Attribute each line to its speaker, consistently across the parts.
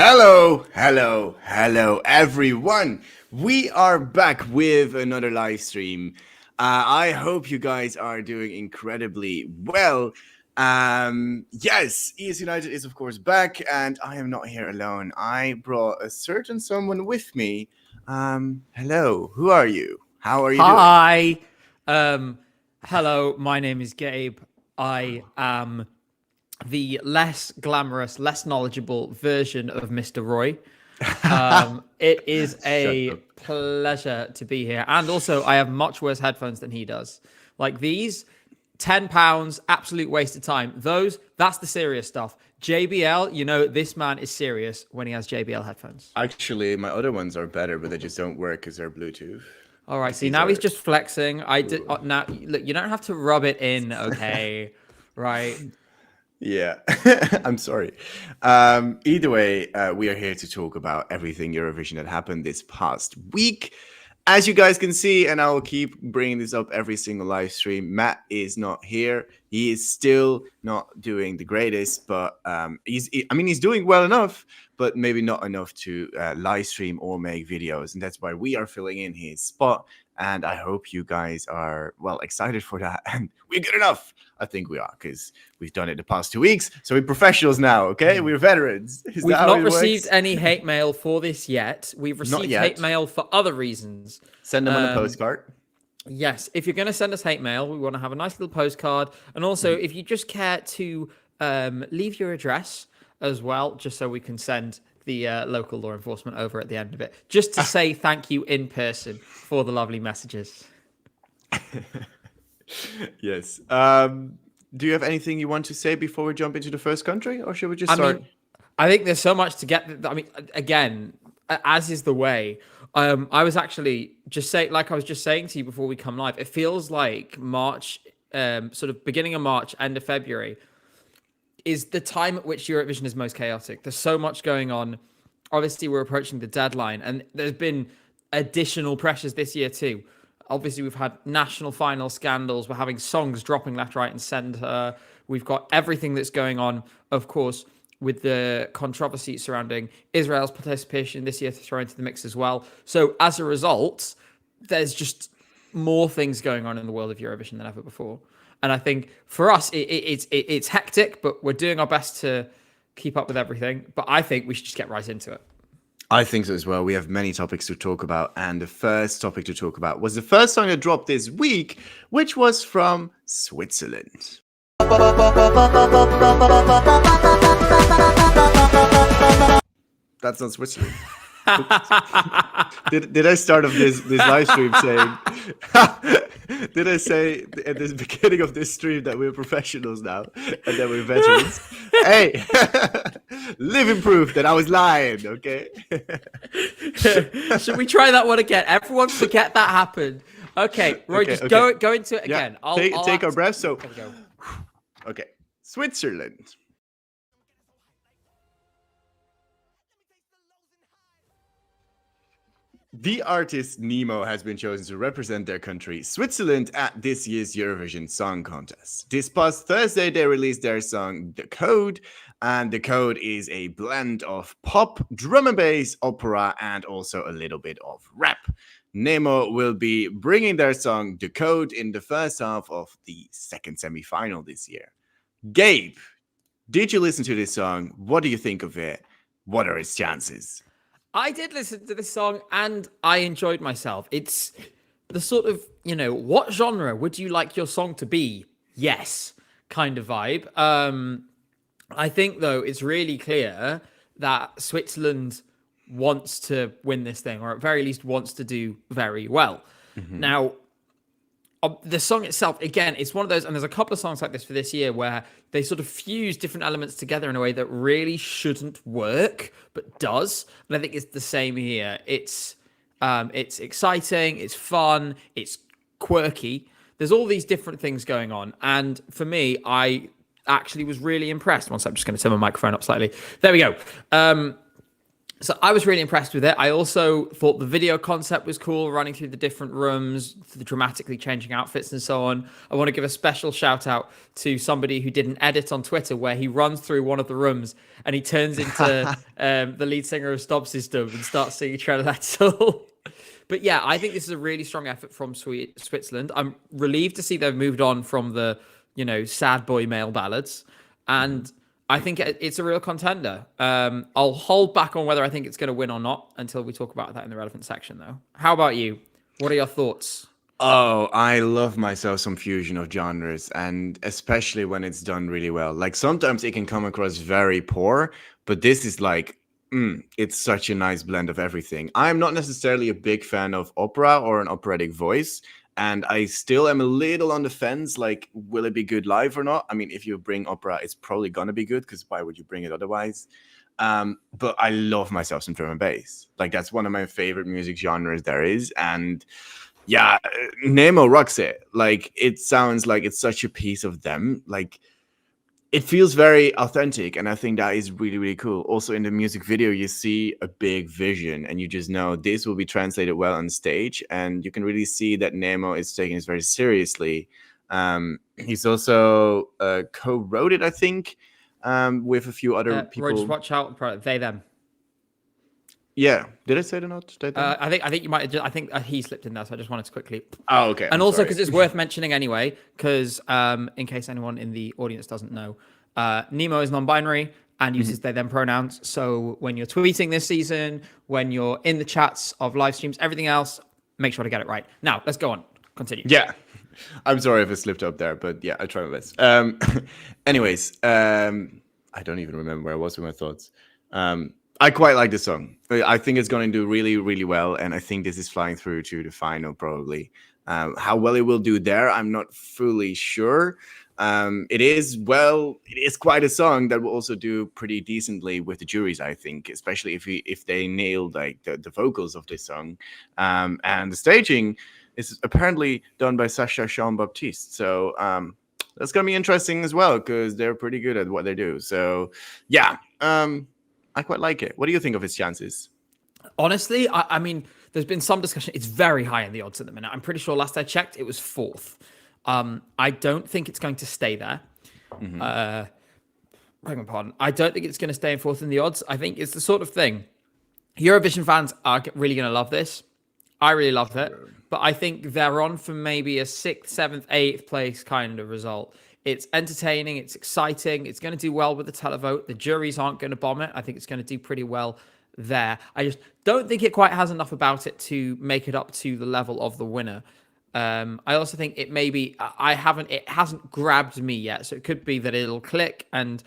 Speaker 1: Hello, everyone. We are back with another live stream. I hope you guys are doing incredibly well. Yes, ESCUnited is of course back, and I am not here alone. I brought a certain someone with me. Hello, who are you? How are you doing?
Speaker 2: Hi. Hello, my name is Gabe. I am the less glamorous, less knowledgeable version of Mr. Roy. It is a pleasure to be here. And also, I have much worse headphones than he does. Like these, £10, absolute waste of time. That's the serious stuff. JBL, this man is serious when he has JBL headphones.
Speaker 1: Actually, my other ones are better, but they just don't work because they're Bluetooth.
Speaker 2: All right, see, now he's just flexing. Now, look, you don't have to rub it in, okay? Right?
Speaker 1: Yeah, I'm sorry. Either way, we are here to talk about everything Eurovision that happened this past week. As you guys can see, and I will keep bringing this up every single live stream, Matt is not here. He is still not doing the greatest, but he's doing well enough, but maybe not enough to live stream or make videos. And that's why we are filling in his spot. And I hope you guys are, excited for that. And we're good enough. I think we are, because we've done it the past 2 weeks. So we're professionals now, okay? We're veterans.
Speaker 2: We've not received any hate mail for this yet. We've received hate mail for other reasons.
Speaker 1: Send them on a postcard.
Speaker 2: Yes, if you're going to send us hate mail, we want to have a nice little postcard. And also, if you just care to leave your address as well, just so we can send the local law enforcement over at the end of it, just to say thank you in person for the lovely messages.
Speaker 1: Yes. Do you have anything you want to say before we jump into the first country, or should we just start?
Speaker 2: I think there's so much to get. Again, as is the way. I was actually I was just saying to you before we come live, it feels like March, sort of beginning of March, end of February, is the time at which Eurovision is most chaotic. There's so much going on. Obviously, we're approaching the deadline, and there's been additional pressures this year too. Obviously, we've had national final scandals. We're having songs dropping left, right, and centre. We've got everything that's going on, of course, with the controversy surrounding Israel's participation this year to throw into the mix as well. So as a result, there's just more things going on in the world of Eurovision than ever before. And I think for us, it's hectic, but we're doing our best to keep up with everything. But I think we should just get right into it.
Speaker 1: I think so as well. We have many topics to talk about. And the first topic to talk about was the first song that dropped this week, which was from Switzerland. That's not Switzerland. did I start off this live stream saying did I say at the beginning of this stream that we're professionals now and that we're veterans? Hey, living proof that I was lying, okay?
Speaker 2: Should we try that one again? Everyone forget that happened. Okay, Roy, go into it again.
Speaker 1: Yeah. I'll take our breath. So okay, Switzerland. The artist Nemo has been chosen to represent their country, Switzerland, at this year's Eurovision Song Contest. This past Thursday, they released their song, The Code, and The Code is a blend of pop, drum and bass, opera, and also a little bit of rap. Nemo will be bringing their song, The Code, in the first half of the second semi-final this year. Gabe, did you listen to this song? What do you think of it? What are its chances?
Speaker 2: I did listen to this song and I enjoyed myself. It's the sort of, what genre would you like your song to be? Yes, kind of vibe. I think, though, it's really clear that Switzerland wants to win this thing, or at very least wants to do very well. Mm-hmm. Now, the song itself, again, it's one of those, and there's a couple of songs like this for this year where they sort of fuse different elements together in a way that really shouldn't work, but does. And I think it's the same here. It's exciting, it's fun, it's quirky. There's all these different things going on. And for me, I actually was really impressed. Once I'm just going to turn my microphone up slightly. There we go. So I was really impressed with it. I also thought the video concept was cool, running through the different rooms, the dramatically changing outfits and so on. I want to give a special shout out to somebody who did an edit on Twitter where he runs through one of the rooms and he turns into the lead singer of Stop System and starts singing Trellatzel. But yeah, I think this is a really strong effort from Switzerland. I'm relieved to see they've moved on from the, sad boy male ballads. And I think it's a real contender. I'll hold back on whether I think it's going to win or not until we talk about that in the relevant section, though. How about you? What are your thoughts?
Speaker 1: Oh, I love myself some fusion of genres, and especially when it's done really well. Like sometimes it can come across very poor, but this is like, it's such a nice blend of everything. I'm not necessarily a big fan of opera or an operatic voice, and I still am a little on the fence. Like, will it be good live or not? I mean, if you bring opera, it's probably gonna be good because why would you bring it otherwise? But I love myself some drum and bass. Like that's one of my favorite music genres there is, and yeah, Nemo rocks it. Like it sounds like it's such a piece of them. Like it feels very authentic, and I think that is really really cool. Also in the music video you see a big vision and you just know this will be translated well on stage, and you can really see that Nemo is taking this very seriously. He's also co-wrote it, I think, with a few other
Speaker 2: Roy, just
Speaker 1: people.
Speaker 2: watch out. They, them.
Speaker 1: Yeah, did I say the not? Did I
Speaker 2: I think you might. I think he slipped in there, so I just wanted to quickly.
Speaker 1: Oh, okay.
Speaker 2: And
Speaker 1: I'm
Speaker 2: also
Speaker 1: sorry.
Speaker 2: because it's worth mentioning anyway, because in case anyone in the audience doesn't know, Nemo is non-binary and uses they them pronouns. So when you're tweeting this season, when you're in the chats of live streams, everything else, make sure to get it right. Now let's go on. Continue.
Speaker 1: Yeah. I'm sorry if it slipped up there, but yeah, I try my best. Anyways, I don't even remember where I was with my thoughts. I quite like the song. I think it's going to do really, really well, and I think this is flying through to the final probably. How well it will do there, I'm not fully sure. It is quite a song that will also do pretty decently with the juries, I think, especially if they nail like the vocals of this song, and the staging is apparently done by Sasha Jean Baptiste. So that's gonna be interesting as well because they're pretty good at what they do. So yeah, I quite like it. What do you think of his chances?
Speaker 2: Honestly, I mean, there's been some discussion. It's very high in the odds at the minute. I'm pretty sure last I checked, it was fourth. I don't think it's going to stay there. Beg my pardon. I don't think it's going to stay in fourth in the odds. I think it's the sort of thing. Eurovision fans are really going to love this. I really love it. But I think they're on for maybe a 6th, 7th, 8th place kind of result. It's entertaining. It's exciting. It's going to do well with the televote. The juries aren't going to bomb it. I think it's going to do pretty well there. I just don't think it quite has enough about it to make it up to the level of the winner. I also think it hasn't grabbed me yet. So it could be that it'll click and,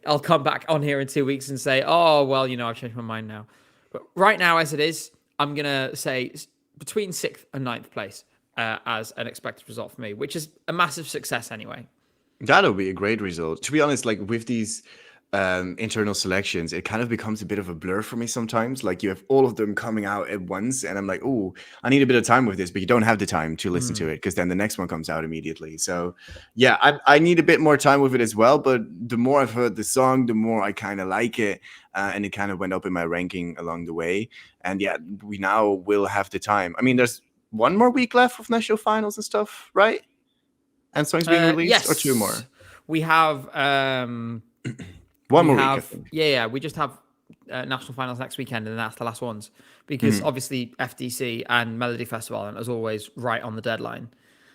Speaker 2: I'll come back on here in 2 weeks and say, oh, well, I've changed my mind now. But right now, as it is, I'm going to say between 6th and 9th place as an expected result for me, which is a massive success anyway.
Speaker 1: That'll be a great result. To be honest, like with these internal selections, it kind of becomes a bit of a blur for me sometimes. Like you have all of them coming out at once, and I'm like, oh, I need a bit of time with this, but you don't have the time to listen to it because then the next one comes out immediately. So yeah, I need a bit more time with it as well. But the more I've heard the song, the more I kind of like it. And it kind of went up in my ranking along the way. And yeah, we now will have the time. I mean, there's one more week left of national finals and stuff, right? And songs being released,
Speaker 2: yes.
Speaker 1: or 2 more?
Speaker 2: We have
Speaker 1: one more week, I think.
Speaker 2: Yeah. We just have national finals next weekend, and that's the last ones because obviously FDC and Melody Festival, and as always, right on the deadline.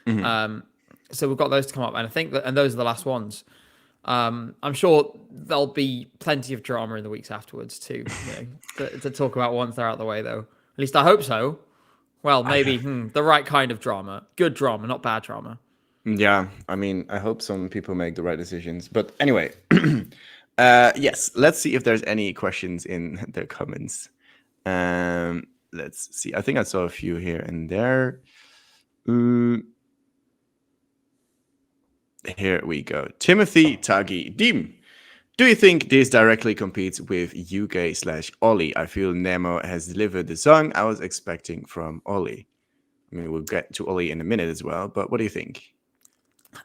Speaker 2: So we've got those to come up, and I think and those are the last ones. I'm sure there'll be plenty of drama in the weeks afterwards too, to talk about once they're out of the way, though. At least I hope so. Well, maybe the right kind of drama. Good drama, not bad drama.
Speaker 1: Yeah, I mean, I hope some people make the right decisions. But anyway, yes, let's see if there's any questions in the comments. Let's see. I think I saw a few here and there. Here we go. Timothy Tagi. Dim, do you think this directly competes with UK/Ollie? I feel Nemo has delivered the song I was expecting from Ollie. I mean, we'll get to Ollie in a minute as well, but what do you think?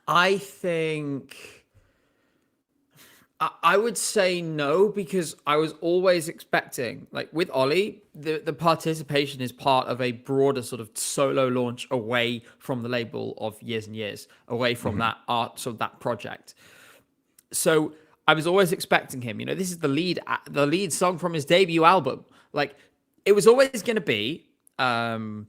Speaker 2: I think I would say no, because I was always expecting, like with Ollie, the participation is part of a broader sort of solo launch away from the label of Years and Years, away from
Speaker 1: Mhm.
Speaker 2: that art, so that project. So I was always expecting him. This is the lead song from his debut album. Like, it was always going to be um,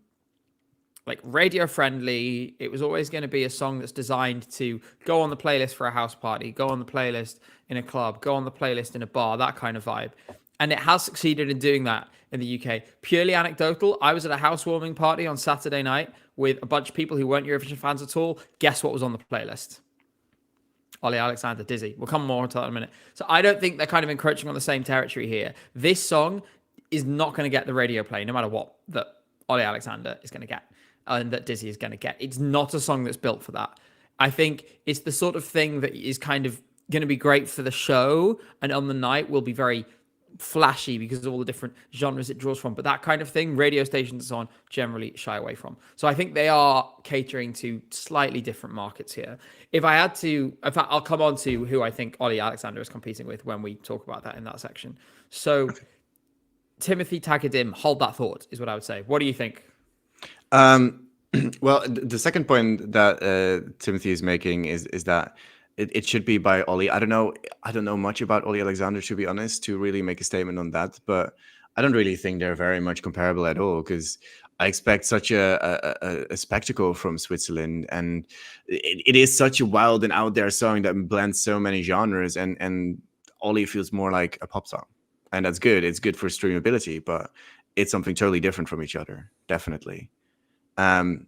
Speaker 2: like radio friendly. It was always going to be a song that's designed to go on the playlist for a house party, go on the playlist in a club, go on the playlist in a bar, that kind of vibe. And it has succeeded in doing that in the UK. Purely anecdotal, I was at a housewarming party on Saturday night with a bunch of people who weren't Eurovision fans at all. Guess what was on the playlist? Ollie Alexander, Dizzy. We'll come more to that in a minute. So I don't think they're kind of encroaching on the same territory here. This song is not going to get the radio play, no matter what, that Ollie Alexander is going to get and that Dizzy is going to get. It's not a song that's built for that. I think it's the sort of thing that is kind of going to be great for the show, and on the night will be very flashy because of all the different genres it draws from. But that kind of thing, radio stations and so on generally shy away from. So I think they are catering to slightly different markets here. If I had to, in fact, I'll come on to who I think Ollie Alexander is competing with when we talk about that in that section. So Timothy Tagadim, hold that thought, is what I would say. What do you think?
Speaker 1: Well, the second point that Timothy is making is that it should be by Ollie. I don't know much about Ollie Alexander, to be honest, to really make a statement on that. But I don't really think they're very much comparable at all, because I expect such a spectacle from Switzerland, and it is such a wild and out there song that blends so many genres, and Ollie feels more like a pop song, and that's good. It's good for streamability, but it's something totally different from each other, definitely. Um,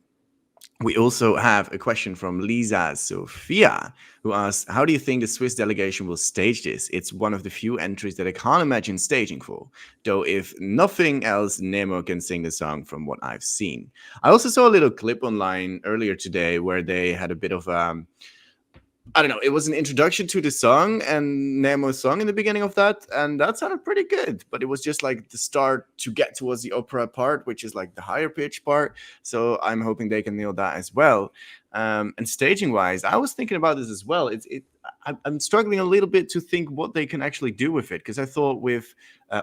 Speaker 1: we also have a question from Lisa Sophia, who asks, how do you think the Swiss delegation will stage this? It's one of the few entries that I can't imagine staging for. Though if nothing else, Nemo can sing the song from what I've seen. I also saw a little clip online earlier today where they had a bit of I don't know, it was an introduction to the song and Nemo's song in the beginning of that, and that sounded pretty good. But it was just like the start to get towards the opera part, which is like the higher pitch part. So I'm hoping they can nail that as well. And staging wise, I was thinking about this as well. I'm struggling a little bit to think what they can actually do with it, because I thought with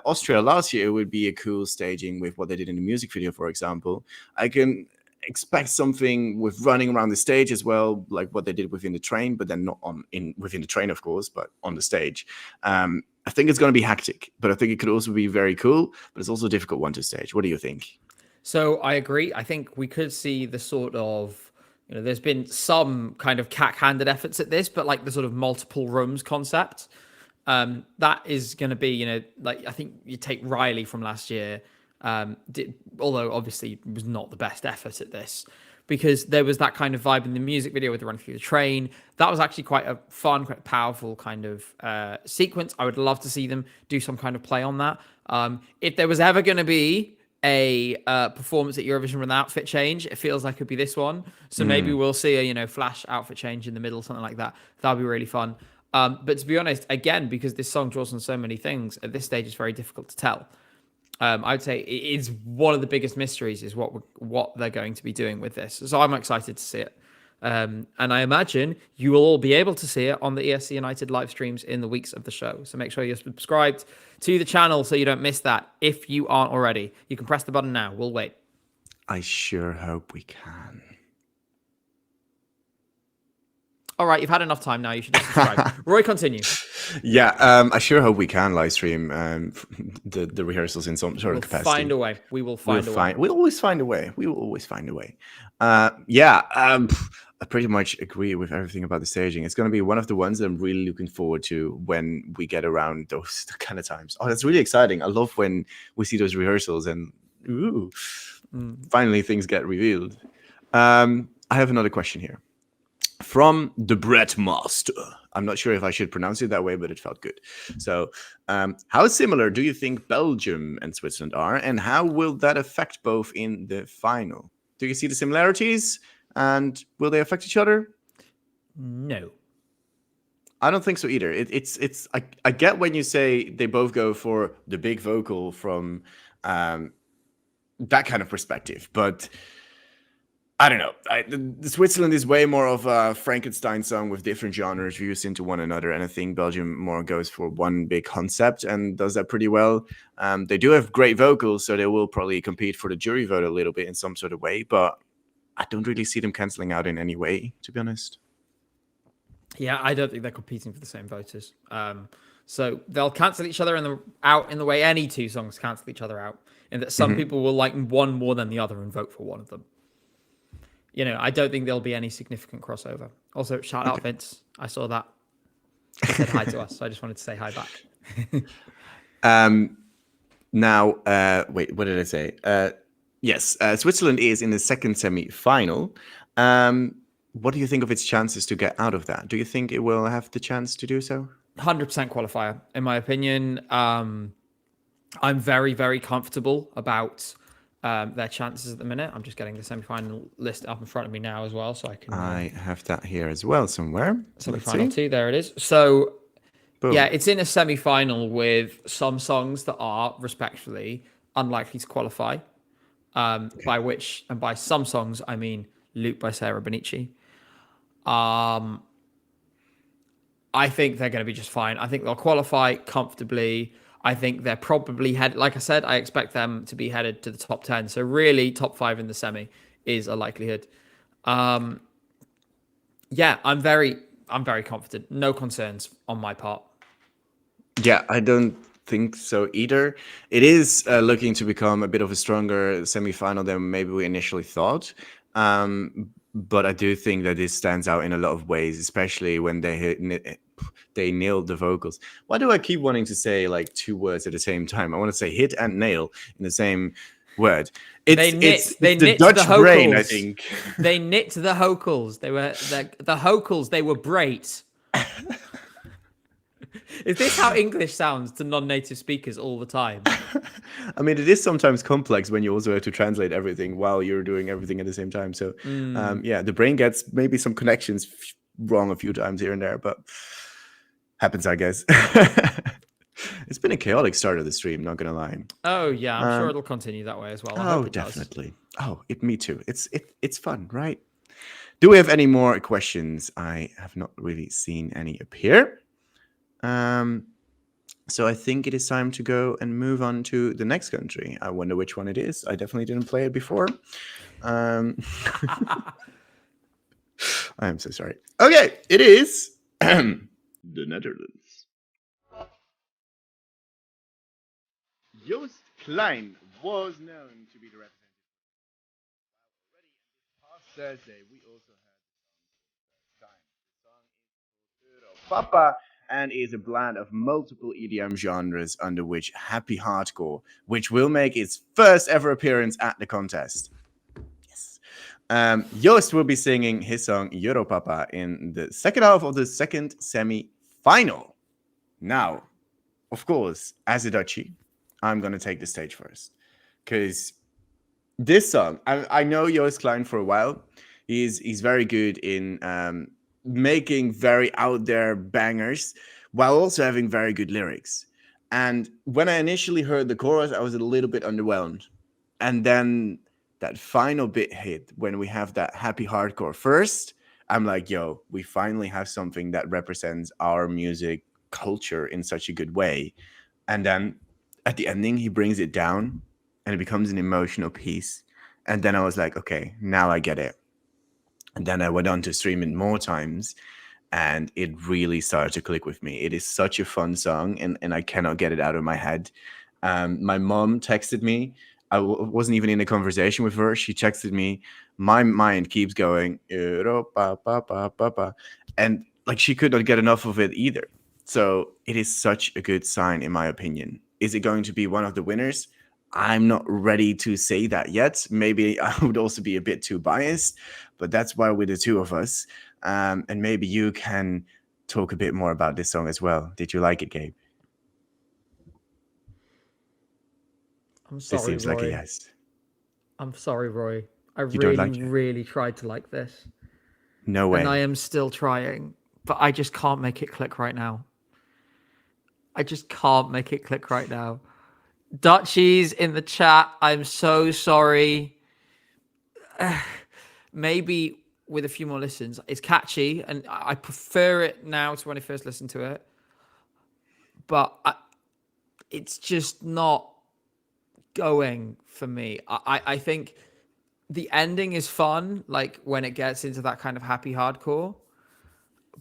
Speaker 1: Austria last year it would be a cool staging with what they did in the music video, for example. I can expect something with running around the stage as well, like what they did within the train, but then not within the train, of course, but on the stage. I think it's going to be hectic, but I think it could also be very cool, but it's also a difficult one to stage. What do you think?
Speaker 2: So I agree. I think we could see the sort of, there's been some kind of cack-handed efforts at this, but like the sort of multiple rooms concept, that is going to be, like I think you take Riley from last year, although obviously it was not the best effort at this, because there was that kind of vibe in the music video with the run through the train. That was actually quite a fun, quite powerful kind of sequence. I would love to see them do some kind of play on that. If there was ever going to be a performance at Eurovision with an outfit change, it feels like it could be this one. So maybe we'll see a flash outfit change in the middle, something like that. That'd be really fun. But to be honest, again, because this song draws on so many things, at this stage it's very difficult to tell. I would say it is one of the biggest mysteries is what they're going to be doing with this. So I'm excited to see it. And I imagine you will all be able to see it on the ESCUnited live streams in the weeks of the show. So make sure you're subscribed to the channel so you don't miss that. If you aren't already, you can press the button now. We'll wait.
Speaker 1: I sure hope we can.
Speaker 2: All right, you've had enough time now. You should just subscribe. Roy, continue.
Speaker 1: Yeah, I sure hope we can live stream the rehearsals in some sort of capacity.
Speaker 2: Find a way. We will find a way.
Speaker 1: We'll always find a way. We will always find a way. I pretty much agree with everything about the staging. It's going to be one of the ones that I'm really looking forward to when we get around those kind of times. Oh, that's really exciting. I love when we see those rehearsals and finally things get revealed. I have another question here. From the Brett Master. I'm not sure if I should pronounce it that way, but it felt good. So, how similar do you think Belgium and Switzerland are, and how will that affect both in the final? Do you see the similarities, and will they affect each other?
Speaker 2: No.
Speaker 1: I don't think so either. I get when you say they both go for the big vocal from that kind of perspective, but I don't know. The Switzerland is way more of a Frankenstein song with different genres fused into one another, and I think Belgium more goes for one big concept and does that pretty well. They do have great vocals, so they will probably compete for the jury vote a little bit in some sort of way, but I don't really see them canceling out in any way, to be honest.
Speaker 2: Yeah, I don't think they're competing for the same voters. So they'll cancel each other out in the way any two songs cancel each other out, in that some people will like one more than the other and vote for one of them. I don't think there'll be any significant crossover. Also, shout out Vince. I saw that. He said hi to us, so I just wanted to say hi back.
Speaker 1: Now, wait, what did I say? Yes, Switzerland is in the second semi-final. What do you think of its chances to get out of that? Do you think it will have the chance to do so?
Speaker 2: 100% qualifier, in my opinion. I'm very, very comfortable about their chances at the minute. I'm just getting the semi-final list up in front of me now as well, so I can.
Speaker 1: I have that here as well somewhere.
Speaker 2: Semi-final 2, there it is. So,
Speaker 1: boom.
Speaker 2: Yeah, it's in a semi-final with some songs that are respectfully unlikely to qualify. By some songs, I mean Loop by Sarah Benici. I think they're going to be just fine. I think they'll qualify comfortably. I think they're probably like I said, I expect them to be headed to the top 10. So really top 5 in the semi is a likelihood. I'm very confident. No concerns on my part.
Speaker 1: Yeah, I don't think so either. It is looking to become a bit of a stronger semi-final than maybe we initially thought. But I do think that this stands out in a lot of ways, especially when they nailed the vocals. Why do I keep wanting to say like two words at the same time? I want to say hit and nail in the same word. It's the Dutch brain, I think.
Speaker 2: They knit the vocals. The vocals. They were great. Is this how English sounds to non-native speakers all the time?
Speaker 1: I mean, it is sometimes complex when you also have to translate everything while you're doing everything at the same time. So, the brain gets maybe some connections wrong a few times here and there, but happens, I guess. It's been a chaotic start of the stream, not gonna lie.
Speaker 2: Oh yeah, I'm sure it'll continue that way as well. I hope it
Speaker 1: definitely. Does. Me too. It's fun, right? Do we have any more questions? I have not really seen any appear. So I think it is time to go and move on to the next country. I wonder which one it is. I definitely didn't play it before. I am so sorry. Okay, it is the Netherlands. Joost Klein was known to be the representative. Already past Thursday, we also had the song is Papa, and is a blend of multiple EDM genres, under which happy hardcore, which will make its first ever appearance at the contest. Yes. Joost will be singing his song Europapa in the second half of the second semi-final. Now, of course, as a Dutchie, I'm going to take the stage first. Because this song, I know Joost Klein for a while. He's very good in making very out there bangers while also having very good lyrics. And when I initially heard the chorus, I was a little bit underwhelmed. And then that final bit hit when we have that happy hardcore first. I'm like, yo, we finally have something that represents our music culture in such a good way. And then at the ending, he brings it down and it becomes an emotional piece. And then I was like, okay, now I get it. And then I went on to stream it more times, and it really started to click with me. It is such a fun song, and I cannot get it out of my head. My mom texted me. I wasn't even in a conversation with her. She texted me. My mind keeps going, and like she could not get enough of it either. So it is such a good sign, in my opinion. Is it going to be one of the winners? I'm not ready to say that yet. Maybe I would also be a bit too biased, but that's why we're the two of us. And maybe you can talk a bit more about this song as well. Did you like it, Gabe?
Speaker 2: I'm sorry,
Speaker 1: this seems
Speaker 2: Roy.
Speaker 1: like a yes.
Speaker 2: I'm sorry, Roy. I really tried to like this.
Speaker 1: No way.
Speaker 2: And I am still trying, but I just can't make it click right now. Dutchies in the chat, I'm so sorry. maybe with a few more listens, it's catchy, and I prefer it now to when I first listened to it. But it's just not going for me. I think the ending is fun, like when it gets into that kind of happy hardcore,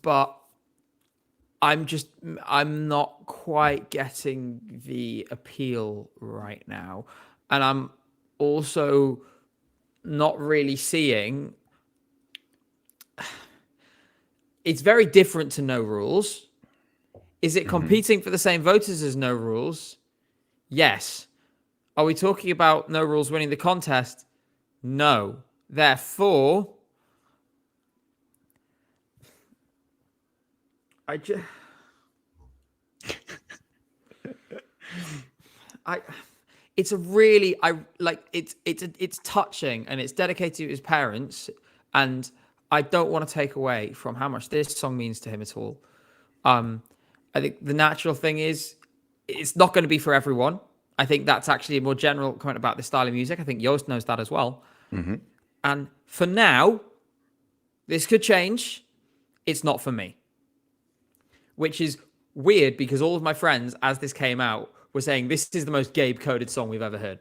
Speaker 2: but I'm not quite getting the appeal right now. And I'm also not really seeing. It's very different to No Rules. Is it competing for the same voters as No Rules? Yes. Are we talking about No Rules winning the contest? No. Therefore, I just, it's a really, I like it's touching, and it's dedicated to his parents, and I don't want to take away from how much this song means to him at all. I think the natural thing is it's not going to be for everyone. I think that's actually a more general comment about this style of music. I think Joost knows that as well. And for now, this could change. It's not for me. Which is weird because all of my friends, as this came out, were saying this is the most Gabe-coded song we've ever heard.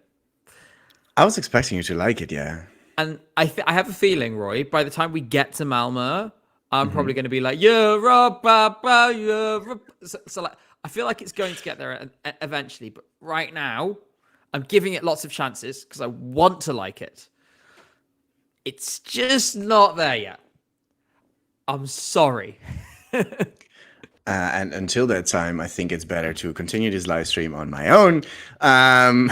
Speaker 1: I was expecting you to like it, yeah.
Speaker 2: And I have a feeling, Roy, by the time we get to Malmö, I'm probably going to be like, Europe. So like, I feel like it's going to get there eventually. But right now, I'm giving it lots of chances because I want to like it. It's just not there yet. I'm sorry.
Speaker 1: And until that time, I think it's better to continue this live stream on my own. I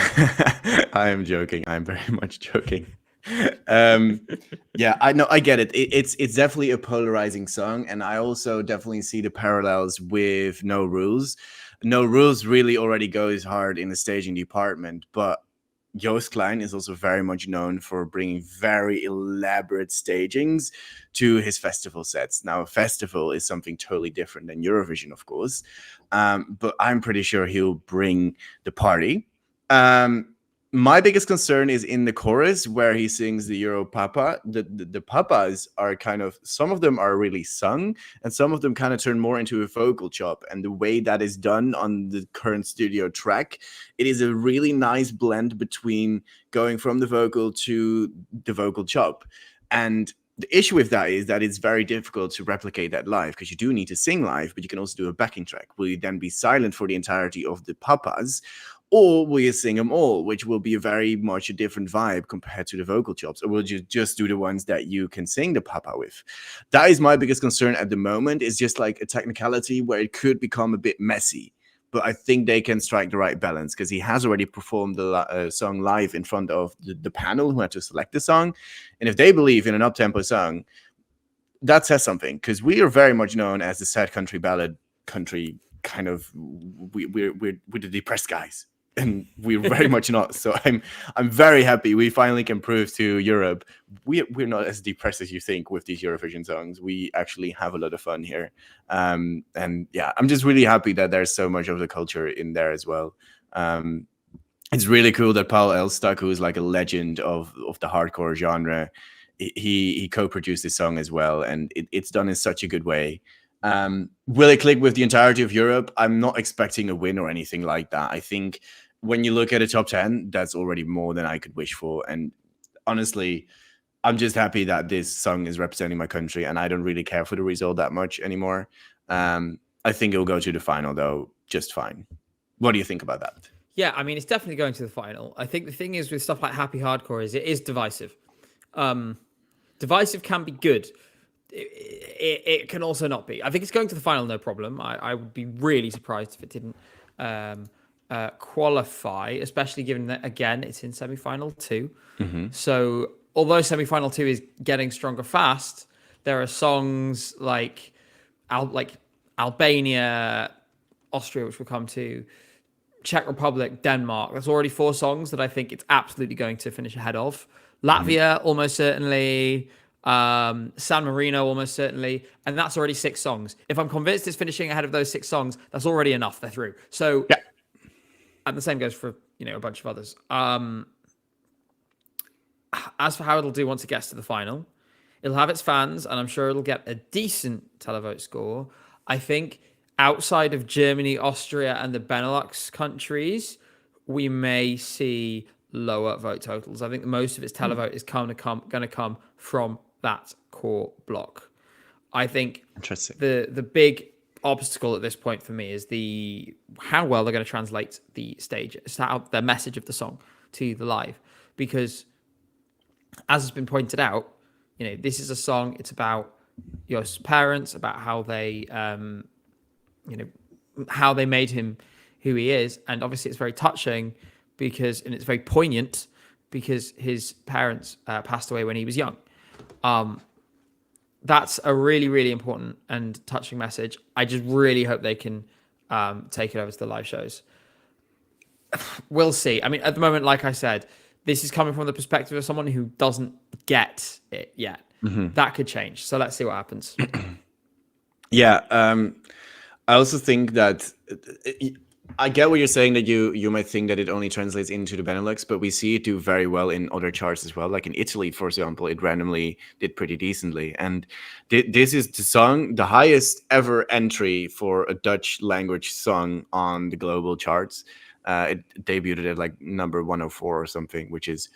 Speaker 1: am joking. I'm very much joking. Yeah, I know. I get it. It's definitely a polarizing song, and I also definitely see the parallels with No Rules. No Rules really already goes hard in the staging department, but Joost Klein is also very much known for bringing very elaborate stagings to his festival sets. Now, a festival is something totally different than Eurovision, of course, but I'm pretty sure he'll bring the party. My biggest concern is in the chorus where he sings the Euro Papa. The papas are kind of, some of them are really sung, and some of them kind of turn more into a vocal chop. And the way that is done on the current studio track, it is a really nice blend between going from the vocal to the vocal chop. And the issue with that is that it's very difficult to replicate that live because you do need to sing live, but you can also do a backing track. Will you then be silent for the entirety of the papas? Or will you sing them all, which will be very much a different vibe compared to the vocal chops? Or will you just do the ones that you can sing the papa with? That is my biggest concern at the moment. It's just like a technicality where it could become a bit messy. But I think they can strike the right balance because he has already performed the song live in front of the panel who had to select the song. And if they believe in an up-tempo song, that says something because we are very much known as the sad country ballad country kind of, we're the depressed guys. And we're very much not. So I'm very happy we finally can prove to Europe we're not as depressed as you think with these Eurovision songs. We actually have a lot of fun here. And yeah, I'm just really happy that there's so much of the culture in there as well. It's really cool that Paul Elstak, who is like a legend of the hardcore genre, he co-produced this song as well, and it's done in such a good way. Will it click with the entirety of Europe? I'm not expecting a win or anything like that. I think when you look at a top 10, that's already more than I could wish for. And honestly, I'm just happy that this song is representing my country, and I don't really care for the result that much anymore. I think it'll go to the final, though, just fine. What do you think about that?
Speaker 2: Yeah, I mean, it's definitely going to the final. I think the thing is with stuff like Happy Hardcore is it is divisive. Divisive can be good. It can also not be. I think it's going to the final, no problem. I would be really surprised if it didn't qualify, especially given that, again, it's in semi-final 2. So although semi-final 2 is getting stronger fast, there are songs like Albania, Austria, which we'll come to, Czech Republic, Denmark. There's already 4 songs that I think it's absolutely going to finish ahead of. Latvia, almost certainly. San Marino, almost certainly. And that's already 6 songs. If I'm convinced it's finishing ahead of those 6 songs, that's already enough. They're through. So, yeah. And the same goes for, a bunch of others. As for how it'll do once it gets to the final, It'll have its fans, and I'm sure it'll get a decent televote score. I think outside of Germany, Austria, and the Benelux countries, we may see lower vote totals. I think most of its televote is going to come from that core block. I think
Speaker 1: Interesting.
Speaker 2: the big obstacle at this point for me is how well they're going to translate the stage, the message of the song to the live, because as has been pointed out, this is a song. It's about your parents, about how they, how they made him who he is, and obviously it's very touching and it's very poignant because his parents passed away when he was young. That's a really, really important and touching message. I just really hope they can take it over to the live shows. We'll see. I mean, at the moment, like I said, this is coming from the perspective of someone who doesn't get it yet. That could change. So let's see what happens.
Speaker 1: Yeah. I also think that I get what you're saying, that you might think that it only translates into the Benelux, but we see it do very well in other charts as well. Like in Italy, for example, it randomly did pretty decently. And this is the song, the highest ever entry for a Dutch language song on the global charts. It debuted at like number 104 or something, which is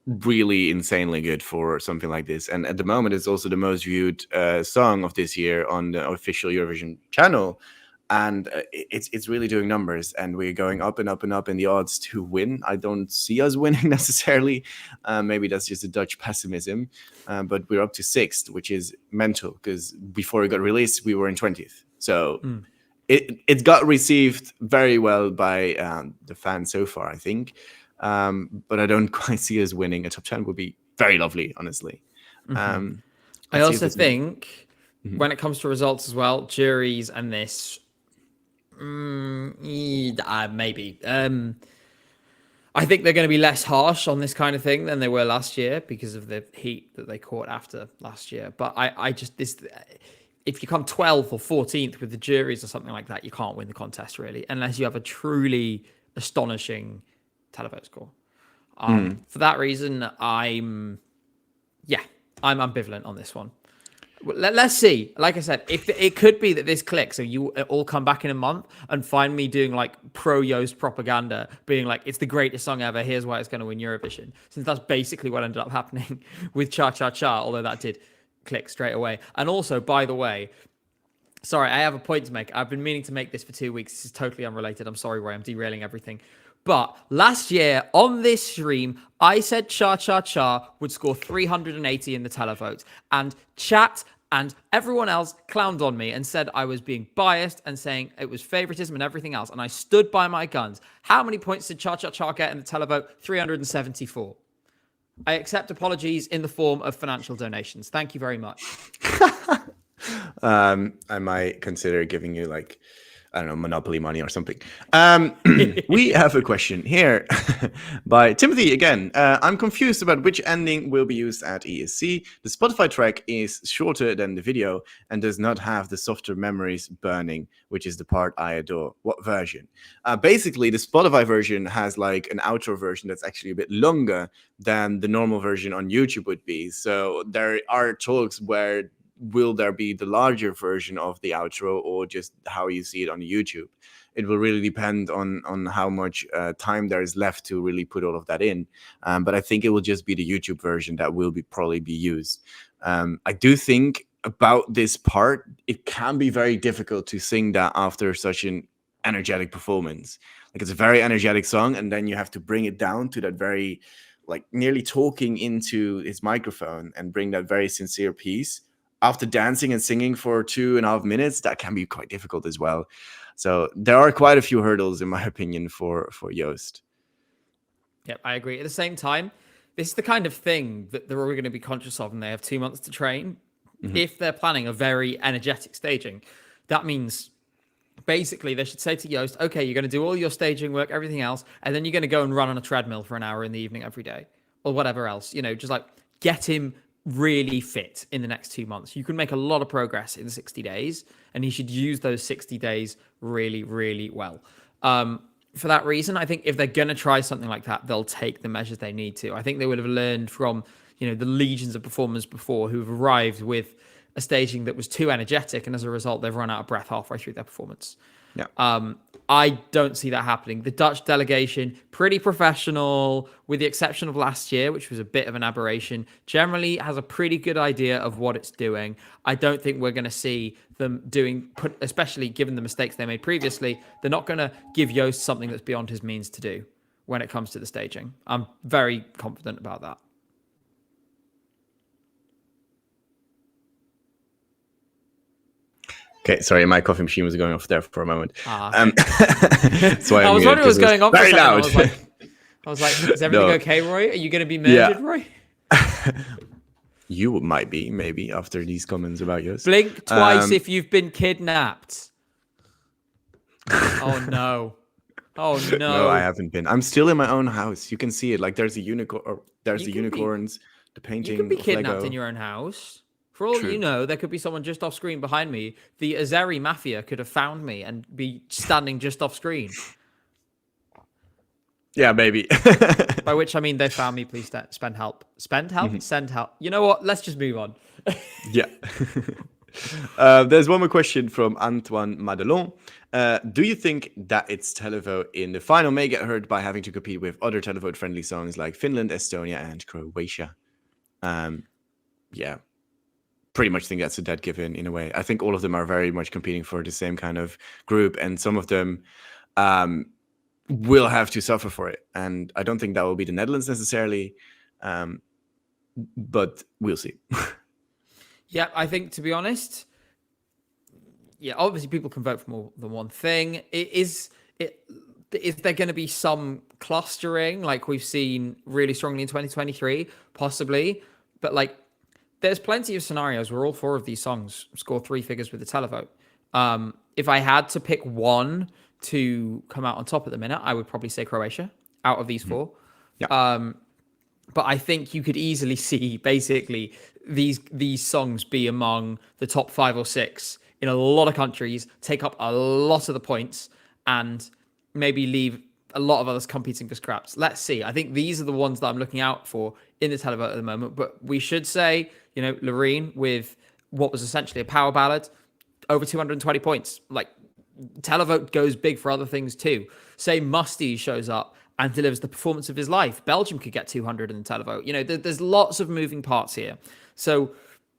Speaker 1: really insanely good for something like this. And at the moment, it's also the most viewed song of this year on the official Eurovision channel. And it's really doing numbers, and we're going up and up and up in the odds to win. I don't see us winning necessarily. Maybe that's just a Dutch pessimism, but we're up to 6th, which is mental, because before it got released, we were in 20th. So it got received very well by the fans so far, I think. But I don't quite see us winning. A top 10 would be very lovely, honestly.
Speaker 2: I also think when it comes to results as well, juries and this, maybe. I think they're going to be less harsh on this kind of thing than they were last year because of the heat that they caught after last year. But if you come 12th or 14th with the juries or something like that, you can't win the contest really, unless you have a truly astonishing televote score. For that reason, I'm ambivalent on this one. Let's see. Like I said, if it could be that this clicks, so you all come back in a month and find me doing like pro Yoast propaganda, being like, it's the greatest song ever, here's why it's going to win Eurovision, since that's basically what ended up happening with Cha Cha Cha, although that did click straight away. And also, by the way, sorry, I have a point to make. I've been meaning to make this for 2 weeks. This is totally unrelated. I'm sorry, Roy, I'm derailing everything. But last year on this stream, I said Cha Cha Cha would score 380 in the televote. And chat and everyone else clowned on me and said I was being biased and saying it was favoritism and everything else. And I stood by my guns. How many points did Cha Cha Cha get in the televote? 374. I accept apologies in the form of financial donations. Thank you very much.
Speaker 1: I might consider giving you like, I don't know, Monopoly money or something. We have a question here by Timothy again. I'm confused about which ending will be used at ESC. The Spotify track is shorter than the video and does not have the softer memories burning, which is the part I adore. What version? Basically, the Spotify version has like an outro version that's actually a bit longer than the normal version on YouTube would be. So there are talks where will there be the larger version of the outro or just how you see it on YouTube. It will really depend on how much time there is left to really put all of that in. But I think it will just be the YouTube version that will probably be used. I do think about this part, it can be very difficult to sing that after such an energetic performance. Like it's a very energetic song, and then you have to bring it down to that very, like nearly talking into his microphone and bring that very sincere piece. After dancing and singing for 2.5 minutes, that can be quite difficult as well. So there are quite a few hurdles, in my opinion, for Yoast.
Speaker 2: Yep, I agree. At the same time, this is the kind of thing that they're all going to be conscious of, and they have 2 months to train. If they're planning a very energetic staging, that means basically they should say to Yoast, okay, you're going to do all your staging work, everything else, and then you're going to go and run on a treadmill for an hour in the evening every day or whatever else. Just like get him really fit in the next 2 months. You can make a lot of progress in 60 days, and he should use those 60 days really, really well. For that reason, I think if they're going to try something like that, they'll take the measures they need to. I think they would have learned from the legions of performers before who've arrived with a staging that was too energetic, and as a result, they've run out of breath halfway through their performance.
Speaker 1: Yeah.
Speaker 2: I don't see that happening. The Dutch delegation, pretty professional, with the exception of last year, which was a bit of an aberration, generally has a pretty good idea of what it's doing. I don't think we're going to see them especially given the mistakes they made previously, they're not going to give Joost something that's beyond his means to do when it comes to the staging. I'm very confident about that.
Speaker 1: Okay, sorry, my coffee machine was going off there for a moment.
Speaker 2: Okay.
Speaker 1: That's why
Speaker 2: I was wondering what was going on.
Speaker 1: Very loud.
Speaker 2: I was like, is everything okay, Roy? Are you going to be murdered, Roy?
Speaker 1: You might be, maybe, after these comments about yours.
Speaker 2: Blink twice if you've been kidnapped. Oh, no. Oh, no.
Speaker 1: No, I haven't been. I'm still in my own house. You can see it. Like, there's a unicorn. There's the unicorns, the painting.
Speaker 2: You could be kidnapped
Speaker 1: Lego.
Speaker 2: In your own house. For all you know, there could be someone just off screen behind me. The Azeri mafia could have found me and be standing just off screen.
Speaker 1: Yeah, maybe.
Speaker 2: By which I mean they found me. Please spend help. Spend help? Mm-hmm. Send help. You know what? Let's just move on.
Speaker 1: Yeah. There's one more question from Antoine Madelon. Do you think that its televote in the final may get hurt by having to compete with other televote-friendly songs like Finland, Estonia, and Croatia? Yeah. Pretty much think that's a dead given in a way. I think all of them are very much competing for the same kind of group, and some of them will have to suffer for it. And I don't think that will be the Netherlands necessarily, but we'll see.
Speaker 2: Yeah, I think, to be honest, obviously people can vote for more than one thing. Is there going to be some clustering like we've seen really strongly in 2023? Possibly, but like, there's plenty of scenarios where all four of these songs score three figures with the televote. If I had to pick one to come out on top at the minute, I would probably say Croatia out of these four. Yeah. But I think you could easily see basically these songs be among the top 5 or 6 in a lot of countries, take up a lot of the points, and maybe leave a lot of others competing for scraps. Let's see. I think these are the ones that I'm looking out for in the televote at the moment. But we should say, Loreen with what was essentially a power ballad, over 220 points. Like, televote goes big for other things too. Say Musty shows up and delivers the performance of his life. Belgium could get 200 in the televote. There's lots of moving parts here. So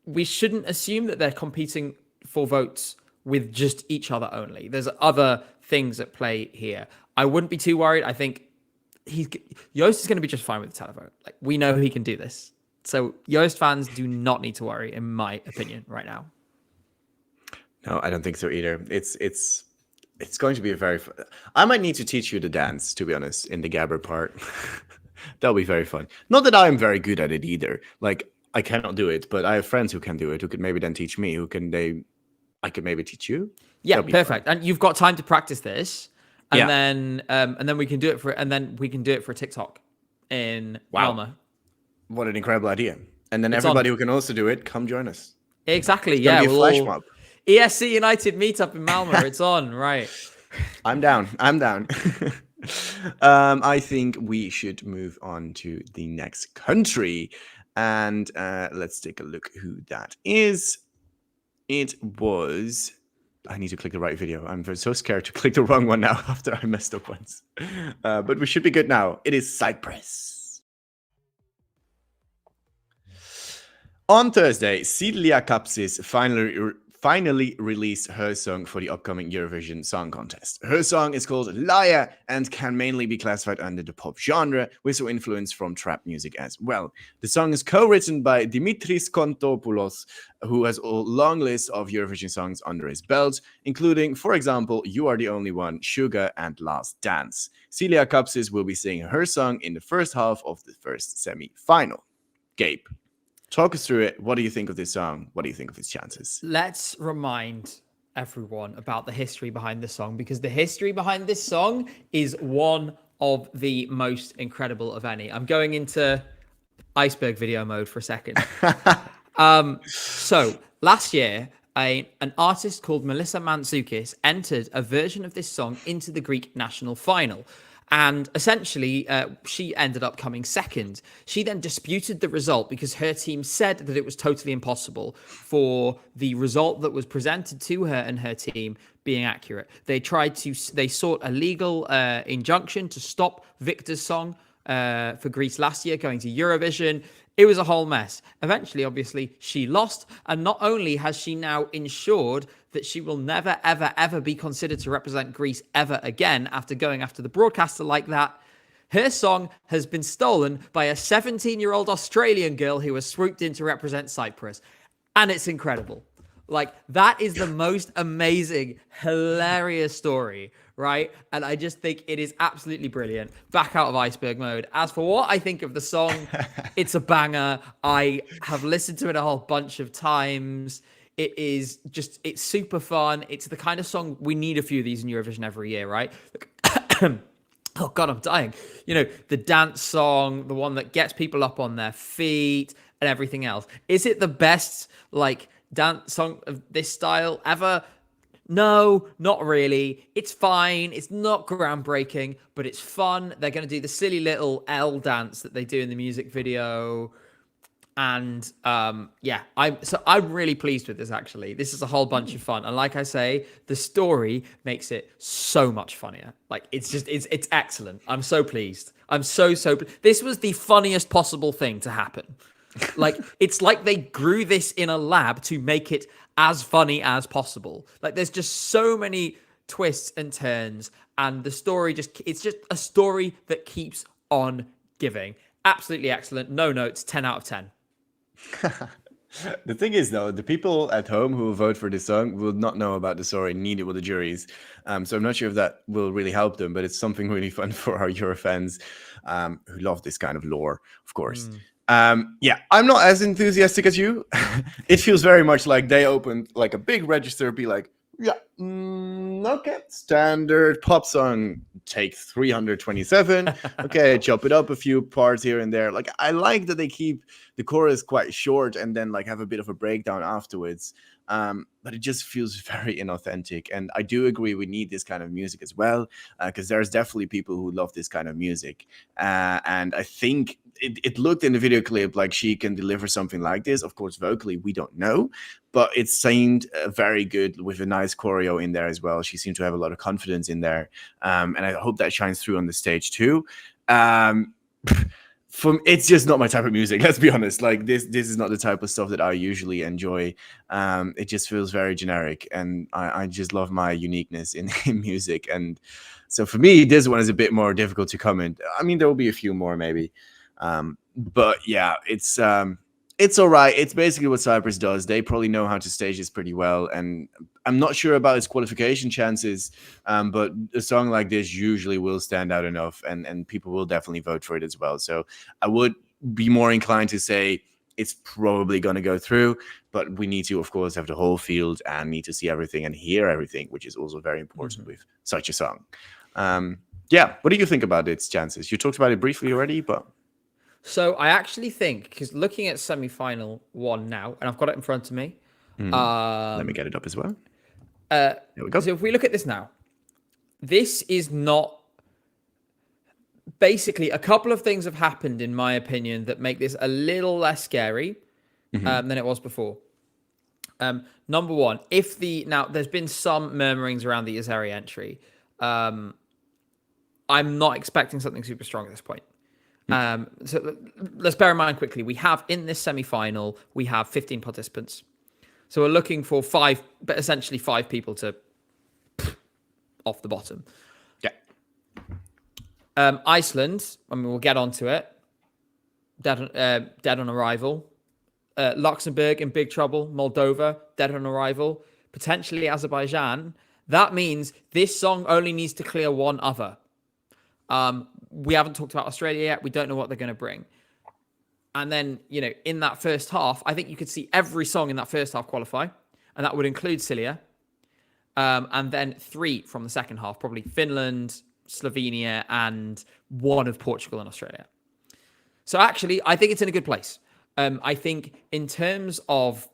Speaker 2: we shouldn't assume that they're competing for votes with just each other only. There's other things at play here. I wouldn't be too worried. I think Joost is going to be just fine with the televote. Like, we know he can do this. So Joost fans do not need to worry, in my opinion, right now.
Speaker 1: No, I don't think so either. It's going to be a very fun. I might need to teach you the dance, to be honest, in the Gabber part. That'll be very fun. Not that I'm very good at it either. Like, I cannot do it, but I have friends who can do it, who could maybe then teach me. I could maybe teach you.
Speaker 2: Yeah, perfect. Fun. And you've got time to practice this. And then we can do it for TikTok in Malmo.
Speaker 1: What an incredible idea. And then everybody who can also do it, come join us.
Speaker 2: Exactly.
Speaker 1: It's gonna be a flash mob.
Speaker 2: ESCUnited meetup in Malmo. It's on, right?
Speaker 1: I'm down. I think we should move on to the next country. And let's take a look who that is. It was... I need to click the right video. I'm so scared to click the wrong one now after I messed up once. But we should be good now. It is Cyprus. On Thursday, Celia Kapsis finally released her song for the upcoming Eurovision Song Contest. Her song is called Liar and can mainly be classified under the pop genre, with some influence from trap music as well. The song is co-written by Dimitris Kontopoulos, who has a long list of Eurovision songs under his belt, including, for example, You Are the Only One, Sugar, and Last Dance. Celia Kapsis will be singing her song in the first half of the first semi-final. Gabe, talk us through it. What do you think of this song? What do you think of its chances?
Speaker 2: Let's remind everyone about the history behind this song, because the history behind this song is one of the most incredible of any. I'm going into iceberg video mode for a second. So last year, an artist called Melissa Mantsoukis entered a version of this song into the Greek national final. And essentially, she ended up coming second. She then disputed the result because her team said that it was totally impossible for the result that was presented to her and her team being accurate. They sought a legal injunction to stop Victor's song for Greece last year going to Eurovision. It was a whole mess. Eventually, obviously, she lost. And not only has she now ensured that she will never, ever, ever be considered to represent Greece ever again after going after the broadcaster like that, her song has been stolen by a 17-year-old Australian girl who has swooped in to represent Cyprus. And it's incredible. Like, that is the most amazing, hilarious story, right? And I just think it is absolutely brilliant. Back out of iceberg mode. As for what I think of the song, it's a banger. I have listened to it a whole bunch of times. It's super fun. It's the kind of song we need a few of these in Eurovision every year, right? Oh God, I'm dying. You know, the dance song, the one that gets people up on their feet and everything else. Is it the best, like, dance song of this style ever? No, not really. It's fine. It's not groundbreaking, but it's fun. They're going to do the silly little L dance that they do in the music video. And yeah, I'm really pleased with this, actually. This is a whole bunch of fun. And like I say, the story makes it so much funnier. Like, it's excellent. I'm so pleased. I'm so this was the funniest possible thing to happen. Like, it's like they grew this in a lab to make it as funny as possible. Like, there's just so many twists and turns, and the story it's just a story that keeps on giving. Absolutely excellent. No notes, 10 out of 10.
Speaker 1: The thing is, though, the people at home who will vote for this song will not know about the story, neither will the juries. So I'm not sure if that will really help them, but it's something really fun for our Euro fans who love this kind of lore, of course. Yeah, I'm not as enthusiastic as you. It feels very much like they opened like a big register, be like, yeah, okay, standard pop song, take 327. Okay, chop it up a few parts here and there. Like, I like that they keep the chorus quite short and then like have a bit of a breakdown afterwards. But it just feels very inauthentic. And I do agree we need this kind of music as well, because there's definitely people who love this kind of music. And I think it looked in the video clip like she can deliver something like this. Of course, vocally, we don't know, but it seemed very good with a nice choreo in there as well. She seemed to have a lot of confidence in there. And I hope that shines through on the stage too. It's just not my type of music, let's be honest. Like, this is not the type of stuff that I usually enjoy. It just feels very generic, and I just love my uniqueness in music. And so for me, this one is a bit more difficult to comment. I mean, there will be a few more maybe, but yeah, it's all right. It's basically what Cyprus does. They probably know how to stage this pretty well, and I'm not sure about its qualification chances, but a song like this usually will stand out enough, and people will definitely vote for it as well. So I would be more inclined to say it's probably going to go through, but we need to, of course, have the whole field and need to see everything and hear everything, which is also very important with such a song. Yeah, what do you think about its chances? You talked about it briefly already, but...
Speaker 2: So I actually think, because looking at semi-final one now, and I've got it in front of me.
Speaker 1: Let me get it up as well.
Speaker 2: There
Speaker 1: we go.
Speaker 2: So if we look at this now, this is not... Basically, a couple of things have happened, in my opinion, that make this a little less scary than it was before. Number one, now there's been some murmurings around the Azeri entry. I'm not expecting something super strong at this point. So let's bear in mind quickly, we have in this semi-final, we have 15 participants. So we're looking for essentially five people to off the bottom.
Speaker 1: Yeah.
Speaker 2: Iceland, I mean, we'll get onto it. Dead on arrival. Luxembourg in big trouble. Moldova, dead on arrival. Potentially Azerbaijan. That means this song only needs to clear one other. We haven't talked about Australia yet. We don't know what they're going to bring. And then, in that first half, I think you could see every song in that first half qualify. And that would include Cilia. And then 3 from the second half, probably Finland, Slovenia, and one of Portugal and Australia. So actually, I think it's in a good place. I think in terms of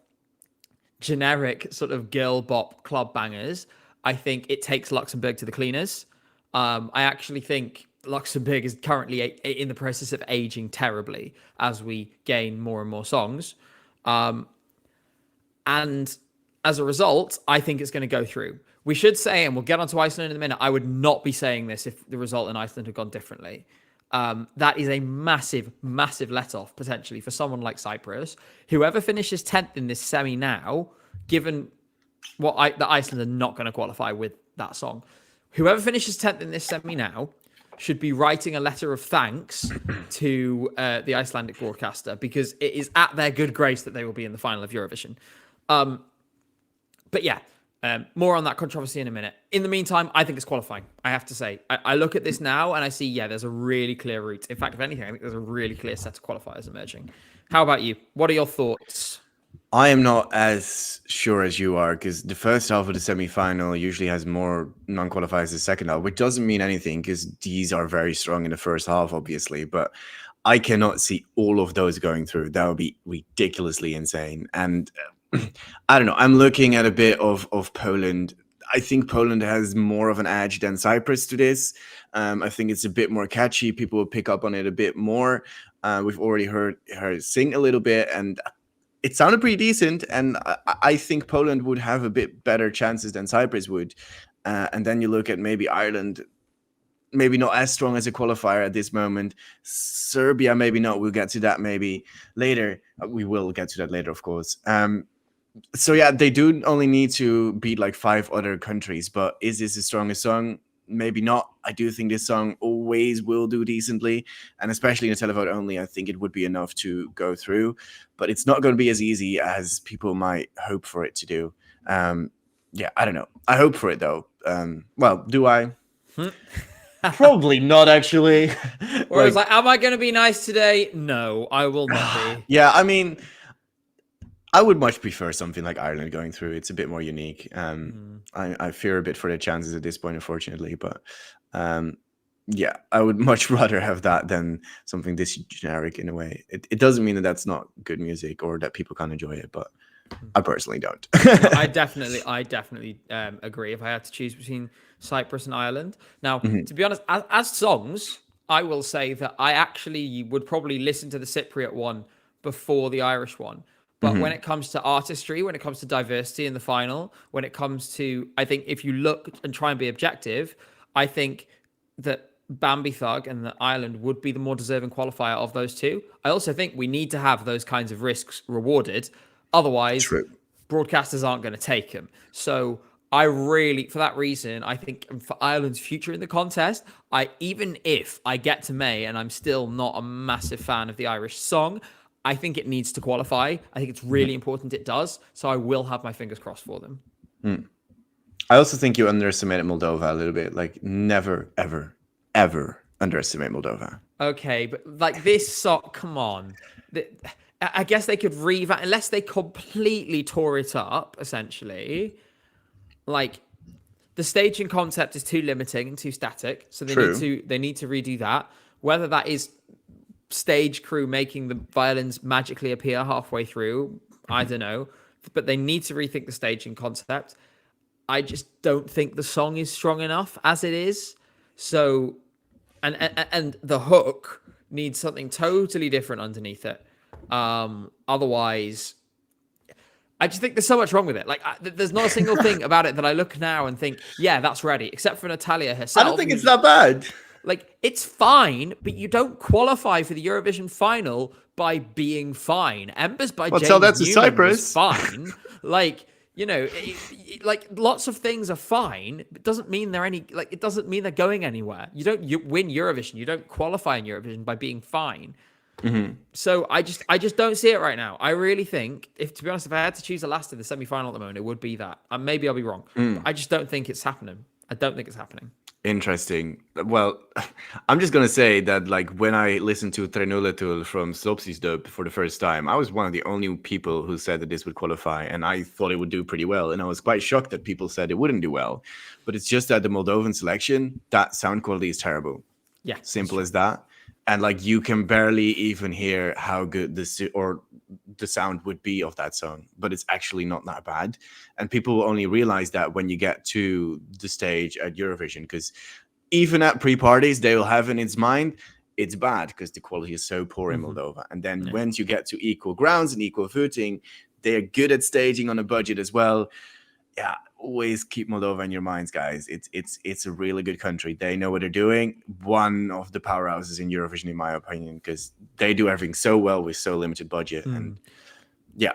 Speaker 2: generic sort of girl bop club bangers, I think it takes Luxembourg to the cleaners. I actually think Luxembourg is currently in the process of aging terribly as we gain more and more songs. And as a result, I think it's going to go through. We should say, and we'll get onto Iceland in a minute, I would not be saying this if the result in Iceland had gone differently. That is a massive, massive let-off potentially for someone like Cyprus. Whoever finishes 10th in this semi now, given that Iceland are not going to qualify with that song, whoever finishes 10th in this semi now should be writing a letter of thanks to the Icelandic broadcaster, because it is at their good grace that they will be in the final of Eurovision. But yeah, more on that controversy in a minute. In the meantime, I think it's qualifying. I have to say, I look at this now and I see, there's a really clear route. In fact, if anything, I think there's a really clear set of qualifiers emerging. How about you? What are your thoughts?
Speaker 1: I am not as sure as you are, because the first half of the semi-final usually has more non-qualifiers than the second half, which doesn't mean anything because these are very strong in the first half, obviously. But I cannot see all of those going through. That would be ridiculously insane. And I don't know. I'm looking at a bit of Poland. I think Poland has more of an edge than Cyprus to this. I think it's a bit more catchy. People will pick up on it a bit more. We've already heard her sing a little bit, and it sounded pretty decent. And I think Poland would have a bit better chances than Cyprus would. And then you look at maybe Ireland, maybe not as strong as a qualifier at this moment. Serbia, maybe not. We'll get to that maybe later. We will get to that later, of course. So yeah, they do only need to beat like 5 other countries. But is this the strongest song? Maybe not. I do think this song always will do decently. And especially in a televote only, I think it would be enough to go through. But it's not going to be as easy as people might hope for it to do. Yeah, I don't know. I hope for it, though. Well, do I? Probably not, actually.
Speaker 2: Or it's like, am I going to be nice today? No, I will not be.
Speaker 1: Yeah, I mean, I would much prefer something like Ireland going through. It's a bit more unique. I fear a bit for their chances at this point, unfortunately. But yeah, I would much rather have that than something this generic in a way. It doesn't mean that that's not good music or that people can't enjoy it, but I personally don't.
Speaker 2: I definitely agree. If I had to choose between Cyprus and Ireland, now to be honest, as songs, I will say that I actually would probably listen to the Cypriot one before the Irish one. But when it comes to artistry, when it comes to diversity in the final, when it comes to, I think if you look and try and be objective, I think that Bambi Thug and the Ireland would be the more deserving qualifier of those two. I also think we need to have those kinds of risks rewarded. Otherwise, broadcasters aren't going to take them. So I really, for that reason, I think for Ireland's future in the contest, even if I get to May and I'm still not a massive fan of the Irish song, I think it needs to qualify. I think it's really important it does. So I will have my fingers crossed for them.
Speaker 1: I also think you underestimated Moldova a little bit. Like, never, ever, ever underestimate Moldova.
Speaker 2: Okay, but like this song, come on. I guess they could revamp, unless they completely tore it up, essentially. Like, the staging concept is too limiting and too static. So they need to redo that. Whether that is stage crew making the violins magically appear halfway through, I don't know, but they need to rethink the staging concept. I just don't think the song is strong enough as it is. So, and the hook needs something totally different underneath it. Otherwise, I just think there's so much wrong with it. Like, there's not a single thing about it that I look now and think, yeah, that's ready, except for Natalia herself.
Speaker 1: I don't think it's that bad.
Speaker 2: Like, it's fine, but you don't qualify for the Eurovision final by being fine. Embers by James
Speaker 1: that's
Speaker 2: Newman
Speaker 1: Cyprus.
Speaker 2: was fine. Like, you know, like lots of things are fine, but it doesn't mean it doesn't mean they're going anywhere. You don't win Eurovision. You don't qualify in Eurovision by being fine. So I just don't see it right now. I really think, to be honest, if I had to choose the last in the semi-final at the moment, it would be that. Maybe I'll be wrong. But I just don't think it's happening. I don't think it's happening.
Speaker 1: Interesting. Well, I'm just gonna say that, like, when I listened to Trenuletul from Slopsy's dub for the first time, I was one of the only people who said that this would qualify, and I thought it would do pretty well. And I was quite shocked that people said it wouldn't do well. But it's just that the Moldovan selection, that sound quality is terrible.
Speaker 2: Yeah,
Speaker 1: simple as that. And like, you can barely even hear how good the sound would be of that song, but it's actually not that bad. And people will only realize that when you get to the stage at Eurovision, because even at pre-parties, they will have in its mind it's bad because the quality is so poor in Moldova. And then once you get to equal grounds and equal footing, they're good at staging on a budget as well. Yeah, always keep Moldova in your minds, guys. It's a really good country. They know what they're doing. One of the powerhouses in Eurovision, in my opinion, because they do everything so well with so limited budget. And yeah,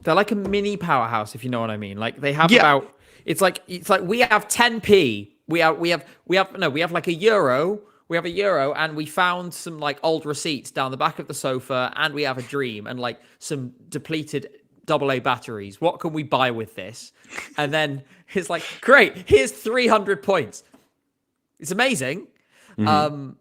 Speaker 2: they're like a mini powerhouse, if you know what I mean. Like they have about it's like we have 10p. We have like a euro. We have a euro, and we found some like old receipts down the back of the sofa, and we have a dream and like some depleted AA batteries. What can we buy with this? And then it's like, great, here's 300 points. It's amazing. And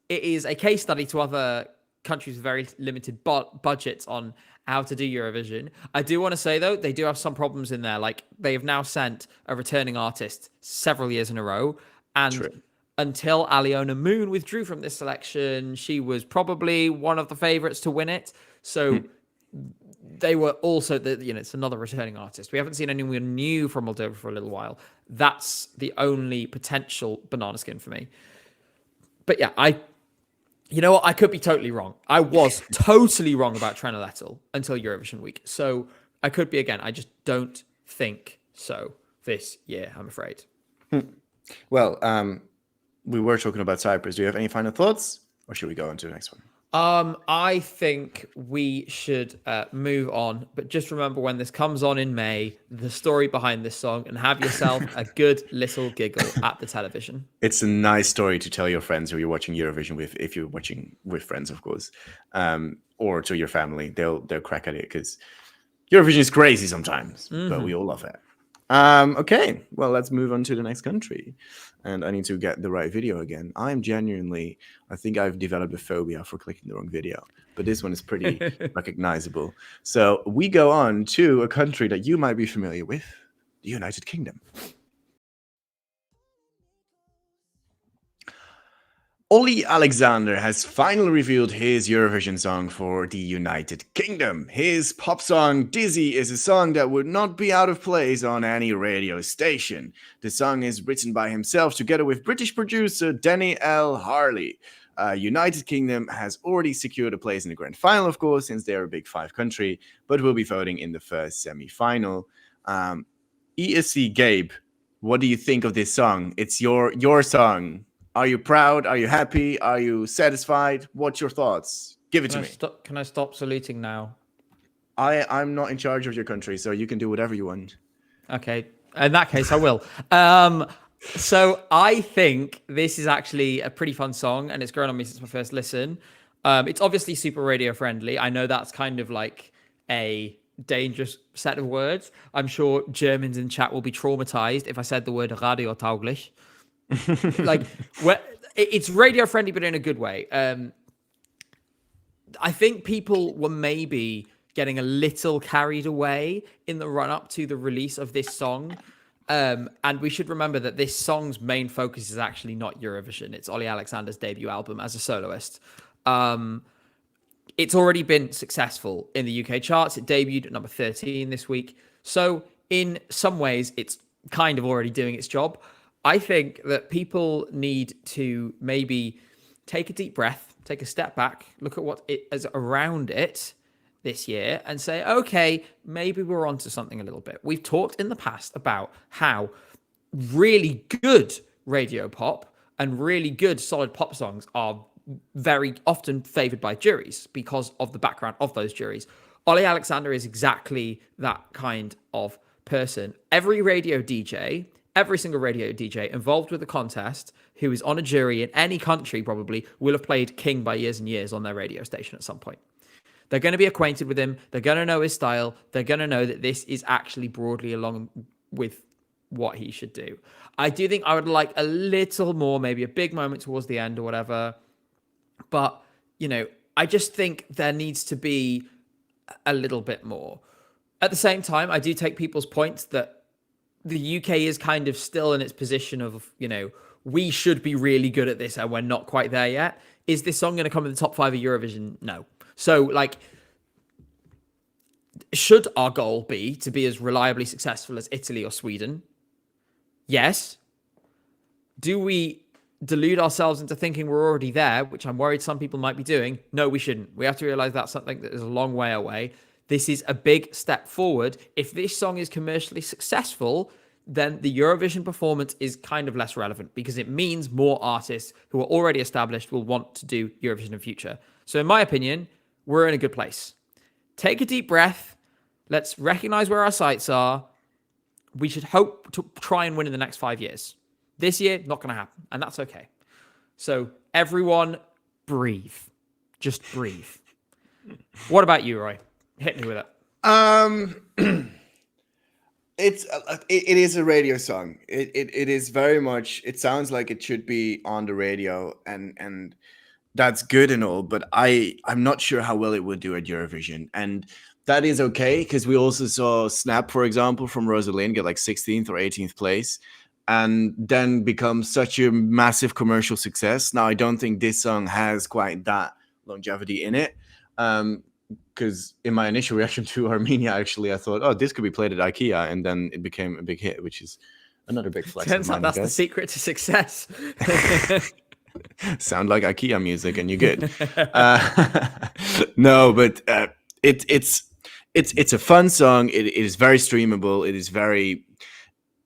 Speaker 2: it is a case study to other countries with very limited budgets on how to do Eurovision. I do want to say, though, they do have some problems in there. Like, they have now sent a returning artist several years in a row. And until Aliona Moon withdrew from this selection, she was probably one of the favorites to win it. So they were also, it's another returning artist. We haven't seen anyone new from Moldova for a little while. That's the only potential banana skin for me. But yeah, you know what? I could be totally wrong. I was totally wrong about Trenoletl until Eurovision week. So I could be again. I just don't think so this year, I'm afraid.
Speaker 1: Well, we were talking about Cyprus. Do you have any final thoughts? Or should we go on to the next one?
Speaker 2: I think we should move on, but just remember when this comes on in May, the story behind this song, and have yourself a good little giggle at the television.
Speaker 1: It's a nice story to tell your friends who you're watching Eurovision with, if you're watching with friends, of course, or to your family. They'll crack at it because Eurovision is crazy sometimes, but we all love it. Okay, well, let's move on to the next country. And I need to get the right video again. I think I've developed a phobia for clicking the wrong video, but this one is pretty recognizable. So we go on to a country that you might be familiar with, the United Kingdom. Ollie Alexander has finally revealed his Eurovision song for the United Kingdom. His pop song Dizzy is a song that would not be out of place on any radio station. The song is written by himself together with British producer Danny L. Harley. United Kingdom has already secured a place in the grand final, of course, since they're a Big Five country, but will be voting in the first semi-final. ESC Gabe, what do you think of this song? It's your song. Are you proud? Are you happy? Are you satisfied? What's your thoughts? Give it to me.
Speaker 2: Can I stop saluting now?
Speaker 1: I'm not in charge of your country, so you can do whatever you want.
Speaker 2: Okay. In that case, I will. So I think this is actually a pretty fun song, and it's grown on me since my first listen. It's obviously super radio friendly. I know that's kind of like a dangerous set of words. I'm sure Germans in chat will be traumatized if I said the word radiotauglich. Like, it's radio friendly, but in a good way. I think people were maybe getting a little carried away in the run up to the release of this song. And we should remember that this song's main focus is actually not Eurovision. It's Ollie Alexander's debut album as a soloist. It's already been successful in the UK charts. It debuted at number 13 this week. So in some ways, it's kind of already doing its job. I think that people need to maybe take a deep breath, take a step back, look at what it is around it this year and say, okay, maybe we're onto something a little bit. We've talked in the past about how really good radio pop and really good solid pop songs are very often favored by juries because of the background of those juries. Ollie Alexander is exactly that kind of person. Every single radio DJ involved with the contest who is on a jury in any country probably will have played King by years and years on their radio station at some point. They're going to be acquainted with him. They're going to know his style. They're going to know that this is actually broadly along with what he should do. I do think I would like a little more, maybe a big moment towards the end or whatever. But, I just think there needs to be a little bit more. At the same time, I do take people's points that the UK is kind of still in its position of, we should be really good at this and we're not quite there yet. Is this song going to come in the top 5 of Eurovision? No. So, should our goal be to be as reliably successful as Italy or Sweden? Yes. Do we delude ourselves into thinking we're already there, which I'm worried some people might be doing? No, we shouldn't. We have to realize that's something that is a long way away. This is a big step forward. If this song is commercially successful, then the Eurovision performance is kind of less relevant because it means more artists who are already established will want to do Eurovision in future. So in my opinion, we're in a good place. Take a deep breath. Let's recognize where our sights are. We should hope to try and win in the next 5 years. This year, not going to happen, and that's okay. So everyone, breathe. Just breathe. What about you, Roy? Hit me with it.
Speaker 1: It is a radio song. It is very much. It sounds like it should be on the radio, and that's good and all. But I'm not sure how well it would do at Eurovision, and that is okay because we also saw Snap, for example, from Rosalind get like 16th or 18th place, and then become such a massive commercial success. Now I don't think this song has quite that longevity in it. Because in my initial reaction to Armenia, actually, I thought, oh, this could be played at IKEA, and then it became a big hit, which is another big flex.
Speaker 2: Turns out that's the secret to success.
Speaker 1: Sound like IKEA music, and you're good. No, but it's a fun song. It is very streamable. It is very.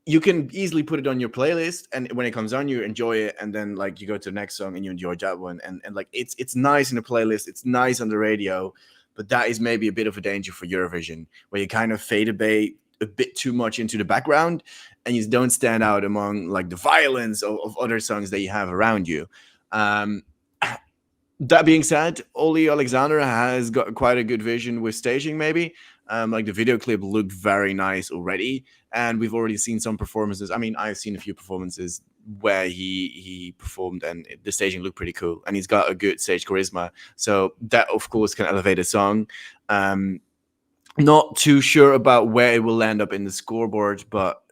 Speaker 1: You can easily put it on your playlist, and when it comes on, you enjoy it, and then like you go to the next song and you enjoy that one, and like it's nice in the playlist. It's nice on the radio. But that is maybe a bit of a danger for Eurovision, where you kind of fade a bit too much into the background, and you don't stand out among like the violence of other songs that you have around you. That being said, Oli Alexander has got quite a good vision with staging, maybe. Like the video clip looked very nice already, and we've already seen some performances. I mean, I've seen a few performances where he performed, and the staging looked pretty cool, and he's got a good stage charisma. So that, of course, can elevate a song. Not too sure about where it will land up in the scoreboard, but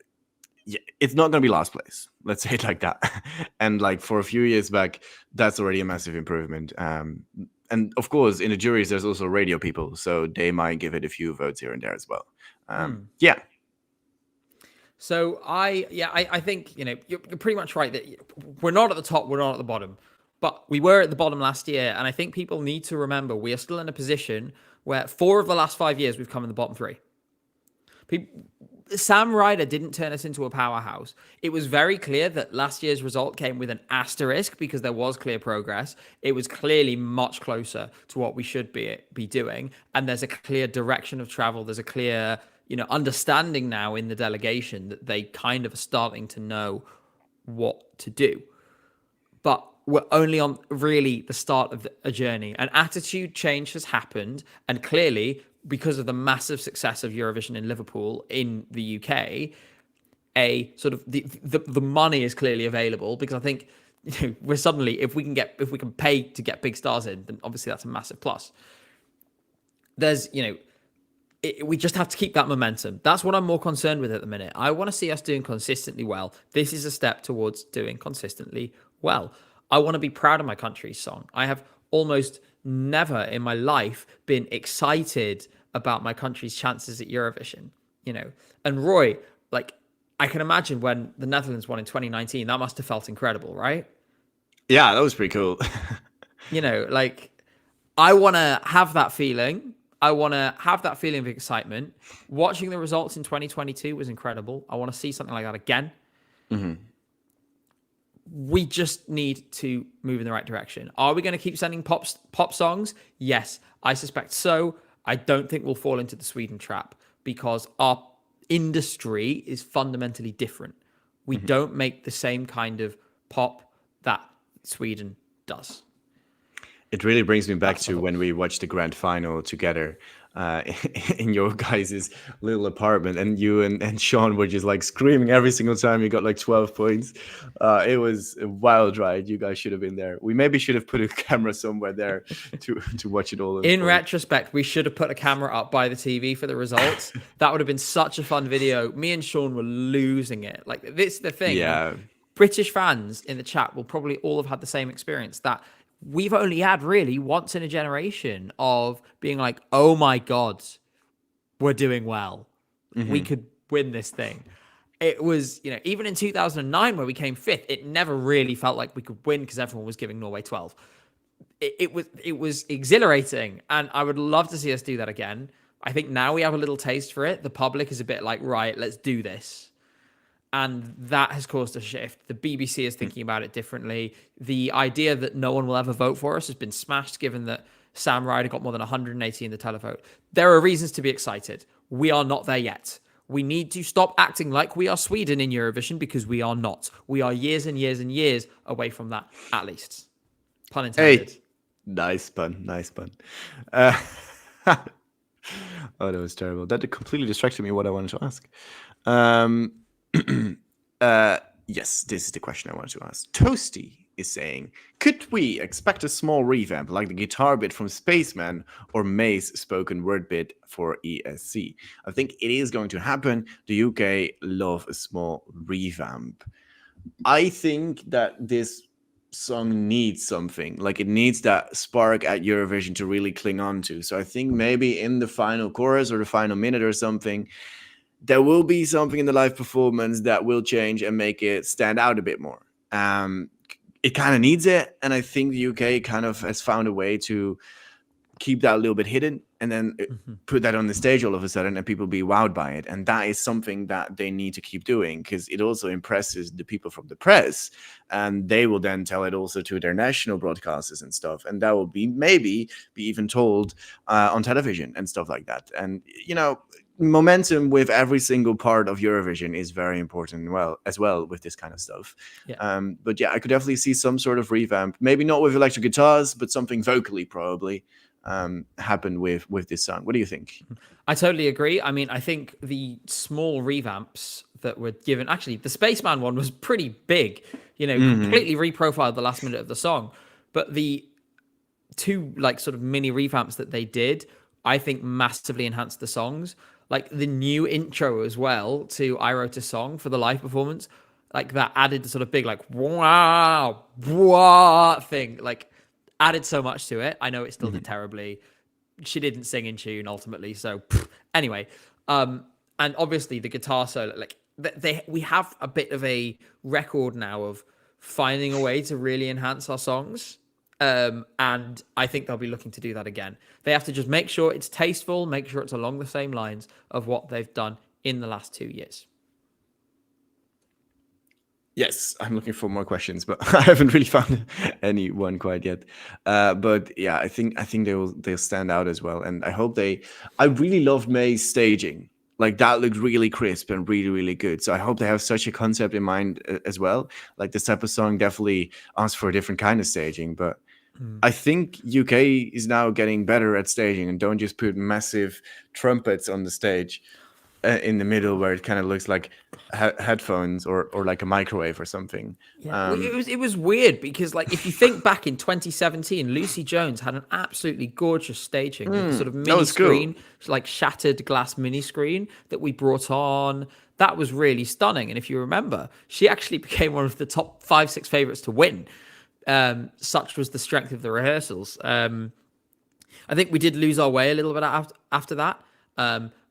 Speaker 1: yeah, it's not going to be last place. Let's say it like that. And like for a few years back, that's already a massive improvement. And of course, in the juries, there's also radio people, so they might give it a few votes here and there as well. Yeah.
Speaker 2: So I think you're pretty much right that we're not at the top, we're not at the bottom, but we were at the bottom last year, and I think people need to remember we are still in a position where 4 of the last 5 years we've come in the bottom 3. Sam Ryder didn't turn us into a powerhouse. It was very clear that last year's result came with an asterisk because there was clear progress. It was clearly much closer to what we should be doing, and there's a clear direction of travel. There's a clear understanding now in the delegation that they kind of are starting to know what to do. But we're only on really the start of a journey. An attitude change has happened, and clearly, because of the massive success of Eurovision in Liverpool in the UK, a sort of the money is clearly available, because I think we're suddenly, if we can pay to get big stars in, then obviously that's a massive plus. There's we just have to keep that momentum. That's what I'm more concerned with at the minute. I want to see us doing consistently well. This is a step towards doing consistently well. I want to be proud of my country's song. I have almost never in my life been excited about my country's chances at Eurovision, And Roy, like, I can imagine when the Netherlands won in 2019, that must have felt incredible, right?
Speaker 1: Yeah, that was pretty cool.
Speaker 2: Like, I want to have that feeling. I want to have that feeling of excitement. Watching the results in 2022 was incredible. I want to see something like that again. Mm-hmm. We just need to move in the right direction. Are we going to keep sending pop songs? Yes, I suspect so. I don't think we'll fall into the Sweden trap because our industry is fundamentally different. We don't make the same kind of pop that Sweden does.
Speaker 1: It really brings me back to when we watched the grand final together in your guys' little apartment, and you and Sean were just like screaming every single time you got like 12 points. It was a wild ride. You guys should have been there. We maybe should have put a camera somewhere there to watch it all.
Speaker 2: In retrospect, we should have put a camera up by the TV for the results. That would have been such a fun video. Me and Sean were losing it. Like, this is the thing.
Speaker 1: Yeah.
Speaker 2: British fans in the chat will probably all have had the same experience, that we've only had really once in a generation of being like, oh my God, we're doing well. We could win this thing. it was, even in 2009 where we came fifth, it never really felt like we could win because everyone was giving Norway 12. It was exhilarating, and I would love to see us do that again. I think now we have a little taste for it. The public is a bit like, right, let's do this. And that has caused a shift. The BBC is thinking about it differently. The idea that no one will ever vote for us has been smashed, given that Sam Ryder got more than 180 in the televote. There are reasons to be excited. We are not there yet. We need to stop acting like we are Sweden in Eurovision, because we are not. We are years and years and years away from that, at least. Pun intended.
Speaker 1: Hey, nice pun. Uh, oh, that was terrible. That completely distracted me what I wanted to ask. Yes, this is the question I wanted to ask. Toasty is saying, could we expect a small revamp like the guitar bit from Spaceman or May's spoken word bit for ESC? I think it is going to happen. The UK love a small revamp. I think that this song needs something. Like, it needs that spark at Eurovision to really cling on to. So I think maybe in the final chorus or the final minute or something, there will be something in the live performance that will change and make it stand out a bit more. It kind of needs it, and I think the UK kind of has found a way to keep that a little bit hidden and then put that on the stage all of a sudden and people be wowed by it. And that is something that they need to keep doing, because it also impresses the people from the press, and they will then tell it also to their national broadcasters and stuff, and that will be maybe be even told on television and stuff like that. And momentum with every single part of Eurovision is very important as well with this kind of stuff.
Speaker 2: Yeah.
Speaker 1: But yeah, I could definitely see some sort of revamp, maybe not with electric guitars, but something vocally probably happen with this song. What do you think?
Speaker 2: I totally agree. I mean, I think the small revamps that were given, actually the Spaceman one was pretty big, completely reprofiled the last minute of the song. But the two sort of mini revamps that they did, I think massively enhanced the songs. Like the new intro as well to I Wrote a Song for the live performance, that added the sort of big wow, wow thing, added so much to it. I know it still did terribly. She didn't sing in tune ultimately. So anyway, and obviously the guitar solo, we have a bit of a record now of finding a way to really enhance our songs. And I think they'll be looking to do that again. They have to just make sure it's tasteful, make sure it's along the same lines of what they've done in the last 2 years.
Speaker 1: Yes, I'm looking for more questions, but I haven't really found any one quite yet. But yeah, I think they'll stand out as well. And I hope I really loved May's staging. That looked really crisp and really, really good. So I hope they have such a concept in mind as well. This type of song definitely asks for a different kind of staging, but I think UK is now getting better at staging and don't just put massive trumpets on the stage in the middle where it kind of looks like headphones or like a microwave or something.
Speaker 2: Yeah. It was weird because if you think back in 2017, Lucy Jones had an absolutely gorgeous staging with a sort of mini screen, cool. Shattered glass mini screen that we brought on. That was really stunning. And if you remember, she actually became one of the top 5-6 favorites to win. Such was the strength of the rehearsals. I think we did lose our way a little bit after that.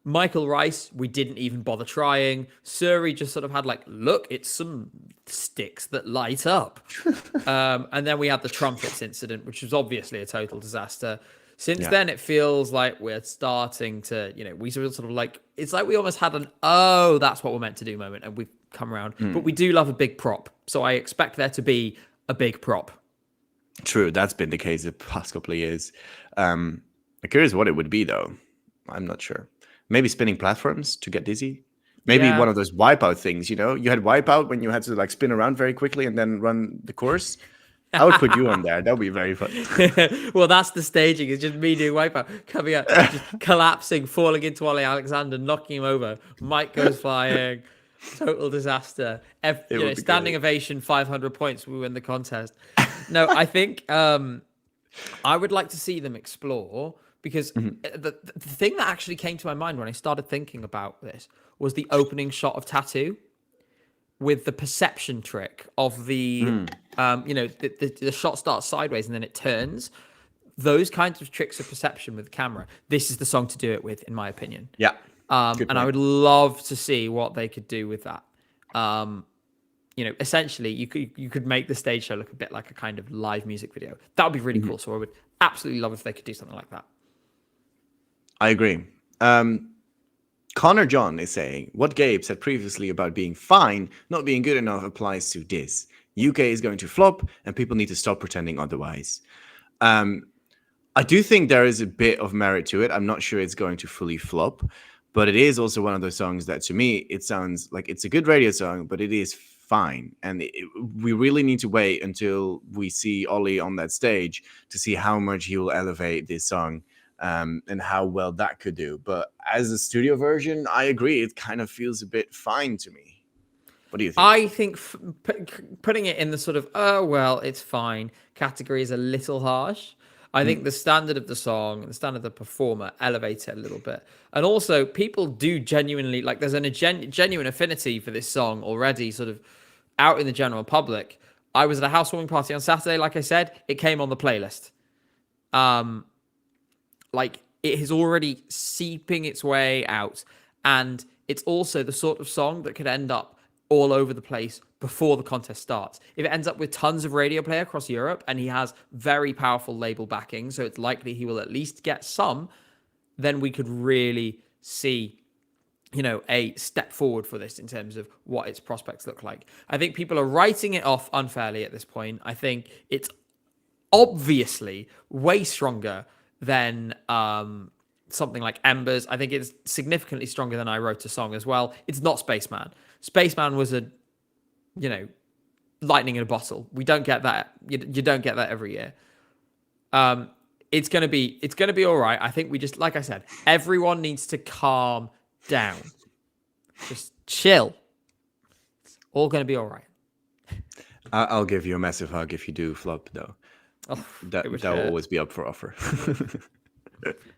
Speaker 2: Michael Rice, we didn't even bother trying. Suri just sort of had look, it's some sticks that light up. And then we had the trumpets incident, which was obviously a total disaster. Since then, it feels like we're starting to, we sort of it's like we almost had that's what we're meant to do moment, and we've come around. But we do love a big prop. So I expect there to be a big prop.
Speaker 1: True, that's been the case the past couple of years. I'm curious what it would be, though. I'm not sure. Maybe spinning platforms to get dizzy. Maybe one of those wipeout things, you had wipeout when you had to spin around very quickly and then run the course. I would put you on there. That would be very fun.
Speaker 2: Well, that's the staging. It's just me doing wipeout, coming up, just collapsing, falling into Ollie Alexander, knocking him over. Mike goes flying. Total disaster. Standing ovation, 500 points. We win the contest. No, I think I would like to see them explore, because the thing that actually came to my mind when I started thinking about this was the opening shot of Tattoo with the perception trick of the shot starts sideways and then it turns. Those kinds of tricks of perception with the camera. This is the song to do it with, in my opinion.
Speaker 1: Yeah.
Speaker 2: And I would love to see what they could do with that. Essentially you could make the stage show look a bit like a kind of live music video. That would be really cool. So I would absolutely love if they could do something like that.
Speaker 1: I agree. Connor John is saying, what Gabe said previously about being fine, not being good enough applies to this. UK is going to flop and people need to stop pretending otherwise. I do think there is a bit of merit to it. I'm not sure it's going to fully flop, but it is also one of those songs that to me, it sounds like it's a good radio song, but it is fine. And we really need to wait until we see Ollie on that stage to see how much he will elevate this song. And how well that could do. But as a studio version, I agree. It kind of feels a bit fine to me. What do you think?
Speaker 2: I think putting it in the sort of, oh, well, it's fine category is a little harsh. I think the standard of the song and the standard of the performer elevates it a little bit. And also, people do genuinely, like, there's a genuine affinity for this song already sort of out in the general public. I was at a housewarming party on Saturday, like I said. It came on the playlist. Like, it is already seeping its way out. And it's also the sort of song that could end up all over the place before the contest starts. If it ends up with tons of radio play across Europe and he has very powerful label backing, so it's likely he will at least get some, then we could really see, a step forward for this in terms of what its prospects look like. I think people are writing it off unfairly at this point. I think it's obviously way stronger than something like Embers. I think it's significantly stronger than I Wrote a Song as well. It's not Spaceman. Spaceman was a, lightning in a bottle. We don't get that. You don't get that every year. It's gonna be all right. I think we just, like I said, everyone needs to calm down. Just chill. It's all gonna be all right.
Speaker 1: I'll give you a massive hug if you do flop, though.
Speaker 2: Oh,
Speaker 1: that will always be up for offer.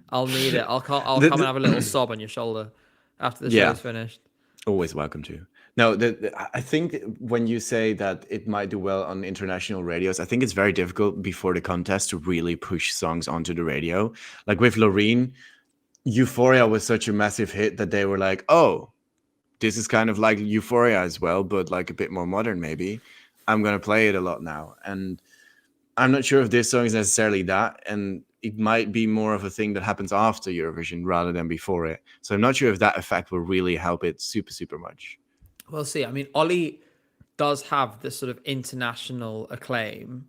Speaker 2: I'll need it. I'll come and have a little sob on your shoulder after the show's finished.
Speaker 1: Always welcome to. No, I think when you say that it might do well on international radios, I think it's very difficult before the contest to really push songs onto the radio. Like with Loreen, Euphoria was such a massive hit that they were like, oh, this is kind of like Euphoria as well, but like a bit more modern maybe. I'm going to play it a lot now. And I'm not sure if this song is necessarily that, and it might be more of a thing that happens after Eurovision rather than before it. So I'm not sure if that effect will really help it super, super much.
Speaker 2: We'll see. I mean, Ollie does have this sort of international acclaim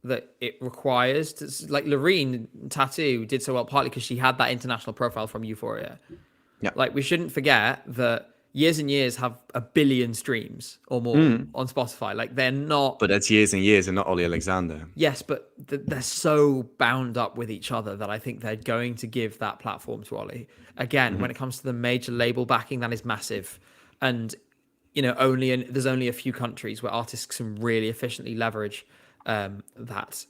Speaker 2: that it requires. Like Loreen Tattoo did so well, partly because she had that international profile from Euphoria.
Speaker 1: Yeah.
Speaker 2: Like, we shouldn't forget that Years and Years have 1 billion streams or more on Spotify. Like, they're not...
Speaker 1: But that's Years and Years and not Ollie Alexander.
Speaker 2: Yes, but they're so bound up with each other that I think they're going to give that platform to Ollie. Again, when it comes to the major label backing, that is massive. And, there's only a few countries where artists can really efficiently leverage that.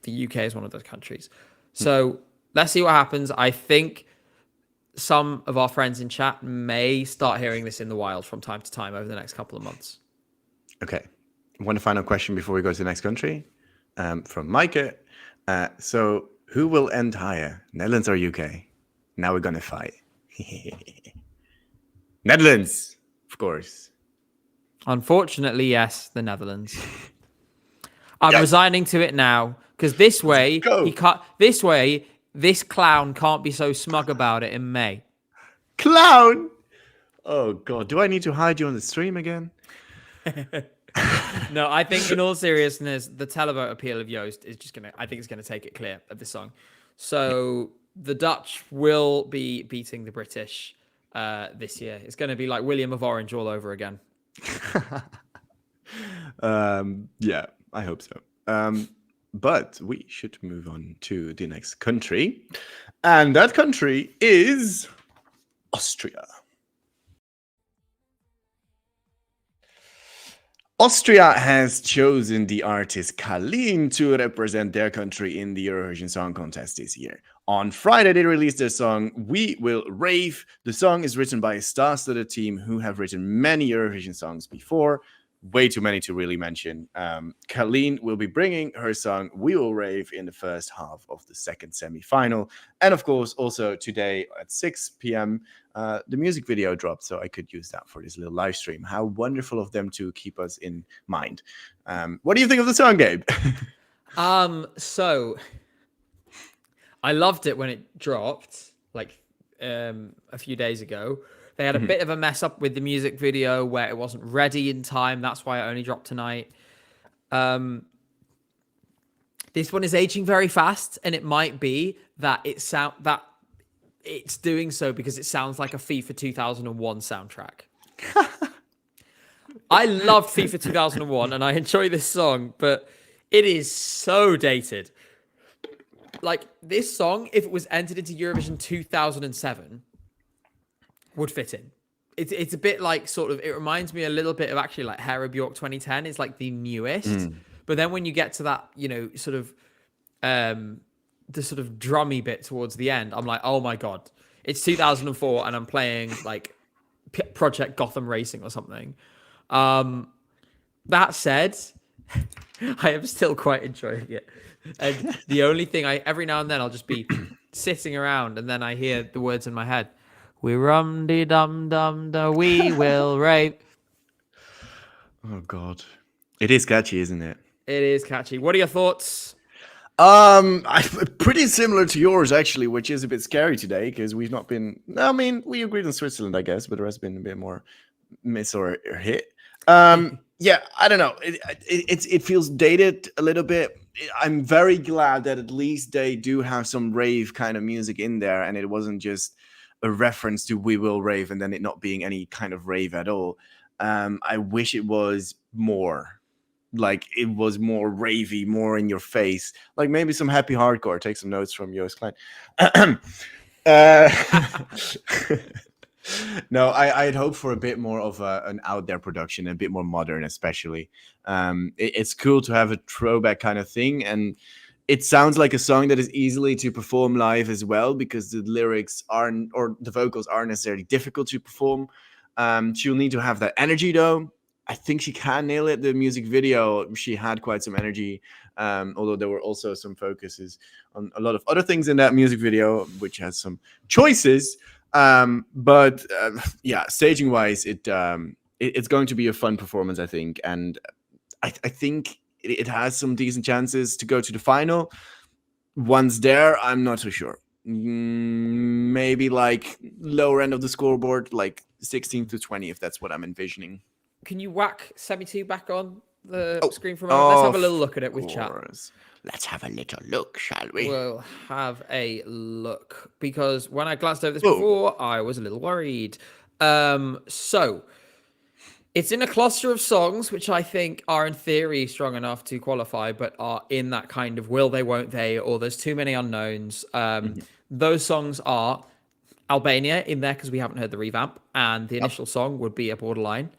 Speaker 2: The UK is one of those countries. So let's see what happens. I think some of our friends in chat may start hearing this in the wild from time to time over the next couple of months.
Speaker 1: Okay. One final question before we go to the next country from Micah. So who will end higher, Netherlands or UK? Now we're going to fight. Netherlands, of course.
Speaker 2: Unfortunately, yes, the Netherlands. I'm resigning to it now because this way he can't. This way, this clown can't be so smug about it in May.
Speaker 1: Clown! Oh God, do I need to hide you on the stream again?
Speaker 2: No, I think in all seriousness, the televote appeal of Joost is just I think it's gonna take it clear of this song. So the Dutch will be beating the British this year. It's gonna be like William of Orange all over again.
Speaker 1: Yeah, I hope so. But we should move on to the next country. And that country is Austria. Austria has chosen the artist Kalin to represent their country in the Eurovision Song Contest this year. On Friday, they released their song, We Will Rave. The song is written by a star-studded team who have written many Eurovision songs before. way too many to really mention. Colleen will be bringing her song "We Will Rave" in the first half of the second semi-final, and of course, also today at 6 p.m. The music video dropped, so I could use that for this little live stream. How wonderful of them to keep us in mind. What do you think of the song, Gabe?
Speaker 2: So I loved it when it dropped, like a few days ago. They had a bit of a mess up with the music video where it wasn't ready in time. That's why it only dropped tonight. This one is aging very fast, and it might be that it's doing so because it sounds like a FIFA 2001 soundtrack. I loved FIFA 2001, and I enjoy this song, but it is so dated. Like, this song, if it was entered into Eurovision 2007, would fit in. It's a bit like it reminds me a little bit of actually like Hera Bjork 2010 is like the newest. But then when you get to that, the sort of drummy bit towards the end, I'm like, oh my God, it's 2004 and I'm playing like Project Gotham Racing or something. That said, I am still quite enjoying it. And the only thing every now and then I'll just be sitting around and then I hear the words in my head. We rum-de-dum-dum-da, we will rave.
Speaker 1: Oh, God. It is catchy, isn't it?
Speaker 2: It is catchy. What are your thoughts?
Speaker 1: Pretty similar to yours, actually, which is a bit scary today because we've not been... I mean, we agreed on Switzerland, I guess, but the rest has been a bit more miss or hit. Yeah, I don't know. It feels dated a little bit. I'm very glad that at least they do have some rave kind of music in there and it wasn't just a reference to "We Will Rave" and then it not being any kind of rave at all. I wish it was more, like it was more ravey, more in your face, like maybe some happy hardcore. Take some notes from ESCUnited. No, I'd hope for a bit more of an out there production, a bit more modern, especially. It's cool to have a throwback kind of thing, and it sounds like a song that is easily to perform live as well because the lyrics aren't, or the vocals aren't necessarily difficult to perform. She'll need to have that energy though. I think she can nail it. The music video, she had quite some energy, although there were also some focuses on a lot of other things in that music video, which has some choices. But yeah, staging wise, it's going to be a fun performance, I think, and I think it has some decent chances to go to the final. Once there, I'm not so sure. Maybe like lower end of the scoreboard, like 16 to 20, if that's what I'm envisioning.
Speaker 2: Can you whack Semi2 back on the screen for a moment? Let's have a little look at it with chat.
Speaker 1: Let's have a little look, shall we?
Speaker 2: We'll have a look because when I glanced over this before, I was a little worried. So it's in a cluster of songs, which I think are in theory strong enough to qualify, but are in that kind of will they, won't they, or there's too many unknowns. Those songs are Albania in there because we haven't heard the revamp, and the initial song would be a borderline.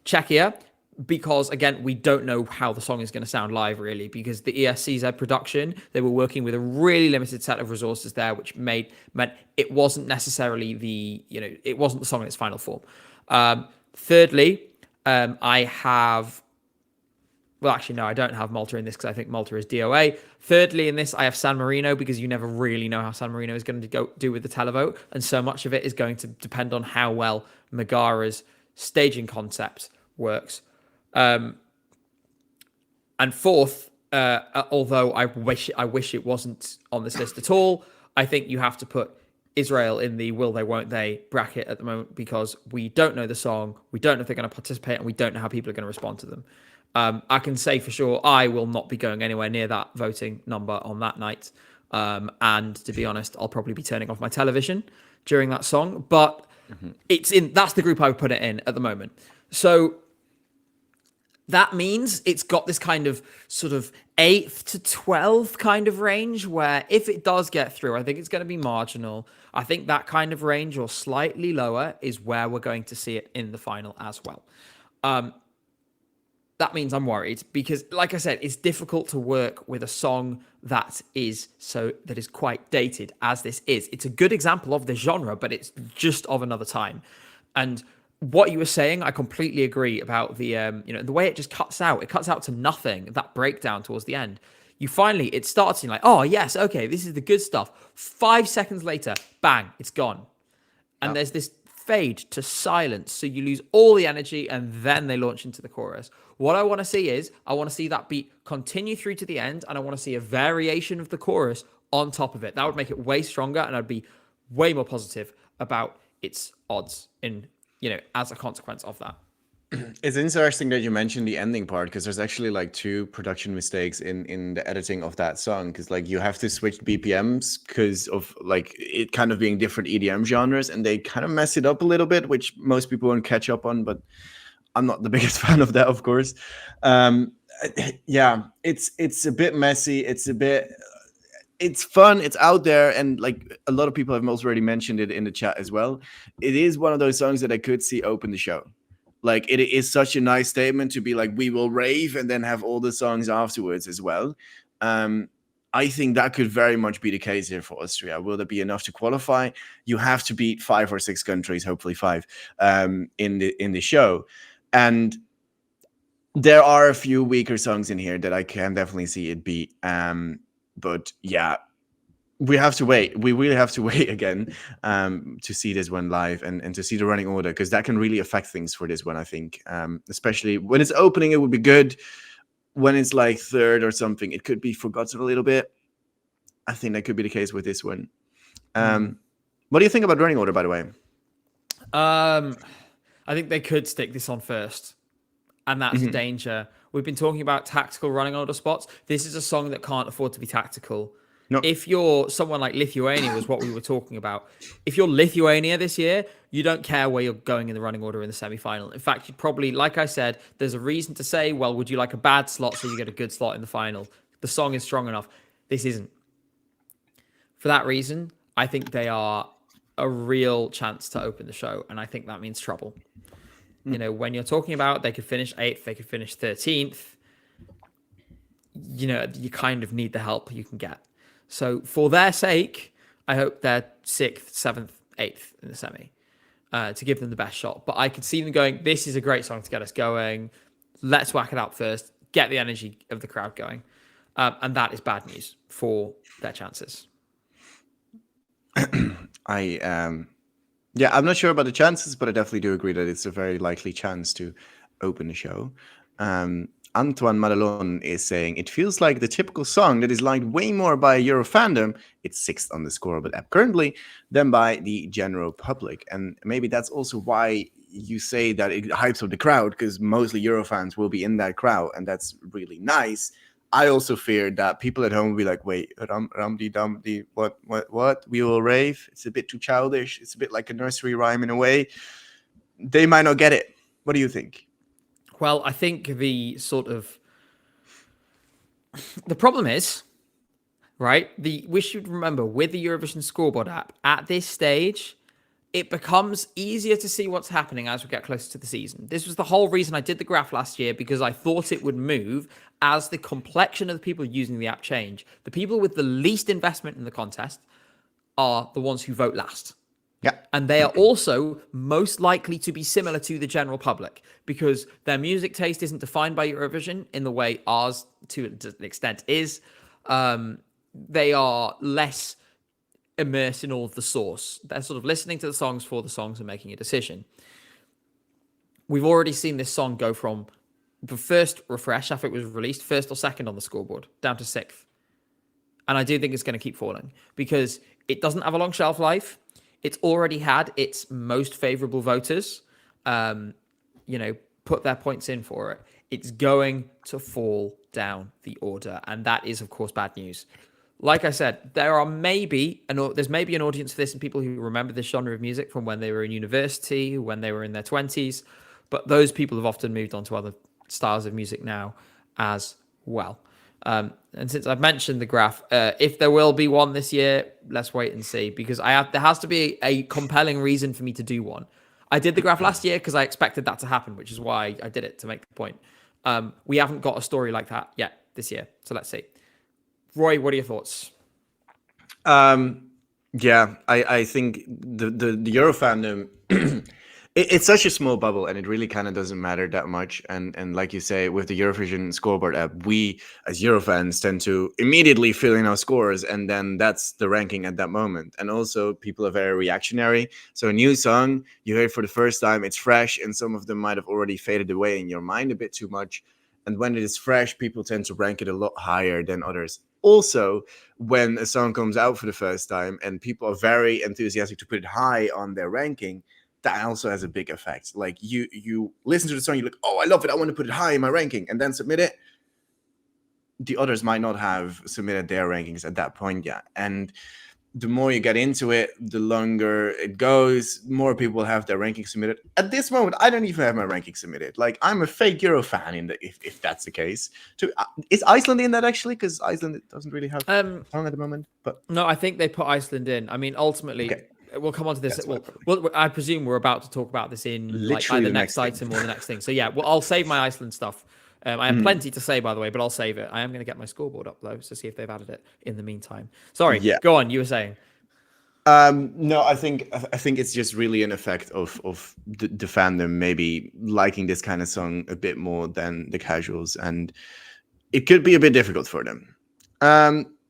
Speaker 2: Czechia, because again, we don't know how the song is going to sound live really, because the ESCZ production, they were working with a really limited set of resources there, which meant it wasn't necessarily it wasn't the song in its final form. Thirdly, I have, well, actually, no, I don't have Malta in this because I think Malta is DOA. Thirdly, in this, I have San Marino because you never really know how San Marino is going to do with the televote. And so much of it is going to depend on how well Megara's staging concept works. And fourth, although I wish it wasn't on this list at all, I think you have to put Israel in the will they, won't they bracket at the moment because we don't know the song, we don't know if they're going to participate, and we don't know how people are going to respond to them. I can say for sure I will not be going anywhere near that voting number on that night. And to be honest, I'll probably be turning off my television during that song. But that's the group I would put it in at the moment. So that means it's got this kind of sort of 8th to 12th kind of range where if it does get through, I think it's going to be marginal. I think that kind of range or slightly lower is where we're going to see it in the final as well. That means I'm worried because, like I said, it's difficult to work with a song that is quite dated as this is. It's a good example of the genre, but it's just of another time. And what you were saying, I completely agree about the the way it just cuts out. It cuts out to nothing. That breakdown towards the end. You finally, it starts in like, oh yes, okay, this is the good stuff. 5 seconds later, bang, it's gone, and
Speaker 1: Yeah.
Speaker 2: there's this fade to silence. So you lose all the energy, and then they launch into the chorus. What I want to see is, I want to see that beat continue through to the end, and I want to see a variation of the chorus on top of it. That would make it way stronger, and I'd be way more positive about its odds in, as a consequence of that.
Speaker 1: It's interesting that you mentioned the ending part because there's actually like two production mistakes in the editing of that song because like you have to switch BPMs because of like it kind of being different EDM genres and they kind of mess it up a little bit, which most people won't catch up on. But I'm not the biggest fan of that, of course. Um, yeah, it's a bit messy. It's fun. It's out there, and like a lot of people have already mentioned it in the chat as well. It is one of those songs that I could see open the show. Like it is such a nice statement to be like, we will rave and then have all the songs afterwards as well. Um, I think that could very much be the case here for Austria. Will there be enough to qualify? You have to beat 5 or 6 countries, hopefully 5, in the show. And there are a few weaker songs in here that I can definitely see it beat. But yeah, we have to wait. We really have to wait again to see this one live and to see the running order because that can really affect things for this one, I think. Especially when it's opening, it would be good. When it's like third or something, it could be forgotten a little bit. I think that could be the case with this one. What do you think about running order, by the way?
Speaker 2: I think they could stick this on first, and that's a danger. We've been talking about tactical running order spots. This is a song that can't afford to be tactical.
Speaker 1: No.
Speaker 2: If you're someone like Lithuania, was what we were talking about. If you're Lithuania this year, you don't care where you're going in the running order in the semi-final. In fact, you'd probably, like I said, there's a reason to say, well, would you like a bad slot so you get a good slot in the final? The song is strong enough. This isn't. For that reason, I think they are a real chance to open the show, and I think that means trouble. When you're talking about they could finish 8th, they could finish 13th, you kind of need the help you can get. So for their sake, I hope they're 6th, 7th, 8th in the semi to give them the best shot. But I could see them going, this is a great song to get us going. Let's whack it out first, get the energy of the crowd going. And that is bad news for their chances.
Speaker 1: I'm not sure about the chances, but I definitely do agree that it's a very likely chance to open the show. Antoine Madelon is saying, it feels like the typical song that is liked way more by Euro fandom, it's 6th on the Scorable app currently, than by the general public. And maybe that's also why you say that it hypes up the crowd, because mostly Euro fans will be in that crowd, and that's really nice. I also fear that people at home will be like, wait, Ram-de-dum-de, what? We will rave? It's a bit too childish. It's a bit like a nursery rhyme in a way. They might not get it. What do you think?
Speaker 2: Well, I think the problem is, right? We should remember with the Eurovision scoreboard app at this stage, it becomes easier to see what's happening as we get closer to the season. This was the whole reason I did the graph last year, because I thought it would move as the complexion of the people using the app change. The people with the least investment in the contest are the ones who vote last.
Speaker 1: Yeah.
Speaker 2: And they are also most likely to be similar to the general public because their music taste isn't defined by Eurovision in the way ours, to an extent, is. They are less immersed in all of the source. They're sort of listening to the songs for the songs and making a decision. We've already seen this song go from the first refresh after it was released, 1st or 2nd on the scoreboard, down to 6th. And I do think it's going to keep falling because it doesn't have a long shelf life. It's already had its most favorable voters, put their points in for it. It's going to fall down the order. And that is, of course, bad news. Like I said, there's maybe an audience for this and people who remember this genre of music from when they were in university, when they were in their 20s. But those people have often moved on to other styles of music now as well. And since I've mentioned the graph, if there will be one this year, let's wait and see, because there has to be a compelling reason for me to do one. I did the graph last year because I expected that to happen, which is why I did it, to make the point. We haven't got a story like that yet this year, so let's see. Roy, what are your thoughts?
Speaker 1: I think the Euro fandom It's such a small bubble, and it really kind of doesn't matter that much. And like you say, with the Eurovision scoreboard app, we as Eurofans tend to immediately fill in our scores, and then that's the ranking at that moment. And also, people are very reactionary. So a new song, you hear it for the first time, it's fresh, and some of them might have already faded away in your mind a bit too much. And when it is fresh, people tend to rank it a lot higher than others. Also, when a song comes out for the first time and people are very enthusiastic to put it high on their ranking, that also has a big effect. Like you listen to the song, you're like, oh, I love it, I want to put it high in my ranking, and then submit it. The others might not have submitted their rankings at that point yet. And the more you get into it, the longer it goes, more people will have their ranking submitted. At this moment, I don't even have my ranking submitted. Like, I'm a fake Euro fan if that's the case. Is Iceland in that actually? Because Iceland doesn't really have a song at the moment. But
Speaker 2: no, I think they put Iceland in. I mean, ultimately,
Speaker 1: okay.
Speaker 2: We'll come on to this. Well, I presume we're about to talk about this in
Speaker 1: Literally
Speaker 2: like,
Speaker 1: the
Speaker 2: next item or the next thing. So yeah, well, I'll save my Iceland stuff. I have plenty to say, by the way, but I'll save it. I am going to get my scoreboard up though to see if they've added it in the meantime. Sorry, go on. You were saying.
Speaker 1: No, I think it's just really an effect of the fandom maybe liking this kind of song a bit more than the casuals, and it could be a bit difficult for them.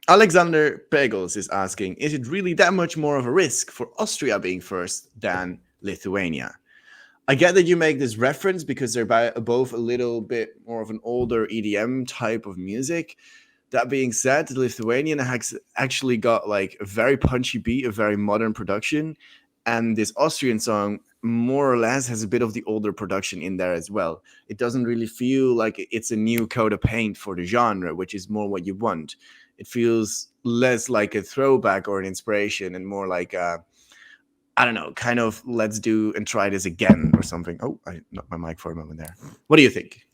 Speaker 1: Alexander Pegels is asking, is it really that much more of a risk for Austria being first than Lithuania? I get that you make this reference because they're both a little bit more of an older EDM type of music. That being said, the Lithuanian has actually got like a very punchy beat, a very modern production. And this Austrian song more or less has a bit of the older production in there as well. It doesn't really feel like it's a new coat of paint for the genre, which is more what you want. It feels less like a throwback or an inspiration and more like I don't know, kind of let's do and try this again or something. Oh, I knocked my mic for a moment there. What do you think?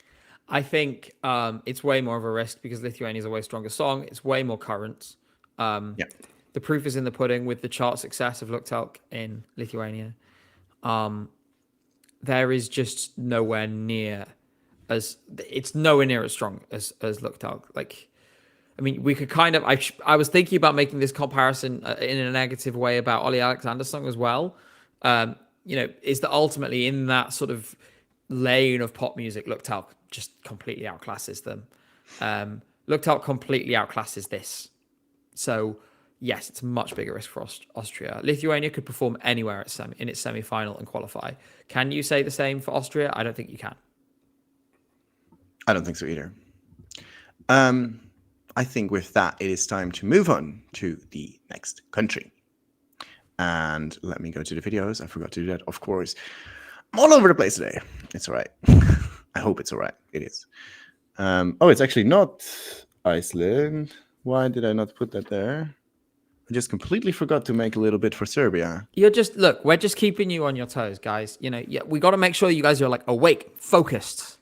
Speaker 2: I think it's way more of a risk because Lithuania is a way stronger song. It's way more current.
Speaker 1: Yeah.
Speaker 2: The proof is in the pudding with the chart success of Luktalk in Lithuania. There is just nowhere near as strong as Luktalk. Like, I mean, we could kind of. I was thinking about making this comparison in a negative way about Ollie Alexander's song as well. Is that ultimately in that sort of lane of pop music, Luktalk just completely outclasses them. Luktalk completely outclasses this. So yes, it's a much bigger risk for Austria. Lithuania could perform anywhere in its semi-final and qualify. Can you say the same for Austria? I don't think you can.
Speaker 1: I don't think so either. I think with that, it is time to move on to the next country. And let me go to the videos. I forgot to do that, of course. I'm all over the place today. It's all right. I hope it's all right. It is. It's actually not Iceland. Why did I not put that there? I just completely forgot to make a little bit for Serbia.
Speaker 2: We're just keeping you on your toes, guys. We got to make sure you guys are like awake, focused.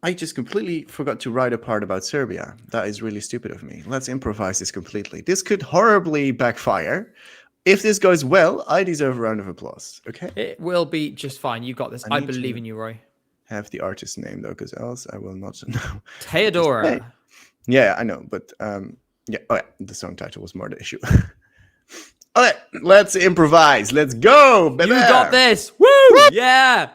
Speaker 1: I just completely forgot to write a part about Serbia. That is really stupid of me. Let's improvise this completely. This could horribly backfire. If this goes well, I deserve a round of applause. Okay?
Speaker 2: It will be just fine. You got this. I believe in you, Roy.
Speaker 1: Have the artist name though, because else I will not know.
Speaker 2: Theodora.
Speaker 1: Yeah, I know, but the song title was more the issue. All right, let's improvise. Let's go, baby.
Speaker 2: You got this. Woo! Yeah.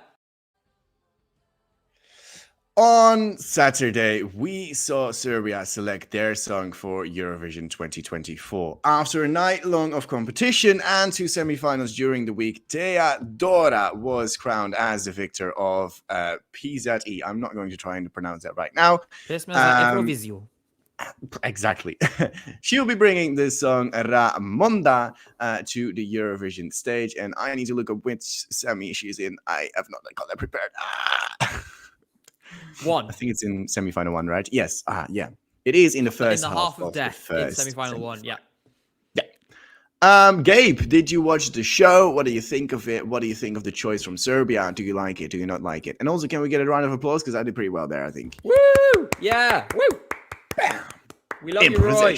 Speaker 1: On Saturday, we saw Serbia select their song for Eurovision 2024. After a night long of competition and two semifinals during the week, Theodora was crowned as the victor of PZE. I'm not going to try and pronounce that right now. Exactly. She'll be bringing this song Ramonda to the Eurovision stage, and I need to look up which semi she's in. I have not got that prepared.
Speaker 2: One.
Speaker 1: I think it's in semi-final one, right? Yes. Yeah. It is in the first
Speaker 2: half of death in semi-final one. Yeah.
Speaker 1: Gabe, did you watch the show? What do you think of it? What do you think of the choice from Serbia? Do you like it? Do you not like it? And also, can we get a round of applause? Because I did pretty well there, I think.
Speaker 2: Woo! Yeah. Woo!
Speaker 1: Bam!
Speaker 2: We love you, Roy.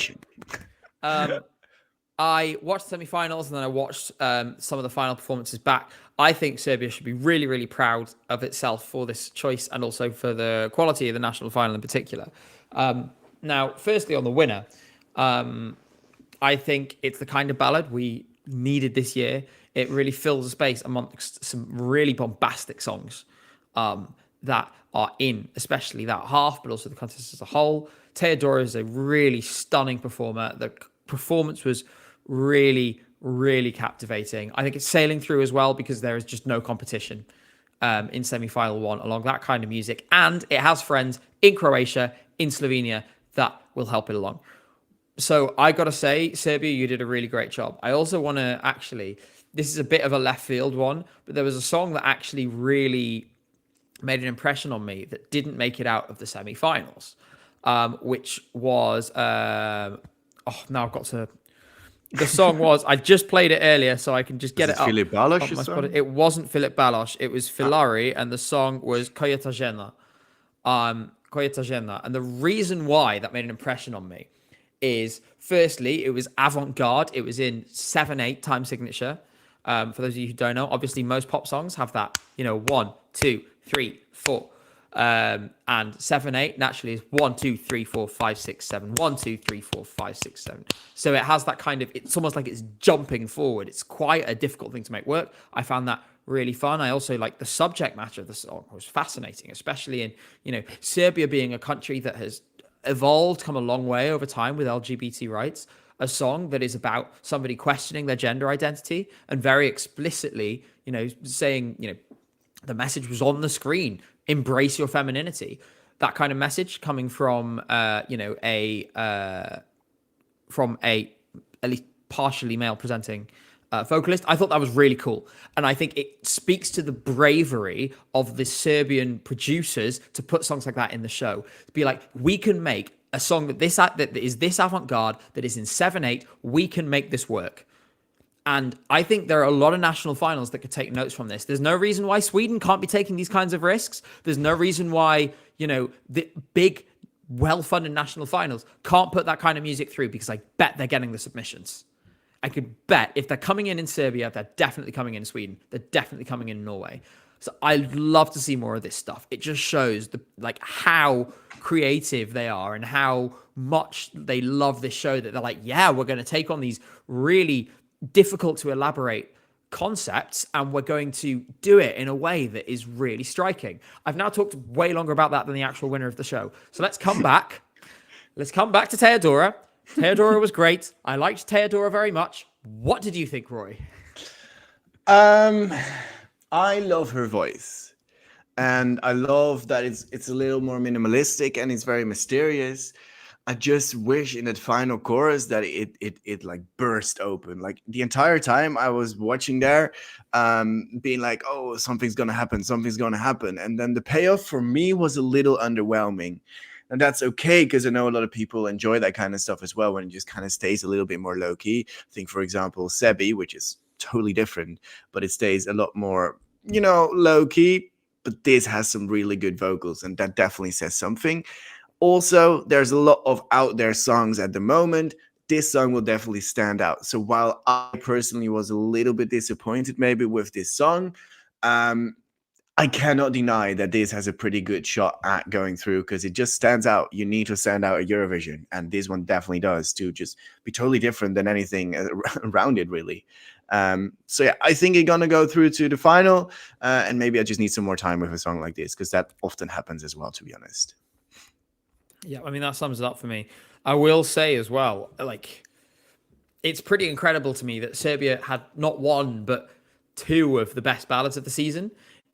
Speaker 2: I watched the semi-finals and then I watched some of the final performances back. I think Serbia should be really, really proud of itself for this choice and also for the quality of the national final in particular. Now, firstly, on the winner, I think it's the kind of ballad we needed this year. It really fills a space amongst some really bombastic songs that are in, especially that half, but also the contest as a whole. Theodora is a really stunning performer. The performance was really, really captivating. I think it's sailing through as well because there is just no competition in semi-final one along that kind of music. And it has friends in Croatia, in Slovenia, that will help it along. So I got to say, Serbia, you did a really great job. I also want to this is a bit of a left field one, but there was a song that actually really made an impression on me that didn't make it out of the semi-finals, which was, now I've got to, the song was, I just played it earlier, so I can just get it up.
Speaker 1: Filip Balosh's song?
Speaker 2: It wasn't Filip Balosh, it was Filari, and the song was Koyeta Žena. And the reason why that made an impression on me is, firstly, it was avant-garde. It was in 7/8 time signature. For those of you who don't know, obviously most pop songs have that, 1, 2, 3, 4. And 7/8 naturally is 1, 2, 3, 4, 5, 6, 7. 1, 2, 3, 4, 5, 6, 7. So it has that kind of, it's almost like it's jumping forward. It's quite a difficult thing to make work. I found that really fun. I also like the subject matter of the song. It was fascinating, especially in, Serbia being a country that has evolved, come a long way over time with LGBT rights. A song that is about somebody questioning their gender identity and very explicitly, saying, the message was on the screen, embrace your femininity. That kind of message coming from, from a at least partially male presenting vocalist. I thought that was really cool. And I think it speaks to the bravery of the Serbian producers to put songs like that in the show. To be like, we can make a song that is this avant-garde, that is in 7/8, we can make this work. And I think there are a lot of national finals that could take notes from this. There's no reason why Sweden can't be taking these kinds of risks. There's no reason why, the big, well-funded national finals can't put that kind of music through, because I bet they're getting the submissions. I could bet if they're coming in Serbia, they're definitely coming in Sweden. They're definitely coming in Norway. So I'd love to see more of this stuff. It just shows how creative they are and how much they love this show, that they're like, yeah, we're going to take on these really difficult to elaborate concepts and we're going to do it in a way that is really striking. I've now talked way longer about that than the actual winner of the show. So let's come back. Let's come back to Theodora. Theodora was great. I liked Theodora very much. What did you think, Roy?
Speaker 1: I love her voice, and I love that it's a little more minimalistic and it's very mysterious. I just wish in that final chorus that it like burst open. Like the entire time I was watching there, being like, oh, something's gonna happen, and then the payoff for me was a little underwhelming. And that's okay, because I know a lot of people enjoy that kind of stuff as well, when it just kind of stays a little bit more low-key. I think, for example, Sebi, which is totally different, but it stays a lot more, low-key. But this has some really good vocals, and that definitely says something. Also, there's a lot of out there songs at the moment. This song will definitely stand out. So while I personally was a little bit disappointed maybe with this song, I cannot deny that this has a pretty good shot at going through, because it just stands out. You need to stand out at Eurovision, and this one definitely does, to just be totally different than anything around it, really. So yeah, I think it's gonna go through to the final, and maybe I just need some more time with a song like this, because that often happens as well, to be honest.
Speaker 2: Yeah, I mean, that sums it up for me. I will say as well, it's pretty incredible to me that Serbia had not one, but two of the best ballads of the season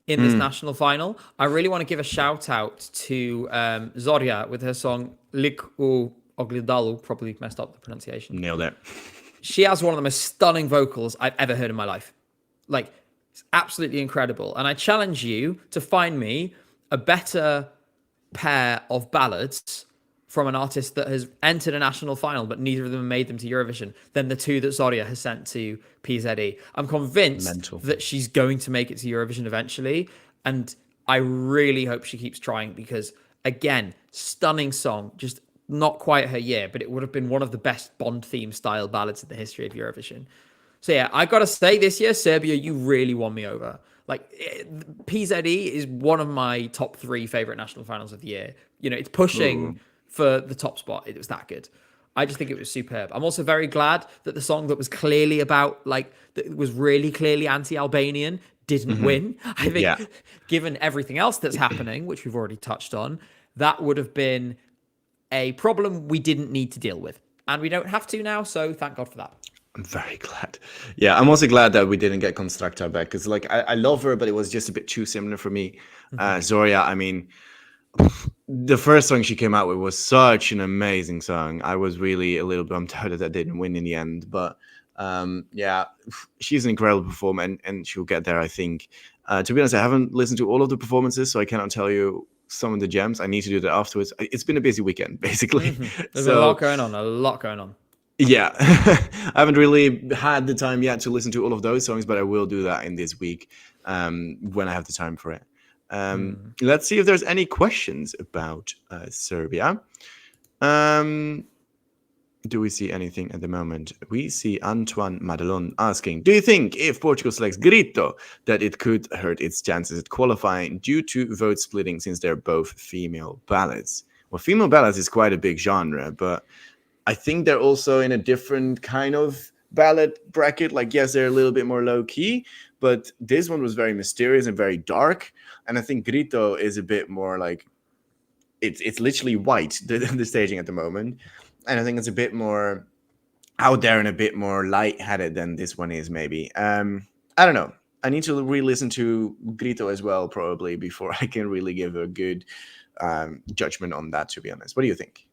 Speaker 2: in this national final. I really want to give a shout out to Zorya with her song Lik u Ogledalu, probably messed up the pronunciation.
Speaker 1: Nailed it.
Speaker 2: She has one of the most stunning vocals I've ever heard in my life. It's absolutely incredible. And I challenge you to find me a better pair of ballads from an artist that has entered a national final, but neither of them made them to Eurovision, than the two that Zorya has sent to PZE. I'm convinced that she's going to make it to Eurovision eventually, and I really hope she keeps trying, because, again, stunning song, just not quite her year, but it would have been one of the best Bond theme style ballads in the history of Eurovision. So yeah, I gotta say, this year, Serbia, you really won me over. PZE is one of my top 3 favorite national finals of the year. It's pushing for the top spot. It was that good. I just think it was superb. I'm also very glad that the song that was clearly about, like, that was really clearly anti-Albanian didn't
Speaker 1: Hmm.
Speaker 2: win. I
Speaker 1: Yeah.
Speaker 2: think, given everything else that's happening, which we've already touched on, that would have been a problem we didn't need to deal with. And we don't have to now, so thank God for that.
Speaker 1: I'm very glad. Yeah, I'm also glad that we didn't get Constructor back because, like, I love her, but it was just a bit too similar for me. Zoria, I mean, the first song she came out with was such an amazing song. I was really a little bummed out that didn't win in the end, but yeah, she's an incredible performer, and she'll get there, I think. To be honest, I haven't listened to all of the performances, so I cannot tell you some of the gems. I need to do that afterwards. It's been a busy weekend, basically.
Speaker 2: There's a lot
Speaker 1: So
Speaker 2: going on, a lot going on.
Speaker 1: yeah, I haven't really had the time yet to listen to all of those songs, but I will do that in this week when I have the time for it. Let's see if there's any questions about Serbia. Do we see anything at the moment? We see Antoine Madelon asking, do you think if Portugal selects Grito that it could hurt its chances at qualifying due to vote splitting since they're both female ballads? Well, female ballads is quite a big genre, but I think they're also in a different kind of ballad bracket. Like, yes, they're a little bit more low key, but this one was very mysterious and very dark. And I think Grito is a bit more like it's literally white, the staging at the moment. And I think it's a bit more out there and a bit more light-headed than this one is, maybe. I don't know. I need to re-listen to Grito as well, probably, before I can really give a good judgment on that, to be honest. What do you think?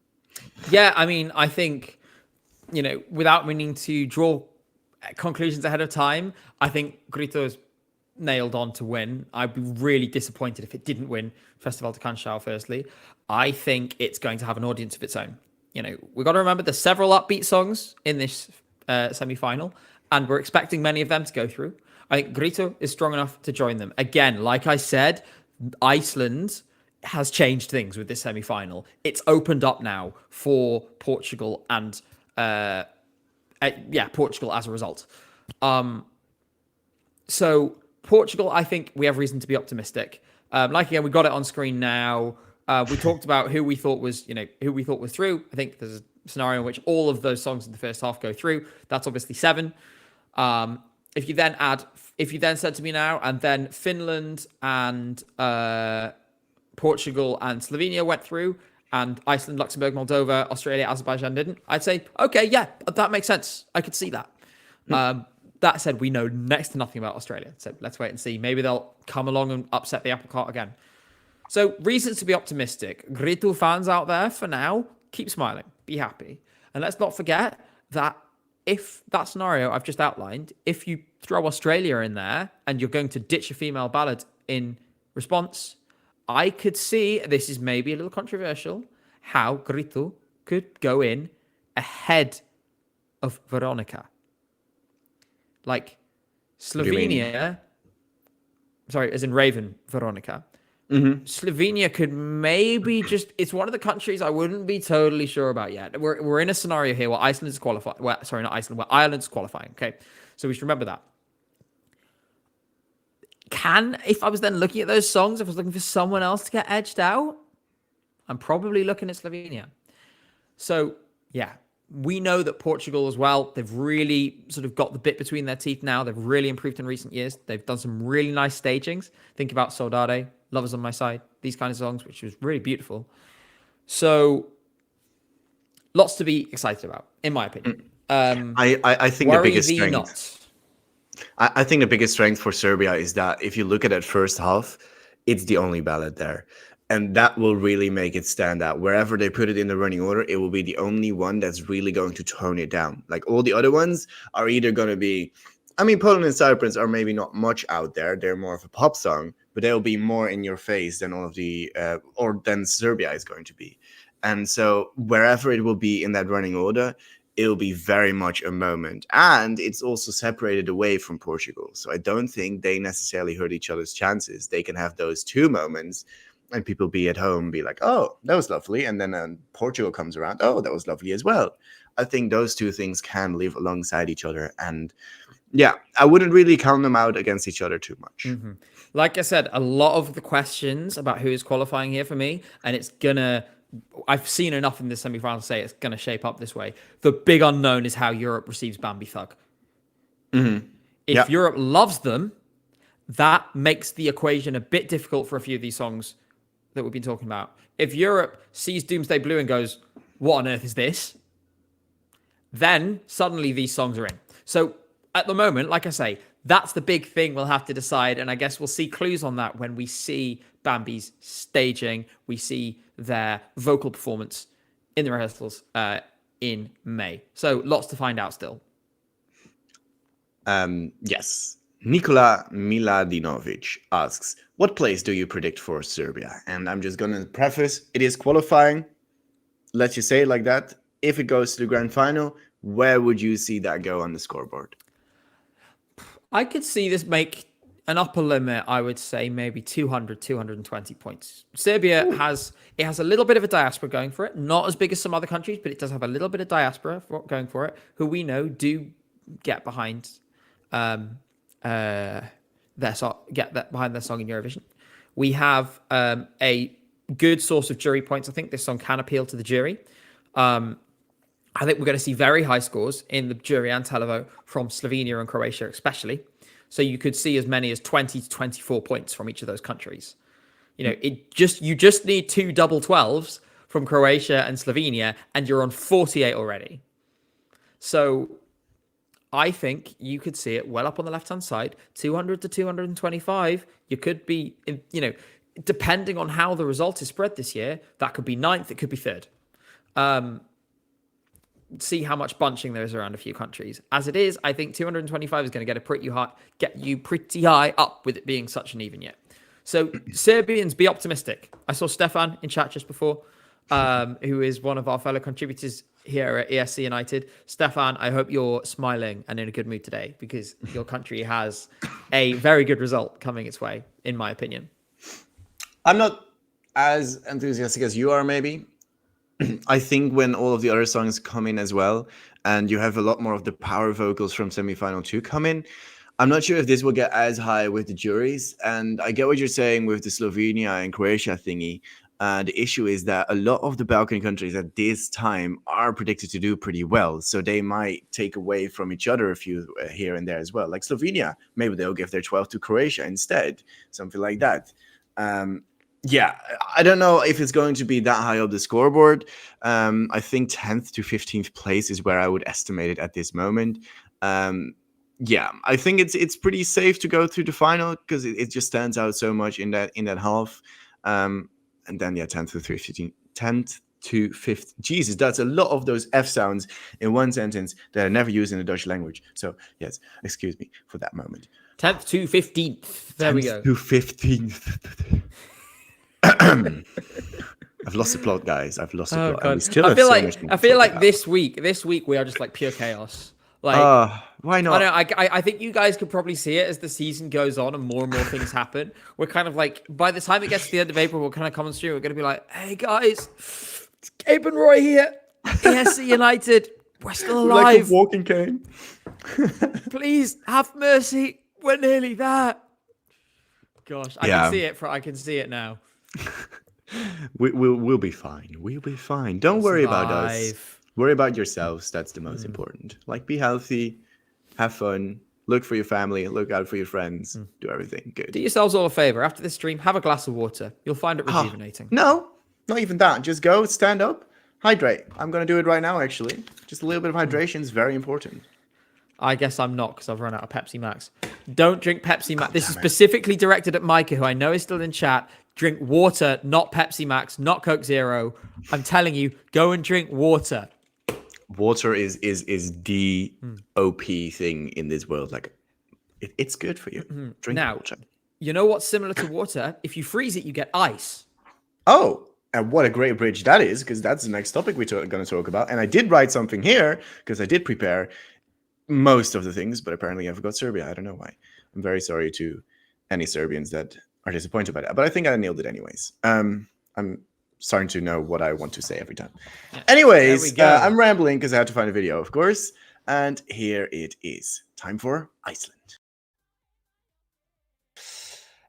Speaker 2: Yeah, I mean, I think, without meaning to draw conclusions ahead of time, I think Grito's nailed on to win. I'd be really disappointed if it didn't win Festival de Canção, firstly. I think it's going to have an audience of its own. We've got to remember there's several upbeat songs in this semi-final, and we're expecting many of them to go through. I think Grito is strong enough to join them. Again, like I said, Iceland has changed things with this semi-final. It's opened up now for Portugal and Portugal as a result. So Portugal, I think we have reason to be optimistic. Again, we got it on screen now. We talked about who we thought was through. I think there's a scenario in which all of those songs in the first half go through. That's obviously 7. If you then said to me now, and then Finland and Portugal and Slovenia went through, and Iceland, Luxembourg, Moldova, Australia, Azerbaijan didn't, I'd say, okay, yeah, that makes sense. I could see that. That said, we know next to nothing about Australia. So let's wait and see. Maybe they'll come along and upset the apple cart again. So reasons to be optimistic. Grito fans out there, for now, keep smiling. Be happy. And let's not forget that if that scenario I've just outlined, if you throw Australia in there and you're going to ditch a female ballad in response, I could see, this is maybe a little controversial, how Grito could go in ahead of Veronica. Like Slovenia, sorry, as in Raven Veronica. Mm-hmm. Slovenia could maybe it's one of the countries I wouldn't be totally sure about yet. We're in a scenario here where Iceland is qualifying. Well, sorry, not Iceland, where Ireland's qualifying. Okay. So we should remember that. If I was then looking at those songs, if I was looking for someone else to get edged out, I'm probably looking at Slovenia. So, yeah, we know that Portugal as well, they've really sort of got the bit between their teeth now. They've really improved in recent years. They've done some really nice stagings. Think about Saudade, Lovers on My Side, these kind of songs, which was really beautiful. So, lots to be excited about, in my opinion.
Speaker 1: I think the biggest strength... I think the biggest strength for Serbia is that if you look at that first half, it's the only ballad there. And that will really make it stand out. Wherever they put it in the running order, it will be the only one that's really going to tone it down. Like all the other ones are either going to be... I mean, Poland and Cyprus are maybe not much out there. They're more of a pop song, but they'll be more in your face than all of the... than Serbia is going to be. And so wherever it will be in that running order, it'll be very much a moment. And it's also separated away from Portugal. So I don't think they necessarily hurt each other's chances. They can have those 2 moments and people be at home, be like, oh, that was lovely. And then Portugal comes around, oh, that was lovely as well. I think those 2 things can live alongside each other. And yeah, I wouldn't really count them out against each other too much.
Speaker 2: Mm-hmm. Like I said, a lot of the questions about who is qualifying here for me, and it's going to I've seen enough in the semi-final to say it's going to shape up this way. The big unknown is how Europe receives Bambi Thug.
Speaker 1: Mm-hmm.
Speaker 2: If Europe loves them, that makes the equation a bit difficult for a few of these songs that we've been talking about. If Europe sees Doomsday Blue and goes, what on earth is this? Then suddenly these songs are in. So at the moment, like I say, that's the big thing we'll have to decide. And I guess we'll see clues on that when we see Bambi's staging, we see their vocal performance in the rehearsals in May. So lots to find out still.
Speaker 1: Yes. Nikola Miladinovic asks, what place do you predict for Serbia? And I'm just going to preface, it is qualifying. Let's just say it like that. If it goes to the grand final, where would you see that go on the scoreboard?
Speaker 2: I could see this make an upper limit, I would say maybe 200, 220 points. Serbia has a little bit of a diaspora going for it. Not as big as some other countries, but it does have a little bit of diaspora going for it, who we know do get behind their song in Eurovision. We have a good source of jury points. I think this song can appeal to the jury. I think we're going to see very high scores in the jury and televote from Slovenia and Croatia, especially. So you could see as many as 20 to 24 points from each of those countries. You know, you just need 2 double 12s from Croatia and Slovenia, and you're on 48 already. So I think you could see it well up on the left-hand side, 200 to 225. You could be, depending on how the result is spread this year, that could be 9th, it could be 3rd. See how much bunching there is around a few countries. As it is, I think 225 is going to get you pretty high up with it being such an even yet. So Serbians, be optimistic. I saw Stefan in chat just before, who is one of our fellow contributors here at ESCUnited. Stefan, I hope you're smiling and in a good mood today because your country has a very good result coming its way, in my opinion.
Speaker 1: I'm not as enthusiastic as you are, maybe. I think when all of the other songs come in as well, and you have a lot more of the power vocals from semi-final 2 come in, I'm not sure if this will get as high with the juries. And I get what you're saying with the Slovenia and Croatia thingy. The issue is that a lot of the Balkan countries at this time are predicted to do pretty well. So they might take away from each other a few here and there as well. Like Slovenia, maybe they'll give their 12 to Croatia instead, something like that. Yeah, I don't know if it's going to be that high up the scoreboard. I think 10th to 15th place is where I would estimate it at this moment. Yeah, I think it's pretty safe to go through the final because it just stands out so much in that half. And then 10th to 15th, 10th to 5th. Jesus, that's a lot of those F sounds in one sentence that I never use in the Dutch language. So yes, excuse me for that moment.
Speaker 2: 10th to 15th. There we go.
Speaker 1: 10th to 15th. I've lost the plot, guys. I've lost the plot.
Speaker 2: I feel like this week we are just like pure chaos. Like,
Speaker 1: why not?
Speaker 2: I think you guys could probably see it as the season goes on and more things happen. We're kind of like, by the time it gets to the end of April, we're kind of coming through. We're going to be like, hey guys, it's Gabe and Roy here. ESCUnited. We're still alive.
Speaker 1: Like a walking cane.
Speaker 2: Please have mercy. We're nearly there. Gosh, I can see it now.
Speaker 1: We'll be fine. We'll be fine. Don't worry about us. Worry about yourselves. That's the most important. Like, be healthy, have fun, look for your family, look out for your friends, do everything good.
Speaker 2: Do yourselves all a favor. After this stream, have a glass of water. You'll find it rejuvenating.
Speaker 1: No, not even that. Just go, stand up, hydrate. I'm going to do it right now, actually. Just a little bit of hydration is very important.
Speaker 2: I guess I'm not because I've run out of Pepsi Max. Don't drink Pepsi Max. This is specifically directed at Micah, who I know is still in chat. Drink water, not Pepsi Max, not Coke Zero. I'm telling you, go and drink water.
Speaker 1: Water is the OP thing in this world. Like, it's good for you. Drink water.
Speaker 2: You know what's similar to water? If you freeze it, you get ice.
Speaker 1: Oh, and what a great bridge that is, because that's the next topic we're going to talk about. And I did write something here because I did prepare most of the things, but apparently I forgot Serbia. I don't know why. I'm very sorry to any Serbians that are disappointed by that, but I think I nailed it anyways. I'm starting to know what I want to say every time. Yeah. Anyways, I'm rambling because I had to find a video, of course. And here it is. Time for Iceland.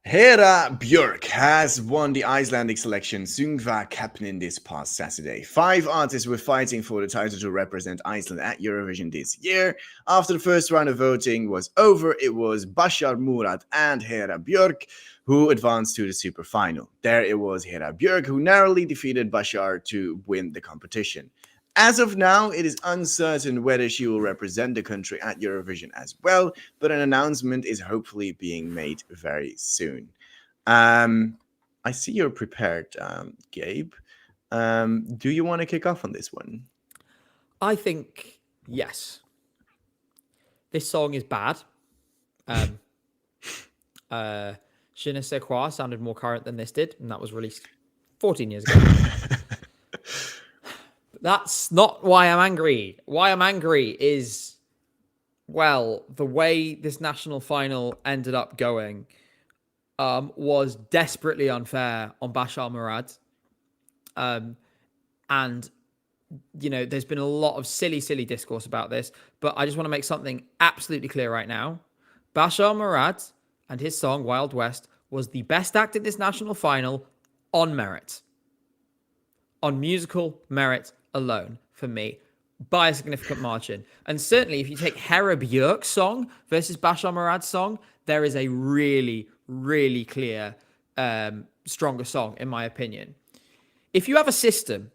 Speaker 1: Hera Björk has won the Icelandic selection Sungva Keppnin this past Saturday. 5 artists were fighting for the title to represent Iceland at Eurovision this year. After the first round of voting was over, it was Bashar Murat and Hera Björk who advanced to the super final. There it was Hera Björk who narrowly defeated Bashar to win the competition. As of now, it is uncertain whether she will represent the country at Eurovision as well, but an announcement is hopefully being made very soon. I see you're prepared, Gabe. Do you want to kick off on this one?
Speaker 2: I think yes. This song is bad. Je ne sais quoi sounded more current than this did, and that was released 14 years ago. That's not why I'm angry. Why I'm angry is, well, the way this national final ended up going was desperately unfair on Bashar Murad. And, you know, there's been a lot of silly discourse about this, but I just want to make something absolutely clear right now. Bashar Murad and his song Wild West was the best act in this national final on merit. On musical merit alone, for me, by a significant margin. And certainly, if you take Hera Björk's song versus Bashar Murad's song, there is a really clear, stronger song, in my opinion. If you have a system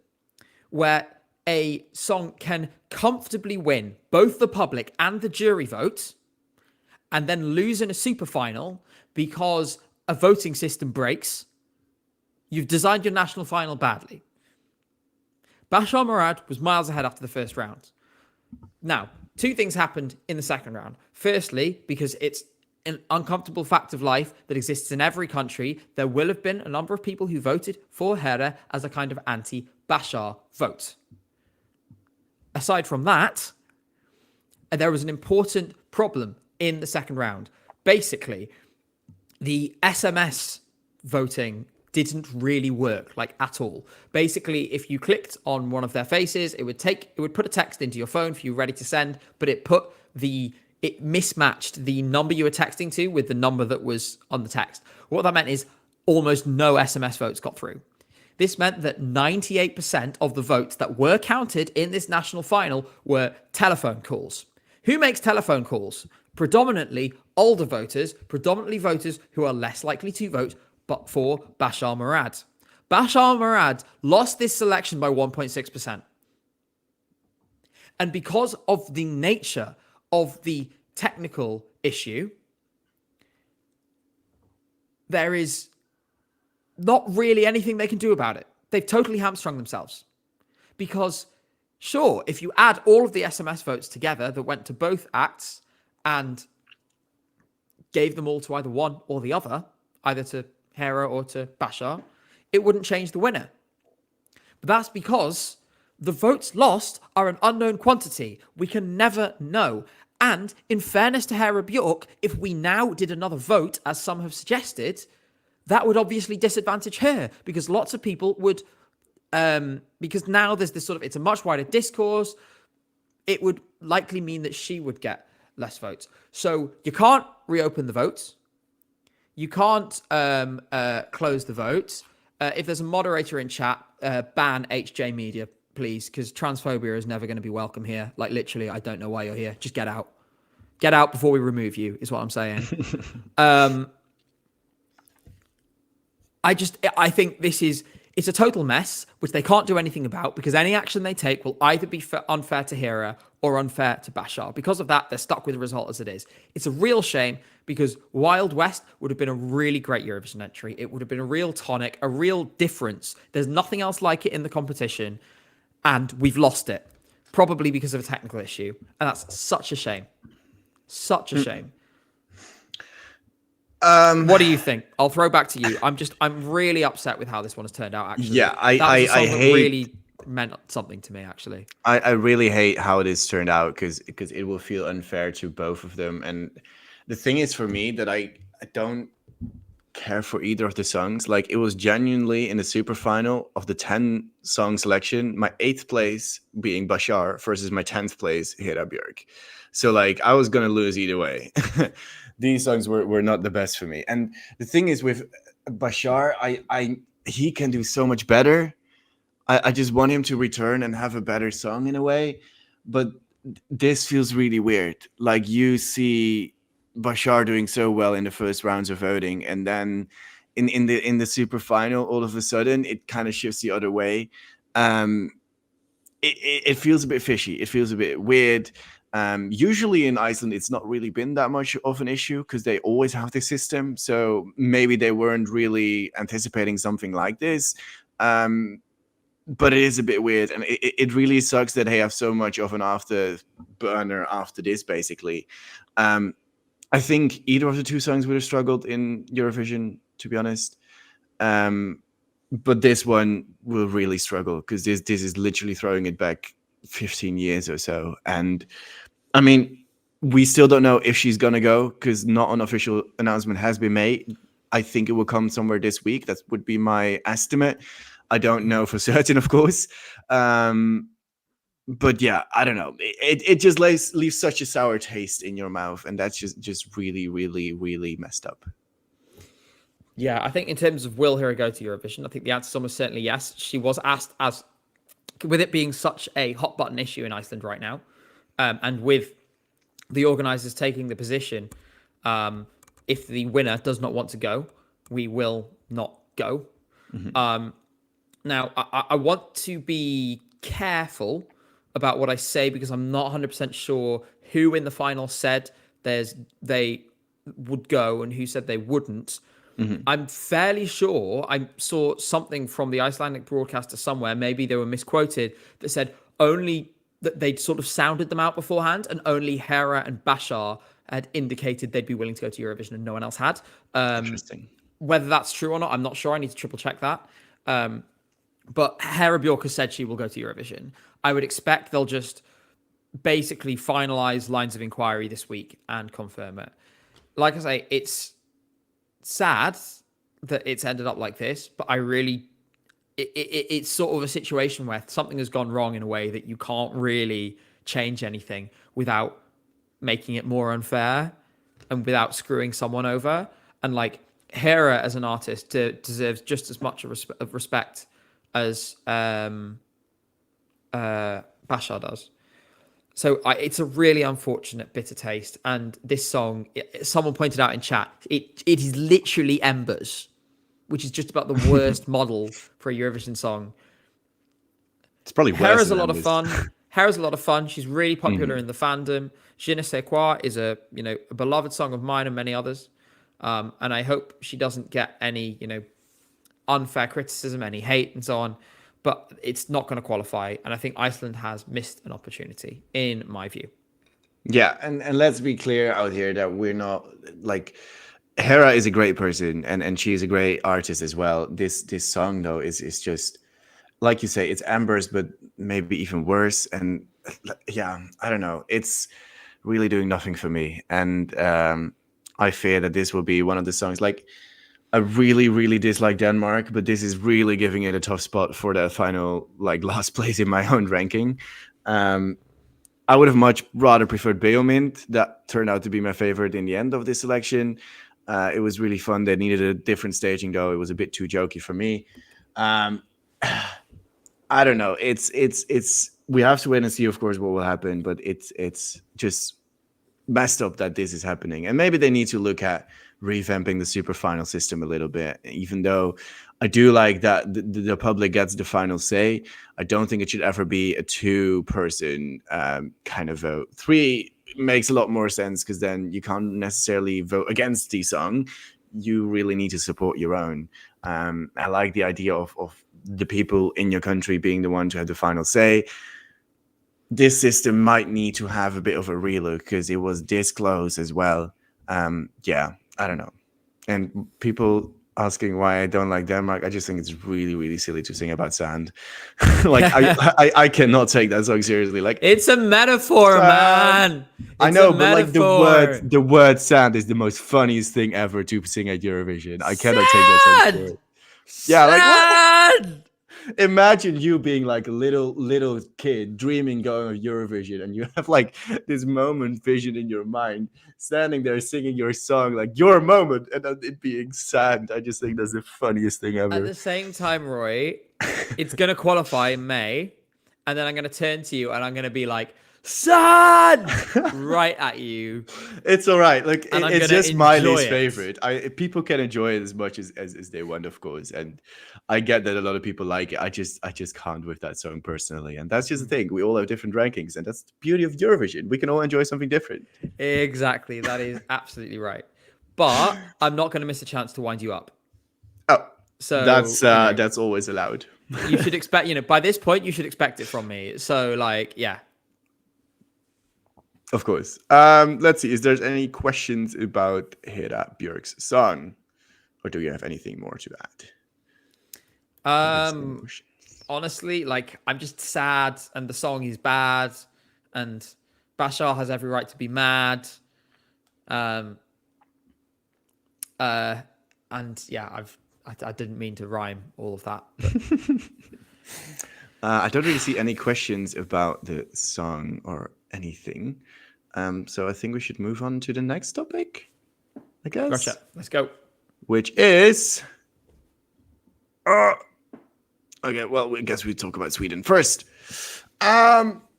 Speaker 2: where a song can comfortably win both the public and the jury vote, and then lose in a super final because a voting system breaks, you've designed your national final badly. Bashar Murad was miles ahead after the first round. Now, 2 things happened in the second round. Firstly, because it's an uncomfortable fact of life that exists in every country, there will have been a number of people who voted for Hera as a kind of anti-Bashar vote. Aside from that, there was an important problem in the second round. Basically, the SMS voting didn't really work, like, at all. Basically, if you clicked on one of their faces, it would put a text into your phone for you ready to send, but it mismatched the number you were texting to with the number that was on the text. What that meant is almost no SMS votes got through. This meant that 98% of the votes that were counted in this national final were telephone calls. Who makes telephone calls? Predominantly older voters, predominantly voters who are less likely to vote but for Bashar Murad. Bashar Murad lost this selection by 1.6%. And because of the nature of the technical issue, there is not really anything they can do about it. They've totally hamstrung themselves. Because, sure, if you add all of the SMS votes together that went to both acts and gave them all to either one or the other, either to Hera or to Bashar, it wouldn't change the winner. But that's because the votes lost are an unknown quantity. We can never know. And in fairness to Hera Björk, if we now did another vote, as some have suggested, that would obviously disadvantage her, because lots of people would, because now there's this sort of, it's a much wider discourse, it would likely mean that she would get less votes. So you can't reopen the votes. You can't close the votes. If there's a moderator in chat, ban HJ Media, please, because transphobia is never going to be welcome here. Like, literally, I don't know why you're here. Just get out. Get out before we remove you, is what I'm saying. I think it's a total mess, which they can't do anything about, because any action they take will either be unfair to Hera or unfair to Bashar. Because of that, they're stuck with the result as it is. It's a real shame, because Wild West would have been a really great Eurovision entry. It would have been a real tonic, a real difference. There's nothing else like it in the competition, and we've lost it, probably because of a technical issue. And that's such a shame. Such a shame. What do you think? I'll throw back to you. I'm really upset with how this one has turned out, actually.
Speaker 1: Yeah, I hate,
Speaker 2: really meant something to me, actually.
Speaker 1: I really hate how this turned out, because it will feel unfair to both of them. And the thing is, for me, that I don't care for either of the songs. Like, it was genuinely in the super final of the 10 song selection, my 8th place being Bashar versus my 10th place Hera Björk. So like, I was gonna lose either way. These songs were not the best for me. And the thing is with Bashar, I he can do so much better. I just want him to return and have a better song in a way. But this feels really weird. Like, you see Bashar doing so well in the first rounds of voting, and then in the super final, all of a sudden it kind of shifts the other way. Um, it feels a bit fishy. It feels a bit weird. Usually in Iceland, it's not really been that much of an issue because they always have this system. So maybe they weren't really anticipating something like this. But it is a bit weird, and it really sucks that they have so much of an afterburner after this, basically. I think either of the two songs would have struggled in Eurovision, to be honest. But this one will really struggle because this is literally throwing it back 15 years or so. And I mean, we still don't know if she's gonna go because not an official announcement has been made. I think it will come somewhere this week. That would be my estimate. I don't know for certain, of course. But yeah, I don't know. It just leaves such a sour taste in your mouth, and that's just really, really, really messed up.
Speaker 2: Yeah, I think in terms of will Hera go to Eurovision, I think the answer is almost certainly yes. She was asked, as with it being such a hot button issue in Iceland right now, and with the organisers taking the position, if the winner does not want to go, we will not go. Mm-hmm. Now, I want to be careful about what I say because I'm not 100% sure who in the final said they would go and who said they wouldn't. Mm-hmm. I'm fairly sure I saw something from the Icelandic broadcaster somewhere, maybe they were misquoted, that said only that they'd sort of sounded them out beforehand and only Hera and Bashar had indicated they'd be willing to go to Eurovision and no one else had.
Speaker 1: Interesting.
Speaker 2: Whether that's true or not, I'm not sure. I need to triple check that. But Hera Björk has said she will go to Eurovision. I would expect they'll just basically finalize lines of inquiry this week and confirm it. Like I say, it's sad that it's ended up like this, but it's sort of a situation where something has gone wrong in a way that you can't really change anything without making it more unfair and without screwing someone over. And like, Hera as an artist deserves just as much of respect as Bashar does. So it's a really unfortunate bitter taste. And this song, someone pointed out in chat, it is literally Embers, which is just about the worst model for a Eurovision song.
Speaker 1: It's probably worse.
Speaker 2: Hera's a lot of fun. Hera's a lot of fun. She's really popular in the fandom. Je ne sais quoi is a beloved song of mine and many others. And I hope she doesn't get any, unfair criticism, any hate and so on. But it's not going to qualify. And I think Iceland has missed an opportunity, in my view.
Speaker 1: Yeah, and let's be clear out here that we're not, like, Hera is a great person and she is a great artist as well. This song, though, is just, like you say, it's Embers, but maybe even worse. And yeah, I don't know. It's really doing nothing for me. And I fear that this will be one of the songs. Like, I really, really dislike Denmark, but this is really giving it a tough spot for the final, like, last place in my own ranking. I would have much rather preferred Beomint. That turned out to be my favorite in the end of this selection. It was really fun. They needed a different staging, though. It was a bit too jokey for me. I don't know. It's we have to wait and see, of course, what will happen. But it's just messed up that this is happening. And maybe they need to look at revamping the super final system a little bit. Even though I do like that the public gets the final say, I don't think it should ever be a two-person kind of vote. 3 makes a lot more sense because then you can't necessarily vote against the song. You really need to support your own. I like the idea of the people in your country being the one to have the final say. This system might need to have a bit of a relook because it was this close as well. Yeah, I don't know. And people asking why I don't like Denmark, I just think it's really, really silly to sing about sand. Like I cannot take that song seriously. Like
Speaker 2: It's a metaphor,
Speaker 1: sand.
Speaker 2: man.
Speaker 1: I
Speaker 2: It's a
Speaker 1: know, but like
Speaker 2: metaphor.
Speaker 1: the word sand is the most funniest thing ever to sing at Eurovision. I cannot take that song
Speaker 2: Sad.
Speaker 1: seriously. Yeah, like what?
Speaker 2: Sad.
Speaker 1: Imagine you being like a little kid dreaming going of Eurovision, and you have like this moment vision in your mind, standing there singing your song, like your moment, and then it being sad. I just think that's the funniest thing
Speaker 2: At
Speaker 1: ever.
Speaker 2: the same time, Roy, it's going to qualify in May. And then I'm going to turn to you and I'm going to be like, sad, right at you.
Speaker 1: It's all right. Like
Speaker 2: And I'm
Speaker 1: it's
Speaker 2: going to
Speaker 1: just my
Speaker 2: enjoy
Speaker 1: least
Speaker 2: it.
Speaker 1: favorite. People can enjoy it as much as they want, of course, and I get that a lot of people like it. I just can't with that song personally, and that's just the thing. We all have different rankings, and that's the beauty of Eurovision. We can all enjoy something different.
Speaker 2: Exactly. That is absolutely right. But I'm not going to miss a chance to wind you up.
Speaker 1: Oh,
Speaker 2: So,
Speaker 1: that's always allowed.
Speaker 2: you should expect, by this point, you should expect it from me. So, like, yeah.
Speaker 1: Of course. Let's see. Is there any questions about Hera Björk's song, or do you have anything more to add?
Speaker 2: Honestly, like, I'm just sad, and the song is bad, and Bashar has every right to be mad. And yeah, I didn't mean to rhyme all of that. But...
Speaker 1: I don't really see any questions about the song or anything. So I think we should move on to the next topic, I guess.
Speaker 2: Gotcha. Let's go.
Speaker 1: Which is... okay, well, I guess we talk about Sweden first.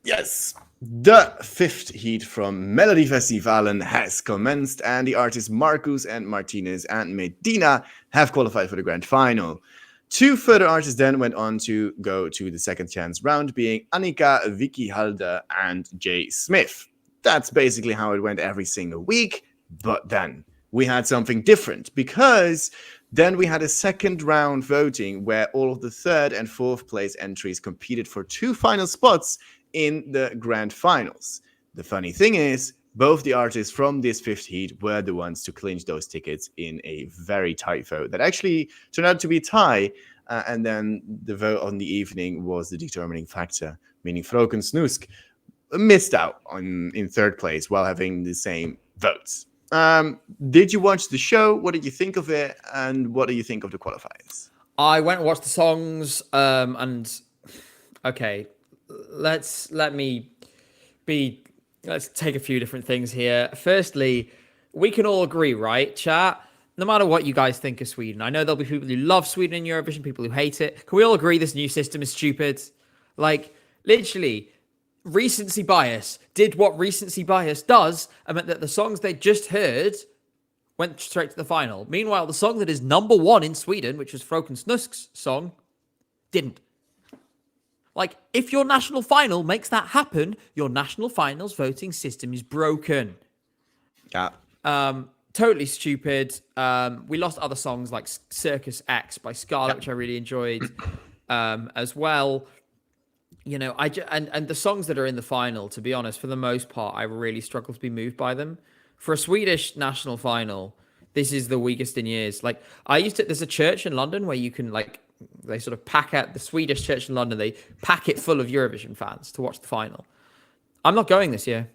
Speaker 1: Yes. The fifth heat from Melodifestivalen has commenced, and the artists Marcus and Martinez and Medina have qualified for the grand final. Two further artists then went on to go to the second chance round, being Annika, Vicky Halde, and Jay Smith. That's basically how it went every single week, but then we had something different, because then we had a second round voting where all of the third and fourth place entries competed for two final spots in the grand finals. The funny thing is, both the artists from this fifth heat were the ones to clinch those tickets in a very tight vote that actually turned out to be a tie, and then the vote on the evening was the determining factor, meaning Fröken Snusk missed out in third place while having the same votes. Did you watch the show? What did you think of it? And what do you think of the qualifiers?
Speaker 2: I went and watched the songs, and okay, let's take a few different things here. Firstly, we can all agree, right, chat? No matter what you guys think of Sweden, I know there'll be people who love Sweden in Eurovision, people who hate it. Can we all agree this new system is stupid? Like, literally, recency bias did what recency bias does, and meant that the songs they just heard went straight to the final. Meanwhile, the song that is number one in Sweden, which was Fröken Snusk's song, didn't. Like, if your national final makes that happen, your national finals voting system is broken.
Speaker 1: Yeah.
Speaker 2: Totally stupid. We lost other songs like Circus X by Scarlet, which I really enjoyed as well. And the songs that are in the final, to be honest, for the most part, I really struggle to be moved by them. For a Swedish national final, this is the weakest in years. Like, there's a church in London where you can, like, they sort of pack out the Swedish church in London. They pack it full of Eurovision fans to watch the final. I'm not going this year.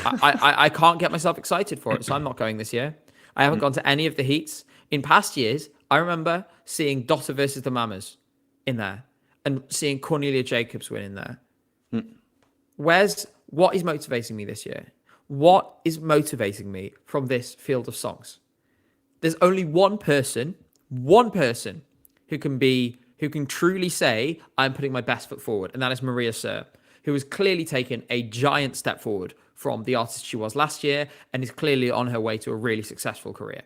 Speaker 2: I can't get myself excited for it, so I'm not going this year. I haven't gone to any of the heats. In past years, I remember seeing Dotter versus the Mamas in there and seeing Cornelia Jacobs win in there. What is motivating me this year? What is motivating me from this field of songs? There's only one person who can truly say, I'm putting my best foot forward, and that is Maria Sir, who has clearly taken a giant step forward from the artist she was last year and is clearly on her way to a really successful career.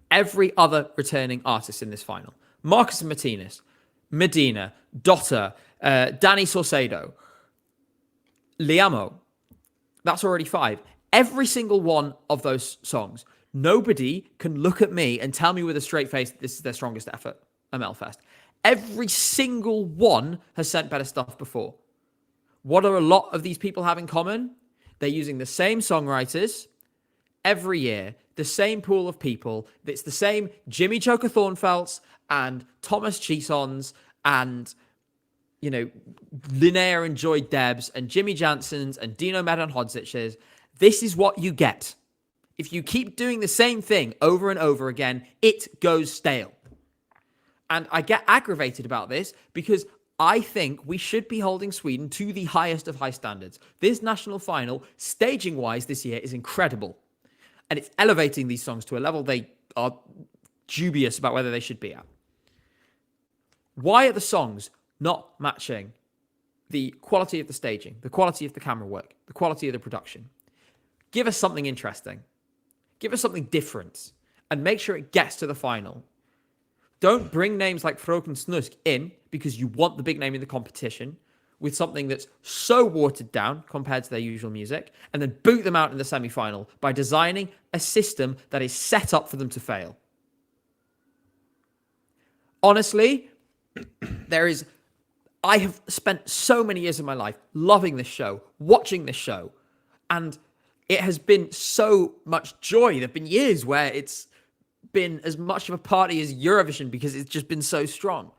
Speaker 2: Every other returning artist in this final, Marcus and Martinez, Medina, Dotter, Danny Saucedo, Liamo, that's already 5. Every single one of those songs, nobody can look at me and tell me with a straight face that this is their strongest effort, a Melfest. Every single one has sent better stuff before. What do a lot of these people have in common? They're using the same songwriters every year, the same pool of people. It's the same Jimmy Joker Thornfelds and Thomas Chisons and, you know, Linnea and Joy Debs and Jimmy Jansons and Dino Medon Hodziches. This is what you get. If you keep doing the same thing over and over again, it goes stale. And I get aggravated about this because I think we should be holding Sweden to the highest of high standards. This national final, staging-wise this year, is incredible. And it's elevating these songs to a level they are dubious about whether they should be at. Why are the songs not matching the quality of the staging, the quality of the camera work, the quality of the production? Give us something interesting. Give us something different. And make sure it gets to the final. Don't bring names like Fröken Snusk in because you want the big name in the competition with something that's so watered down compared to their usual music, and then boot them out in the semi-final by designing a system that is set up for them to fail. Honestly, I have spent so many years of my life loving this show, watching this show, and it has been so much joy. There have been years where it's been as much of a party as Eurovision because it's just been so strong.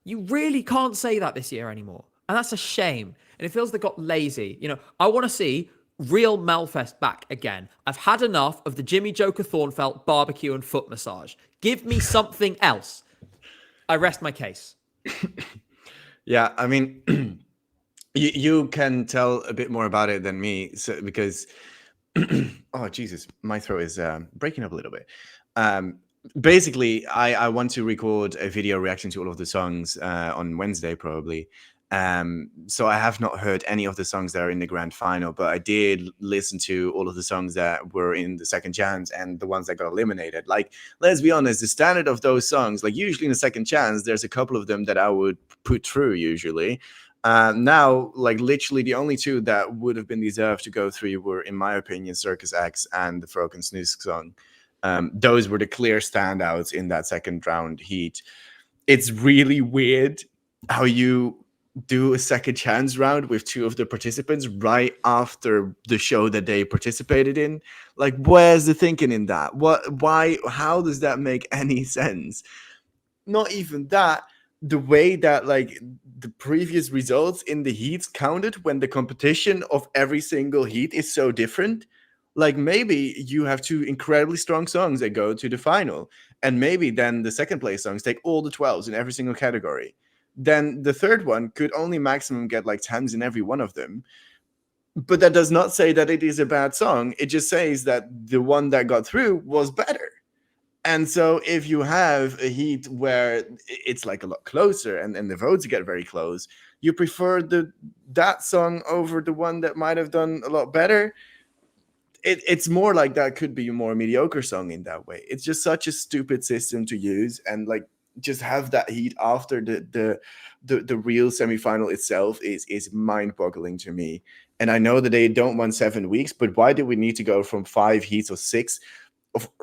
Speaker 2: You really can't say that this year anymore. And that's a shame. And it feels they got lazy. You know, I want to see real Melfest back again. I've had enough of the Jimmy Joker Thornfelt barbecue and foot massage. Give me something else. I rest my case.
Speaker 1: Yeah, I mean, you can tell a bit more about it than me, because oh Jesus, my throat is breaking up a little bit. Basically, I want to record a video reaction to all of the songs on Wednesday probably. So I have not heard any of the songs that are in the grand final, but I did listen to all of the songs that were in the second chance and the ones that got eliminated. Like, let's be honest, the standard of those songs, like usually in the second chance, there's a couple of them that I would put through usually. Now, like literally the only two that would have been deserved to go through were, in my opinion, Circus X and the Fröken Snusk song. Those were the clear standouts in that second round heat. It's really weird how you do a second chance round with two of the participants right after the show that they participated in. Like, where's the thinking in that? Why, how does that make any sense? Not even that, the way that like the previous results in the heats counted when the competition of every single heat is so different. Like, maybe you have two incredibly strong songs that go to the final, and maybe then the second place songs take all the 12s in every single category. Then the third one could only maximum get like 10s in every one of them. But that does not say that it is a bad song. It just says that the one that got through was better. And so if you have a heat where it's like a lot closer and the votes get very close, you prefer that song over the one that might have done a lot better. It's more like that could be a more mediocre song in that way. It's just such a stupid system to use, and like just have that heat after the real semifinal itself is mind-boggling to me. And I know that they don't want 7 weeks, but why do we need to go from 5 heats or 6?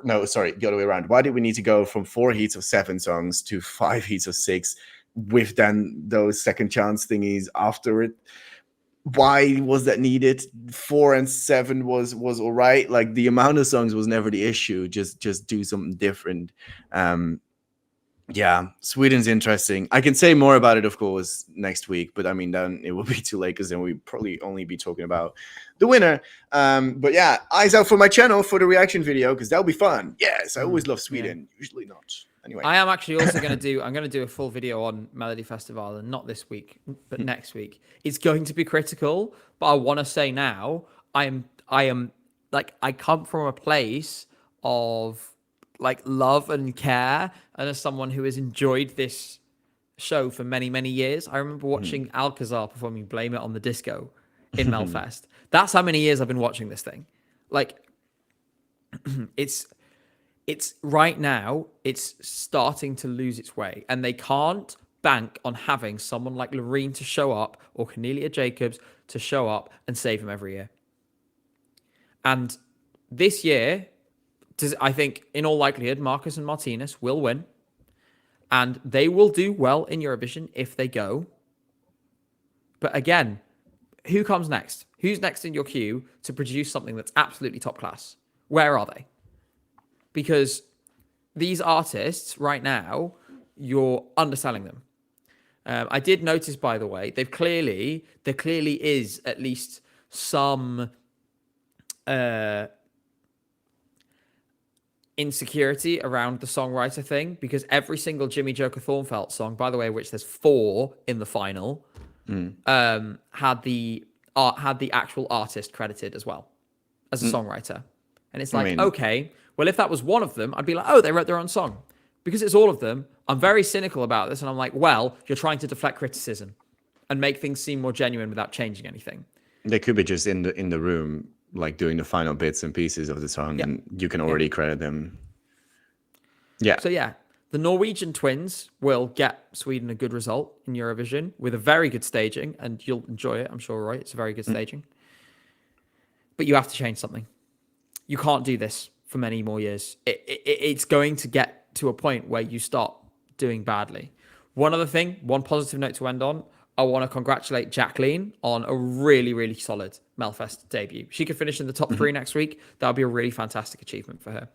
Speaker 1: No, sorry, the other way around. Why did we need to go from 4 heats of 7 songs to 5 heats of 6 with then those second chance thingies after it? Why was that needed? 4 and 7 was all right. Like, the amount of songs was never the issue. Just do something different. Yeah, Sweden's interesting. I can say more about it, of course, next week, but I mean, then it will be too late because then we probably only be talking about the winner. But yeah, eyes out for my channel for the reaction video because that'll be fun. Yes, I always love Sweden. Yeah. Usually not. Anyway,
Speaker 2: I am actually also going to do. I'm going to do a full video on Melody Festival, and not this week, but next week. It's going to be critical, but I want to say now, I am like, I come from a place of like love and care, and as someone who has enjoyed this show for many, many years. I remember watching Alcazar performing Blame It on the Disco in Melfest. That's how many years I've been watching this thing. Like, it's right now, it's starting to lose its way, and they can't bank on having someone like Loreen to show up or Cornelia Jacobs to show up and save them every year. And this year, I think in all likelihood, Marcus and Martinez will win, and they will do well in Eurovision if they go. But again, who comes next? Who's next in your queue to produce something that's absolutely top class? Where are they? Because these artists right now, you're underselling them. I did notice, by the way, there clearly is at least some insecurity around the songwriter thing, because every single Jimmy Joker Thornfelt song, by the way, which there's 4 in the final, had the actual artist credited as well as a songwriter. And it's like, okay, well, if that was one of them, I'd be like, oh, they wrote their own song. Because it's all of them, I'm very cynical about this, and I'm like, well, you're trying to deflect criticism and make things seem more genuine without changing anything.
Speaker 1: They could be just in the room, like doing the final bits and pieces of the song, and you can already credit them. Yeah.
Speaker 2: So yeah, the Norwegian twins will get Sweden a good result in Eurovision with a very good staging, and you'll enjoy it, I'm sure, right? It's a very good staging. But you have to change something. You can't do this for many more years. It's going to get to a point where you start doing badly. One positive note to end on, I want to congratulate Jacqueline on a really, really solid Melfest debut. She could finish in the top 3 next week. That would be a really fantastic achievement for her.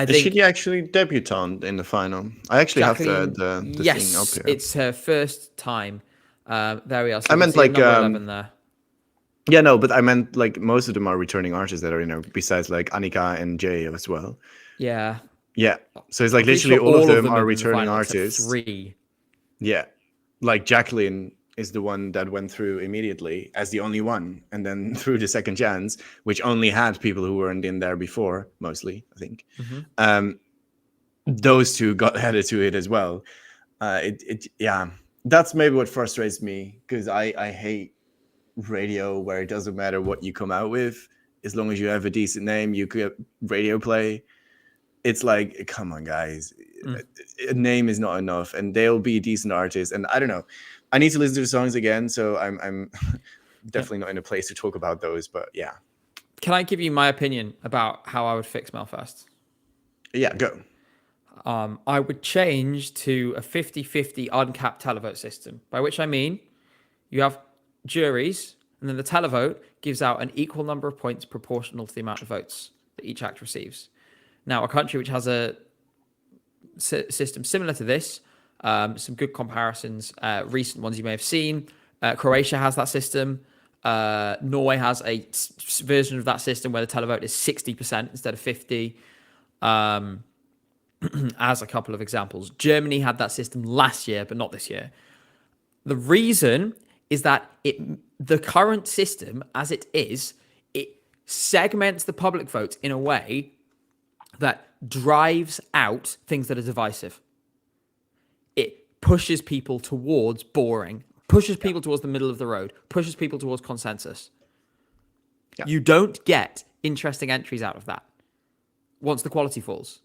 Speaker 1: Did she actually debutante in the final? I actually Jacqueline, have the
Speaker 2: yes,
Speaker 1: thing up here.
Speaker 2: It's her first time. There we are. So
Speaker 1: I meant like
Speaker 2: 11 there.
Speaker 1: Yeah, no, but I meant like most of them are returning artists that are in there, besides like Annika and Jay as well.
Speaker 2: Yeah.
Speaker 1: Yeah. So it's like literally all of them are returning artists.
Speaker 2: 3.
Speaker 1: Yeah. Like Jacqueline is the one that went through immediately as the only one, and then through the second chance, which only had people who weren't in there before, mostly, I think. Those 2 got added to it as well. Yeah. That's maybe what frustrates me, because I hate radio where it doesn't matter what you come out with, as long as you have a decent name, you could radio play. It's like, come on, guys. A name is not enough, and they'll be decent artists. And I don't know. I need to listen to the songs again, so I'm definitely not in a place to talk about those. But yeah.
Speaker 2: Can I give you my opinion about how I would fix Melfest?
Speaker 1: Yeah, go.
Speaker 2: I would change to a 50-50 uncapped televote system, by which I mean you have juries, and then the televote gives out an equal number of points proportional to the amount of votes that each act receives. Now, a country which has a system similar to this, some good comparisons, recent ones you may have seen. Croatia has that system. Norway has a version of that system where the televote is 60% instead of 50%. As a couple of examples. Germany had that system last year, but not this year. The reason is that the current system, as it is, it segments the public vote in a way that drives out things that are divisive. It pushes people towards boring, pushes people towards the middle of the road, pushes people towards consensus. Yeah. You don't get interesting entries out of that once the quality falls.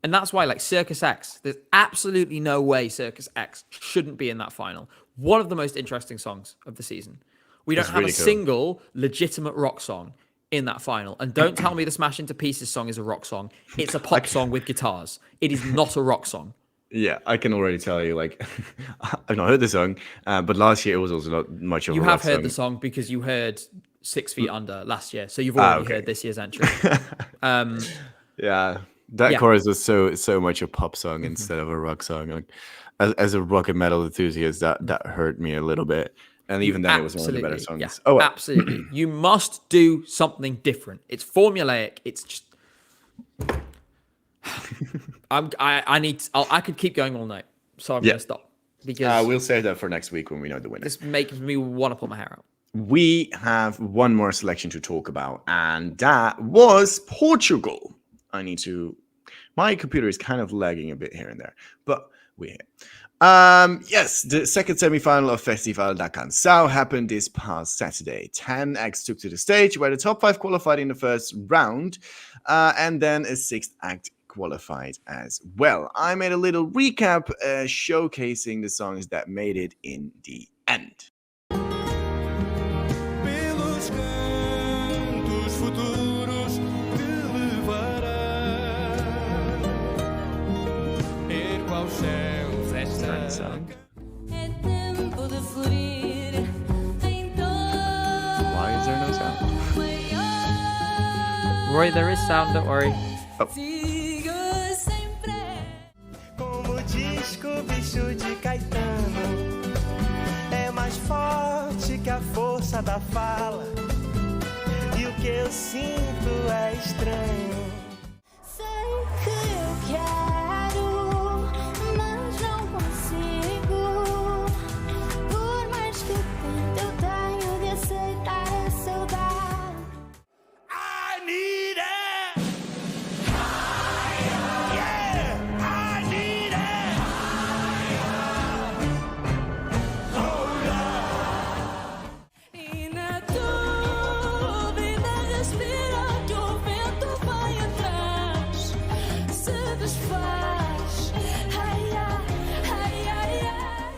Speaker 2: And that's why, like, Circus X, there's absolutely no way Circus X shouldn't be in that final. One of the most interesting songs of the season. We don't have really a single legitimate rock song in that final. And don't tell me the Smash Into Pieces song is a rock song. It's a pop song with guitars. It is not a rock song.
Speaker 1: Yeah, I can already tell you, like, I've not heard the song, but last year it was also not much of a rock song.
Speaker 2: You have heard the song because you heard 6 Feet Under last year. So you've already heard this year's entry.
Speaker 1: Yeah. That chorus was so much a pop song instead of a rock song. Like, as a rock and metal enthusiast, that hurt me a little bit. And even then, it was one of the better songs.
Speaker 2: Yeah, oh, absolutely. You must do something different. It's formulaic. It's just. I could keep going all night, so I'm going to stop. Because
Speaker 1: we'll save that for next week when we know the winner.
Speaker 2: This makes me want to pull my hair out.
Speaker 1: We have one more selection to talk about, and that was Portugal. My computer is kind of lagging a bit here and there, but we're here. Yes, the second semi-final of Festival da Canção happened this past Saturday. 10 acts took to the stage, where the top 5 qualified in the first round, and then a 6th act qualified as well. I made a little recap showcasing the songs that made it in the end. Song.
Speaker 2: Roy, there is sound, don't worry.
Speaker 3: Sigo sempre. Como disco bicho de Caetano, é mais forte que a força da fala. E o que eu sinto é estranho.
Speaker 4: Sei que eu quero, mas não consigo. Por mais que tente, eu tenho de aceitar a saudade.
Speaker 3: I need it! Yeah! I need it!
Speaker 4: E na dúvida respira que o vento vai atrás, se desfaz. Ai, ai, ai, ai, ai.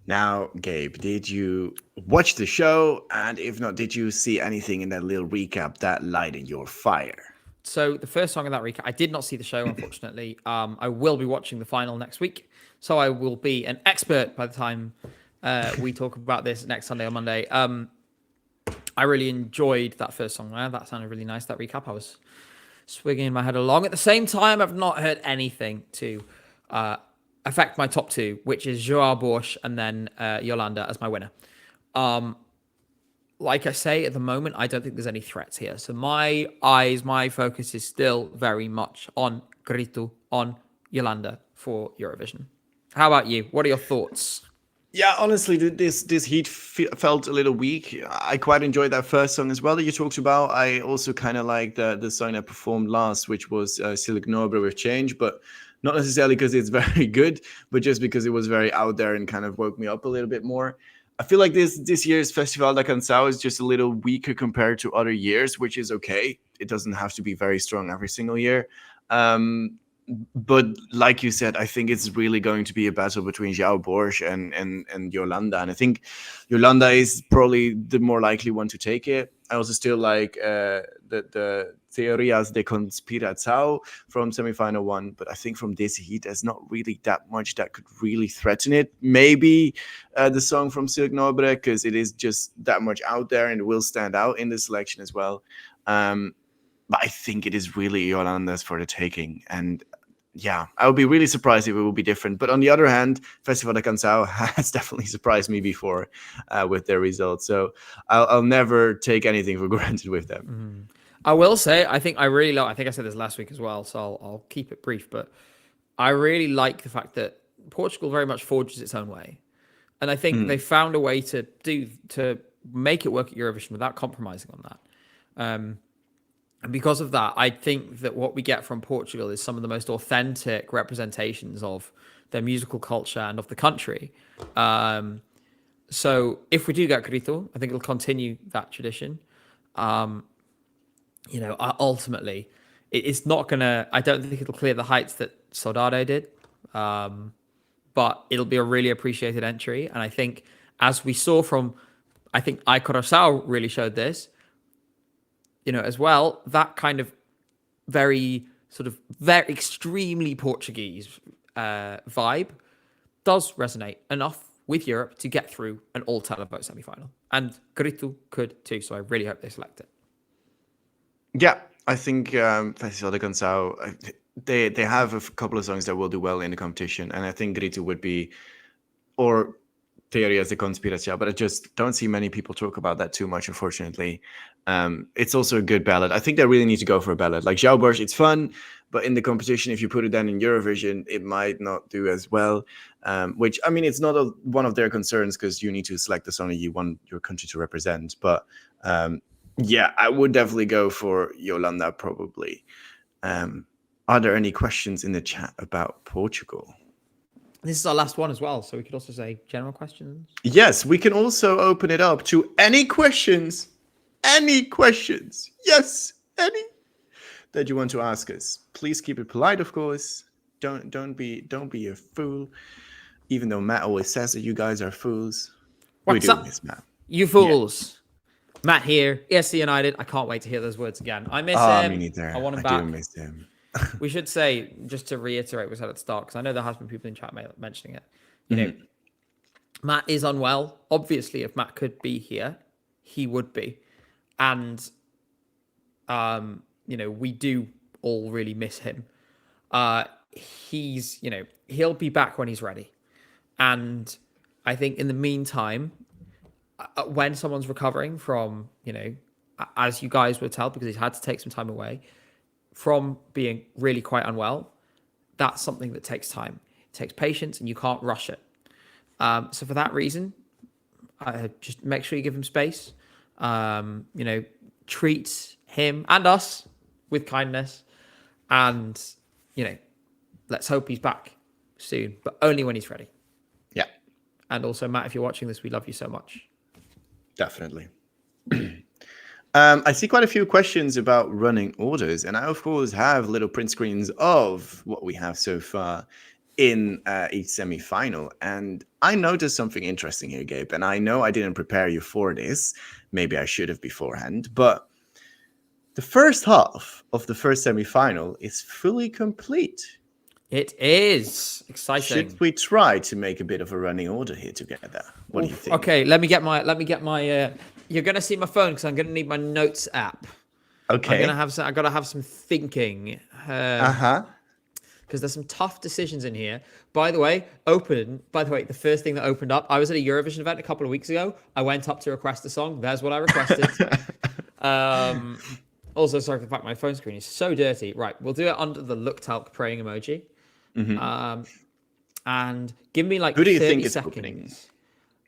Speaker 1: Now, Gabe, did you watch the show? And if not, did you see anything in that little recap that lighted your fire?
Speaker 2: So the first song in that recap, I did not see the show, unfortunately. I will be watching the final next week, so I will be an expert by the time we talk about this next Sunday or Monday. I really enjoyed that first song there. That sounded really nice, that recap. I was swinging my head along. At the same time, I've not heard anything to affect my top two, which is Joao Borsch and then Yolanda as my winner. Like I say, at the moment, I don't think there's any threats here. So my focus is still very much on Grito, on Yolanda for Eurovision. How about you? What are your thoughts?
Speaker 1: Yeah, honestly, this heat felt a little weak. I quite enjoyed that first song as well that you talked about. I also kind of like the song that performed last, which was Silk Nobre with Change, but not necessarily because it's very good, but just because it was very out there and kind of woke me up a little bit more. I feel like this year's Festival da Canção is just a little weaker compared to other years, which is okay. It doesn't have to be very strong every single year. But like you said, I think it's really going to be a battle between Joao Borsch and Yolanda. And I think Yolanda is probably the more likely one to take it. I also still like the Teorias de Conspiração from semifinal one. But I think from this heat, there's not really that much that could really threaten it. Maybe the song from Silk Nobre, because it is just that much out there and it will stand out in the selection as well. But I think it is really Yolanda's for the taking. And yeah, I would be really surprised if it would be different. But on the other hand, Festival da Canção has definitely surprised me before with their results. So I'll never take anything for granted with them.
Speaker 2: Mm-hmm. I will say, I think I think I said this last week as well, so I'll keep it brief. But I really like the fact that Portugal very much forges its own way. And I think they found a way to make it work at Eurovision without compromising on that. And because of that, I think that what we get from Portugal is some of the most authentic representations of their musical culture and of the country. So if we do get Grito, I think it'll continue that tradition. Ultimately, it's not going to... I don't think it'll clear the heights that Saudade did. But it'll be a really appreciated entry. And I think, as we saw from... I think I Coração really showed this. As well, that kind of very extremely Portuguese vibe does resonate enough with Europe to get through an all-televote semi-final. And Grito could too, so I really hope they select it.
Speaker 1: Yeah, I think Festival da Canção, they have a couple of songs that will do well in the competition. And I think Grito would be, or Teorias de Conspiração, but I just don't see many people talk about that too much, unfortunately. It's also a good ballad. I think they really need to go for a ballad. Like Joao Borsch, it's fun, but in the competition, if you put it then in Eurovision, it might not do as well. Which, I mean, it's not one of their concerns because you need to select the song you want your country to represent. But yeah, I would definitely go for Yolanda, probably. Are there any questions in the chat about Portugal?
Speaker 2: This is our last one as well, so we could also say general questions.
Speaker 1: Yes, we can also open it up to any questions. Any questions. Yes, any that you want to ask us. Please keep it polite, of course. Don't be a fool. Even though Matt always says that you guys are fools.
Speaker 2: What's up,
Speaker 1: Matt?
Speaker 2: You fools. Yeah. Matt here, ESCUnited. I can't wait to hear those words again. I miss him.
Speaker 1: Me neither.
Speaker 2: I want him back.
Speaker 1: I do miss him.
Speaker 2: We should say, just to reiterate what we said at the start, because I know there has been people in chat mentioning it. Matt is unwell. Obviously, if Matt could be here, he would be. And We do all really miss him. He'll be back when he's ready. And I think in the meantime, when someone's recovering from, as you guys would tell, because he's had to take some time away from being really quite unwell, that's something that takes time. It takes patience and you can't rush it. So for that reason, just make sure you give him space. Treat him and us with kindness. And, let's hope he's back soon, but only when he's ready.
Speaker 1: Yeah.
Speaker 2: And also, Matt, if you're watching this, we love you so much.
Speaker 1: Definitely. I see quite a few questions about running orders, and I, of course, have little print screens of what we have so far in each semi-final. And I noticed something interesting here, Gabe, and I know I didn't prepare you for this. Maybe I should have beforehand, but the first half of the first semi-final is fully complete.
Speaker 2: It is exciting.
Speaker 1: Should we try to make a bit of a running order here together? What do you think?
Speaker 2: Okay, let me get my. You're gonna see my phone because I'm gonna need my notes app.
Speaker 1: Okay.
Speaker 2: I gotta have some thinking. Because there's some tough decisions in here. By the way, the first thing that opened up, I was at a Eurovision event a couple of weeks ago. I went up to request a song. There's what I requested. Also, sorry for the fact my phone screen is so dirty. Right, we'll do it under the look talc praying emoji. And give me like 30 seconds.
Speaker 1: Opening?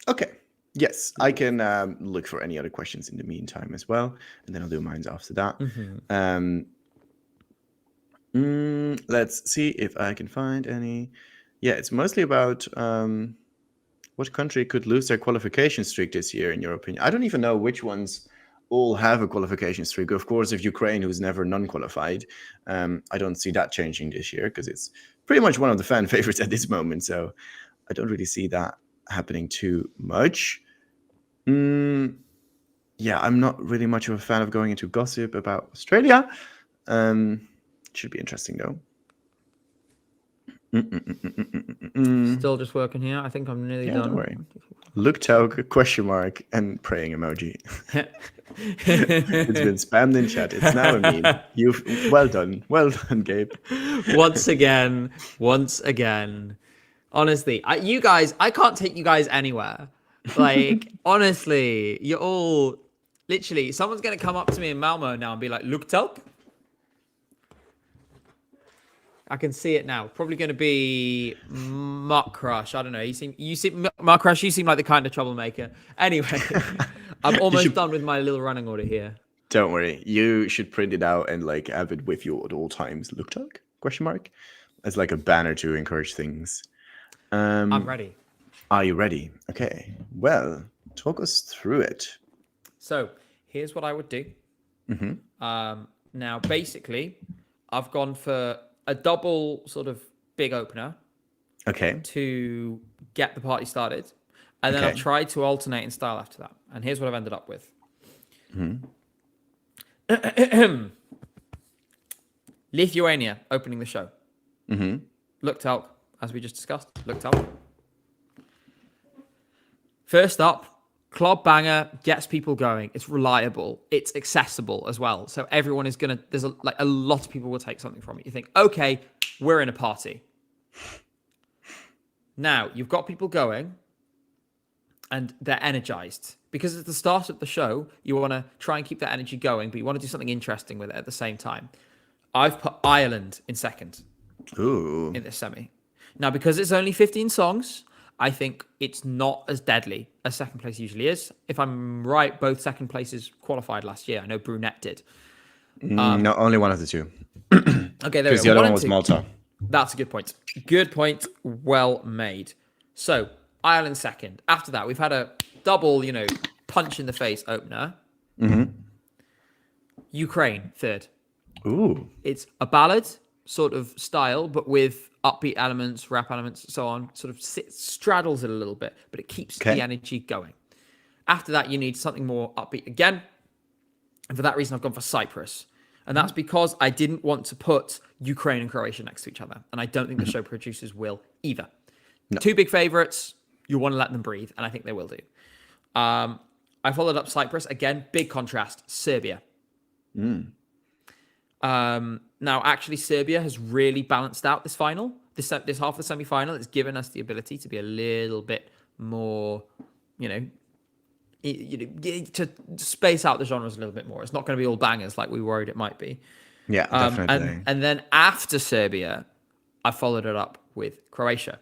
Speaker 1: Okay. Yes, I can look for any other questions in the meantime as well, and then I'll do mine after that. Let's see if I can find any. Yeah, it's mostly about what country could lose their qualification streak this year, in your opinion. I don't even know which ones all have a qualification streak. Of course, if Ukraine, who's never non-qualified, I don't see that changing this year because it's pretty much one of the fan favorites at this moment. So I don't really see that happening too much. Yeah, I'm not really much of a fan of going into gossip about Australia. Should be interesting though.
Speaker 2: Still just working here. I think I'm nearly done.
Speaker 1: Don't worry. Look talc, question mark, and praying emoji. It's been spammed in chat. It's now a meme. Well done, Gabe.
Speaker 2: Once again. Honestly, I can't take you guys anywhere. Like, honestly, you're all literally. Someone's gonna come up to me in Malmo now and be like, "Look talc." I can see it now. Probably going to be Mark Crush. I don't know. Mark Crush. You seem like the kind of troublemaker. Anyway, I'm almost done with my little running order here.
Speaker 1: Don't worry. You should print it out and like have it with you at all times. Look talk? Question mark? As like a banner to encourage things.
Speaker 2: I'm ready.
Speaker 1: Are you ready? Okay. Well, talk us through it.
Speaker 2: So here's what I would do. Now, basically, I've gone for a double sort of big opener.
Speaker 1: Okay.
Speaker 2: To get the party started. And then I'll try to alternate in style after that. And here's what I've ended up with. Lithuania opening the show. Look talc, as we just discussed. Look talc. First up, club banger, gets people going. It's reliable. It's accessible as well. So everyone is going to, there's a lot of people will take something from it. You think, okay, we're in a party. Now, you've got people going and they're energized. Because at the start of the show, you want to try and keep that energy going, but you want to do something interesting with it at the same time. I've put Ireland in second.
Speaker 1: Ooh.
Speaker 2: In this semi. Now, because it's only 15 songs, I think it's not as deadly as second place usually is. If I'm right, both second places qualified last year. I know Brunette did.
Speaker 1: No, only one of the two.
Speaker 2: Okay, there we go.
Speaker 1: Because the other one was Malta.
Speaker 2: That's a good point. Good point. Well made. So, Ireland second. After that, we've had a double, punch in the face opener. Ukraine third.
Speaker 1: Ooh.
Speaker 2: It's a ballad sort of style, but with upbeat elements, rap elements, so on. Sort of straddles it a little bit, but it keeps the energy going. After that, you need something more upbeat again. And for that reason, I've gone for Cyprus. And that's because I didn't want to put Ukraine and Croatia next to each other. And I don't think the show producers will either. No. Two big favorites. You want to let them breathe. And I think they will do. I followed up Cyprus. Again, big contrast. Serbia. Now, actually, Serbia has really balanced out this final, this half of the semi-final. It's given us the ability to be a little bit more, to space out the genres a little bit more. It's not going to be all bangers like we worried it might be.
Speaker 1: Yeah, definitely.
Speaker 2: And then after Serbia, I followed it up with Croatia.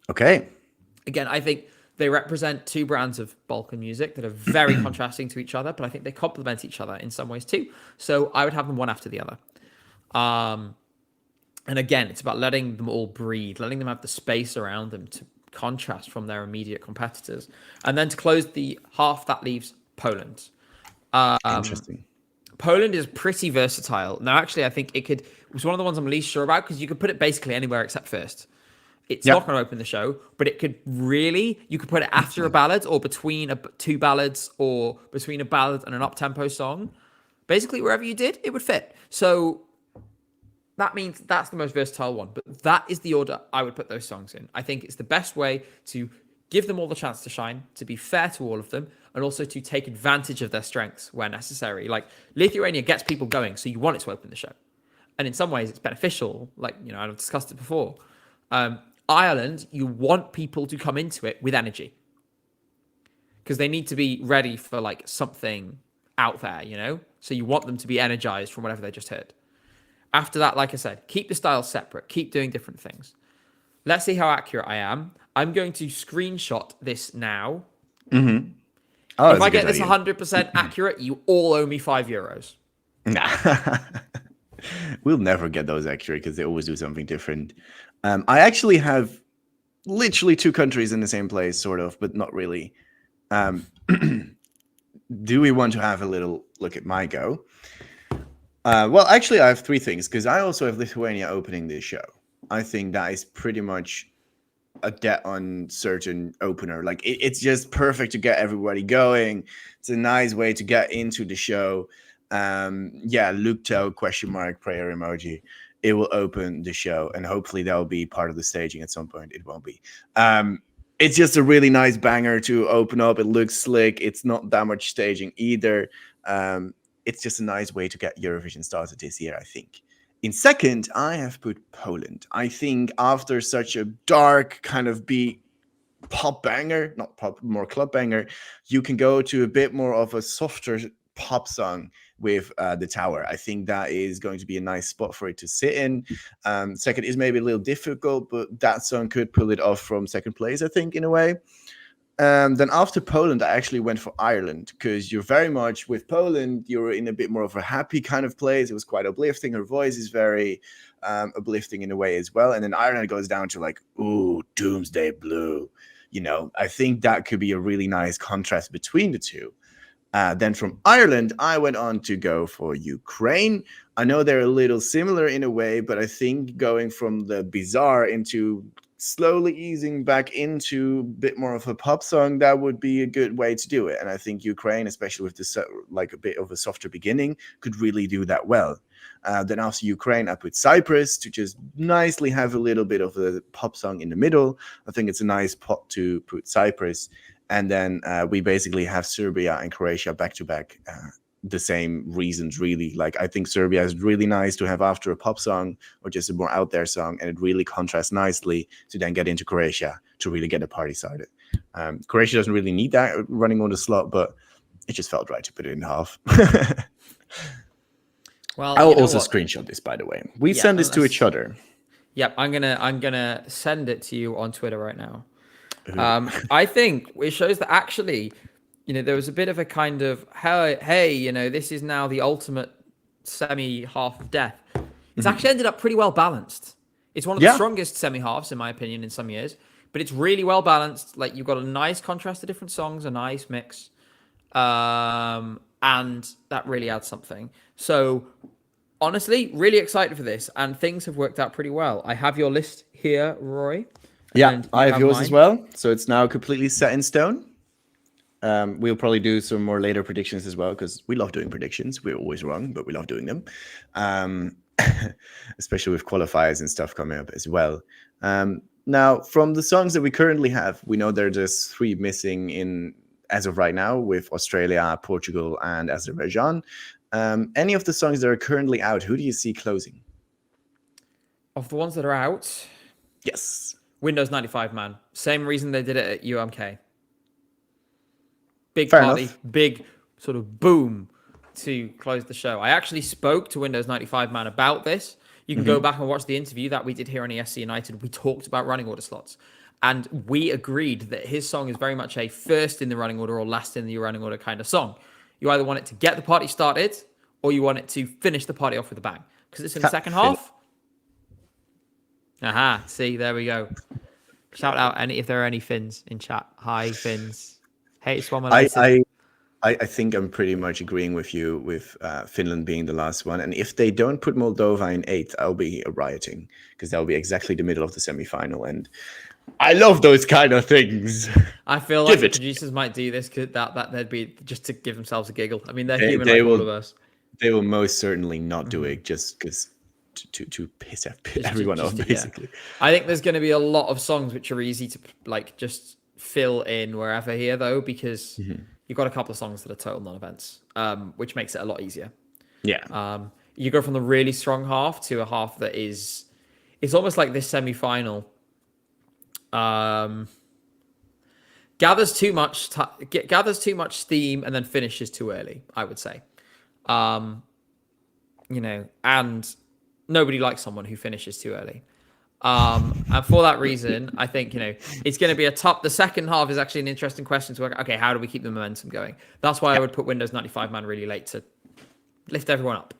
Speaker 1: Okay.
Speaker 2: Again, I think they represent two brands of Balkan music that are very contrasting to each other, but I think they complement each other in some ways too. So I would have them one after the other. And again, it's about letting them all breathe, letting them have the space around them to contrast from their immediate competitors. And then to close the half, that leaves Poland.
Speaker 1: Interesting.
Speaker 2: Poland is pretty versatile. Now, actually, I think it was one of the ones I'm least sure about because you could put it basically anywhere except first. It's not going to open the show, but it could you could put it after a ballad or between two ballads or between a ballad and an up-tempo song. Basically, wherever you did, it would fit. So that means that's the most versatile one. But that is the order I would put those songs in. I think it's the best way to give them all the chance to shine, to be fair to all of them, and also to take advantage of their strengths where necessary. Like, Lithuania gets people going, so you want it to open the show. And in some ways, it's beneficial. Like, I've discussed it before. Ireland, you want people to come into it with energy because they need to be ready for like something out there, so you want them to be energized from whatever they just heard. After that, like I said, keep the styles separate, keep doing different things. Let's see how accurate I am. I'm going to screenshot this now.
Speaker 1: Mm-hmm. Oh,
Speaker 2: if I get this 100% accurate, you all owe me €5.
Speaker 1: Nah. We'll never get those accurate because they always do something different. I actually have literally two countries in the same place, sort of, but not really. Do we want to have a little look at my go? Well, actually, I have three things because I also have Lithuania opening this show. I think that is pretty much a dead on certain opener. Like, it's just perfect to get everybody going. It's a nice way to get into the show. Luktel question mark prayer emoji. It will open the show, and hopefully that will be part of the staging at some point. It won't be. It's just a really nice banger to open up. It looks slick. It's not that much staging either. It's just a nice way to get Eurovision started this year, I think. In second, I have put Poland. I think after such a dark kind of beat pop banger, not pop, more club banger, you can go to a bit more of a softer pop song with The Tower. I think that is going to be a nice spot for it to sit in. Second is maybe a little difficult, but that song could pull it off from second place, I think, in a way. Then after Poland, I actually went for Ireland because you're very much with Poland, you're in a bit more of a happy kind of place. It was quite uplifting. Her voice is very uplifting in a way as well. And then Ireland goes down to like, ooh, Doomsday Blue. I think that could be a really nice contrast between the two. Then from Ireland, I went on to go for Ukraine. I know they're a little similar in a way, but I think going from the bizarre into slowly easing back into a bit more of a pop song, that would be a good way to do it. And I think Ukraine, especially with this like a bit of a softer beginning, could really do that well. Then after Ukraine, I put Cyprus to just nicely have a little bit of a pop song in the middle. I think it's a nice pop to put Cyprus. And then we basically have Serbia and Croatia back to back. The same reasons, really. Like, I think Serbia is really nice to have after a pop song or just a more out there song, and it really contrasts nicely to then get into Croatia to really get the party started. Croatia doesn't really need that running on the slot, but it just felt right to put it in half.
Speaker 2: Well,
Speaker 1: I'll also screenshot this, by the way. We send this to each other.
Speaker 2: Yep, I'm gonna send it to you on Twitter right now. I think it shows that actually, there was a bit of a kind of, hey, this is now the ultimate semi-half of death. It's actually ended up pretty well balanced. It's one of the strongest semi-halves, in my opinion, in some years. But it's really well balanced. Like, you've got a nice contrast of different songs, a nice mix. And that really adds something. So, honestly, really excited for this. And things have worked out pretty well. I have your list here, Roy.
Speaker 1: Yeah, I have yours as well. So it's now completely set in stone. We'll probably do some more later predictions as well, because we love doing predictions. We're always wrong, but we love doing them. Especially with qualifiers and stuff coming up as well. Now, from the songs that we currently have, we know there are just 3 missing in as of right now with Australia, Portugal, and Azerbaijan. Any of the songs that are currently out, who do you see closing?
Speaker 2: Of the ones that are out,
Speaker 1: Yes.
Speaker 2: Windows 95 Man. Same reason they did it at UMK. Big
Speaker 1: Fair
Speaker 2: party,
Speaker 1: enough.
Speaker 2: big sort of boom to close the show. I actually spoke to Windows 95 Man about this. You can go back and watch the interview that we did here on ESCUnited. We talked about running order slots. And we agreed that his song is very much a first in the running order or last in the running order kind of song. You either want it to get the party started or you want it to finish the party off with a bang. Because it's in the second half. Aha, see, there we go. Shout out if there are any Finns in chat. Hi, Finns. Hey, Swammer.
Speaker 1: I think I'm pretty much agreeing with you with Finland being the last one. And if they don't put Moldova in 8th, I'll be rioting because that'll be exactly the middle of the semi-final. And I love those kind of things.
Speaker 2: I feel like the producers might do this because that they'd be just to give themselves a giggle. I mean, they're human like all of us.
Speaker 1: They will most certainly not do it just because to piss everyone off, basically.
Speaker 2: Yeah. I think there's going to be a lot of songs which are easy to like just fill in wherever here though, because you've got a couple of songs that are total non-events, which makes it a lot easier.
Speaker 1: Yeah.
Speaker 2: You go from the really strong half to a half that is, it's almost like this semi-final gathers too much steam and then finishes too early, I would say. And nobody likes someone who finishes too early. And for that reason, I think, it's going to be the second half is actually an interesting question to work. Okay, how do we keep the momentum going? That's why I would put Windows 95 Man really late to lift everyone up.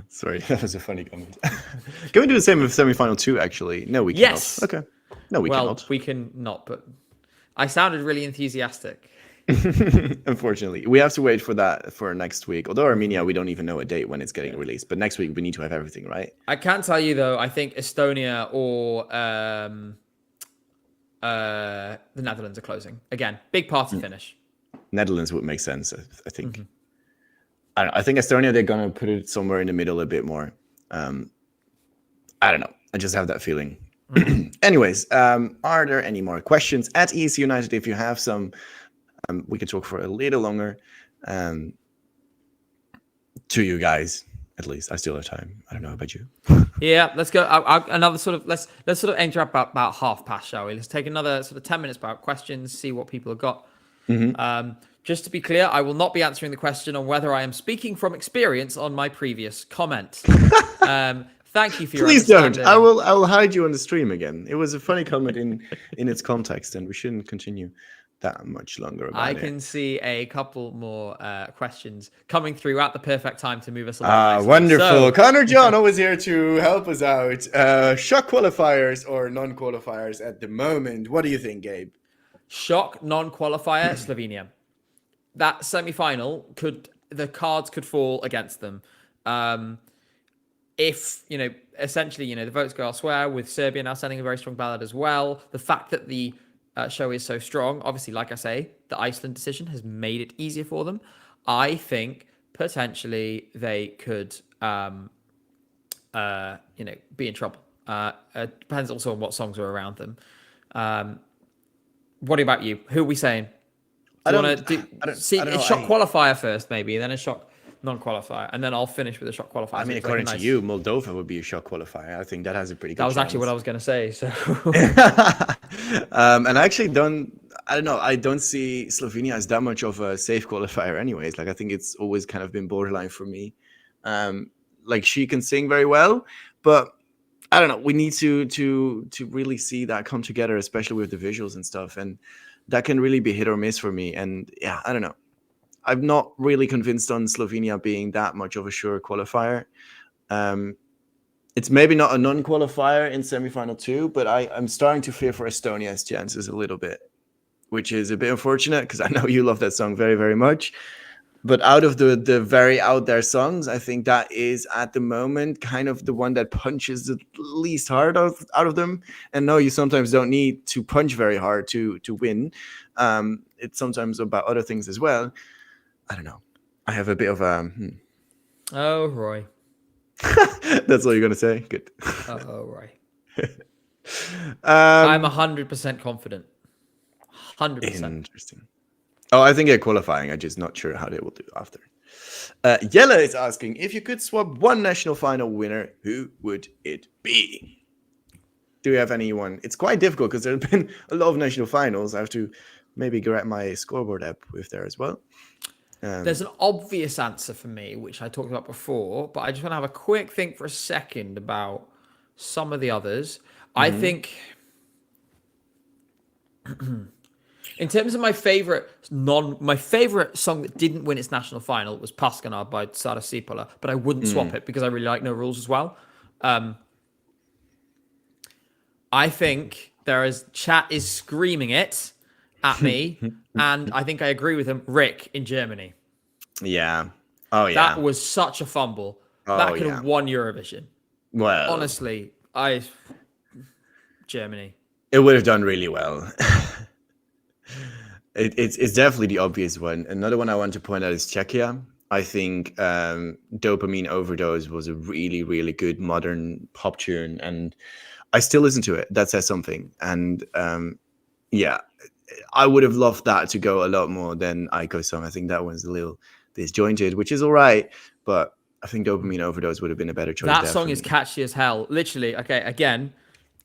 Speaker 1: Sorry, that was a funny comment. Can we do the same with semi-final 2, actually? No, we cannot.
Speaker 2: Yes.
Speaker 1: Okay. No, we cannot.
Speaker 2: We can not, but I sounded really enthusiastic.
Speaker 1: Unfortunately, we have to wait for that for next week. Although Armenia, we don't even know a date when it's getting released. But next week, we need to have everything, right?
Speaker 2: I can tell you, though, I think Estonia or the Netherlands are closing. Again, big party finish.
Speaker 1: Netherlands would make sense, I think. I think Estonia, they're going to put it somewhere in the middle a bit more. I don't know. I just have that feeling. Anyways, are there any more questions at ESCUnited? If you have some, we can talk for a little longer. To you guys, at least. I still have time. I don't know about you.
Speaker 2: Yeah, let's go. Another sort of let's sort of enter up about half past, shall we? Let's take another sort of 10 minutes about questions, see what people have got. Just to be clear, I will not be answering the question on whether I am speaking from experience on my previous comment. Thank you for your
Speaker 1: Please don't.
Speaker 2: understanding.
Speaker 1: I will hide you on the stream again. It was a funny comment in its context, and we shouldn't continue that much longer about
Speaker 2: I
Speaker 1: it.
Speaker 2: can see a couple more questions coming through at the perfect time to move us along.
Speaker 1: Wonderful.
Speaker 2: So,
Speaker 1: Connor John always here to help us out. Shock qualifiers or non-qualifiers at the moment. What do you think, Gabe?
Speaker 2: shock non-qualifier Slovenia. That semi-final the cards could fall against them. If, essentially, the votes go elsewhere, with Serbia now sending a very strong ballot as well. The fact that the show is so strong, obviously, like I say, the Iceland decision has made it easier for them. I think potentially they could, be in trouble. It depends also on what songs are around them. What about you? Who are we saying? Do you want to a shock qualifier first, maybe, then a shock non-qualifier, and then I'll finish with a shock qualifier.
Speaker 1: I mean, according to you, Moldova would be a shock qualifier. I think that has a pretty good
Speaker 2: That was
Speaker 1: chance.
Speaker 2: actually what I was going to say. So,
Speaker 1: and I actually I don't see Slovenia as that much of a safe qualifier anyways. Like, I think it's always kind of been borderline for me. Like, she can sing very well, but I don't know. We need to really see that come together, especially with the visuals and stuff. And that can really be hit or miss for me. And yeah, I don't know. I'm not really convinced on Slovenia being that much of a sure qualifier. It's maybe not a non-qualifier in semi-final 2, but I'm starting to fear for Estonia's chances a little bit, which is a bit unfortunate because I know you love that song very, very much. But out of the very out there songs, I think that is at the moment kind of the one that punches the least hard out of them. And no, you sometimes don't need to punch very hard to win. It's sometimes about other things as well. I don't know. I have a bit of a...
Speaker 2: Oh, Roy.
Speaker 1: That's all you're going to say? Good.
Speaker 2: Oh, Roy. I'm 100% confident. 100%.
Speaker 1: Interesting. Oh, I think they're qualifying. I'm just not sure how they will do after. Yella is asking, if you could swap one national final winner, who would it be? Do you have anyone? It's quite difficult because there have been a lot of national finals. I have to maybe grab my scoreboard app with there as well.
Speaker 2: There's an obvious answer for me, which I talked about before, but I just want to have a quick think for a second about some of the others. I think, in terms of my favorite song that didn't win its national final was Paskana by Sara Sipola, but I wouldn't swap it because I really like No Rules as well. I think chat is screaming it at me, and I think I agree with him. Rick in Germany.
Speaker 1: Yeah. Oh, yeah.
Speaker 2: That was such a fumble. That could have won Eurovision.
Speaker 1: Well,
Speaker 2: honestly, Germany.
Speaker 1: It would have done really well. It's definitely the obvious one. Another one I want to point out is Czechia. I think Dopamine Overdose was a really, really good modern pop tune, and I still listen to it. That says something. And yeah, I would have loved that to go a lot more than Aiko's song. I think that one's a little disjointed, which is all right, but I think Dopamine Overdose would have been a better choice.
Speaker 2: That song is catchy as hell. Literally, okay, again,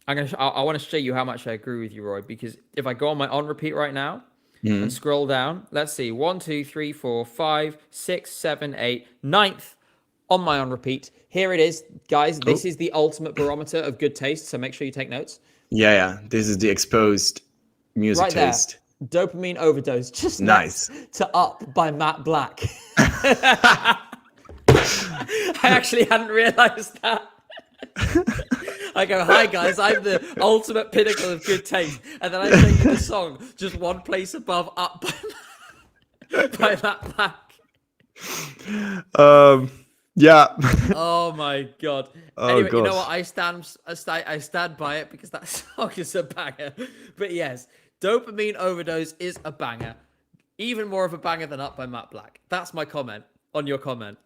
Speaker 2: I want to show you how much I agree with you, Roy, because if I go on my on repeat right now and scroll down, let's see, 1, 2, 3, 4, 5, 6, 7, 8, 9th on my on repeat. Here it is, guys. This is the ultimate barometer of good taste, so make sure you take notes.
Speaker 1: Yeah. This is the exposed music
Speaker 2: right
Speaker 1: taste.
Speaker 2: There. Dopamine Overdose. Just
Speaker 1: nice.
Speaker 2: To Up by Matt Black. I actually hadn't realized that. I go, hi guys, I'm the ultimate pinnacle of good taste. And then I show you the song just one place above Up by Matt Black.
Speaker 1: Yeah.
Speaker 2: Oh my god. Anyway, you know what? I stand by it because that song is a banger. But yes, Dopamine Overdose is a banger. Even more of a banger than Up by Matt Black. That's my comment on your comment.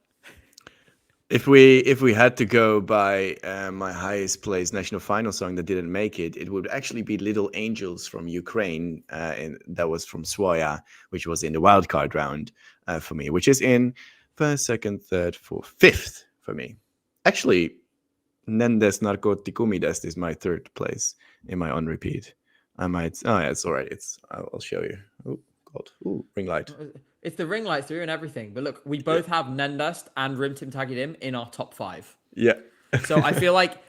Speaker 1: If we had to go by my highest placed national final song that didn't make it, it would actually be Little Angels from Ukraine. And that was from Svoya, which was in the wildcard round for me, which is in first, second, third, fourth, fifth for me. Actually, Nendes Narkotikumides is my third place in my on repeat. I might. Oh, yeah, it's all right. I'll show you. Oh God. Ooh, ring light.
Speaker 2: It's the ring light through and everything. But look, we both have Nendast and Rimtim Tagidim in our top 5.
Speaker 1: Yeah.
Speaker 2: So I feel like,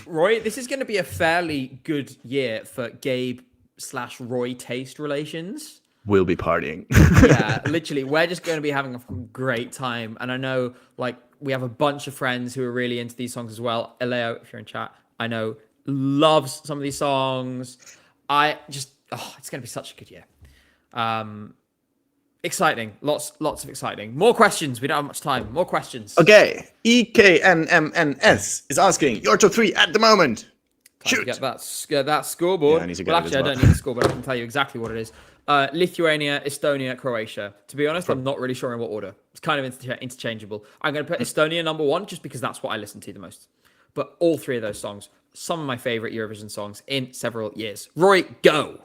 Speaker 2: Roy, this is going to be a fairly good year for Gabe/Roy taste relations.
Speaker 1: We'll be partying.
Speaker 2: Yeah, literally. We're just going to be having a great time. And I know, like, we have a bunch of friends who are really into these songs as well. Eleo, if you're in chat, I know, loves some of these songs. It's going to be such a good year. Exciting. Lots of exciting. More questions. We don't have much time. More questions.
Speaker 1: Okay. EKNMNS is asking your top 3 at the moment. Shoot.
Speaker 2: Get that scoreboard.
Speaker 1: Yeah, I need to get
Speaker 2: well,
Speaker 1: it as
Speaker 2: actually,
Speaker 1: well.
Speaker 2: I don't need the scoreboard. I can tell you exactly what it is. Lithuania, Estonia, Croatia. To be honest, I'm not really sure in what order. It's kind of interchangeable. I'm going to put Estonia number 1 just because that's what I listen to the most. But all 3 of those songs, some of my favorite Eurovision songs in several years. Roy, go.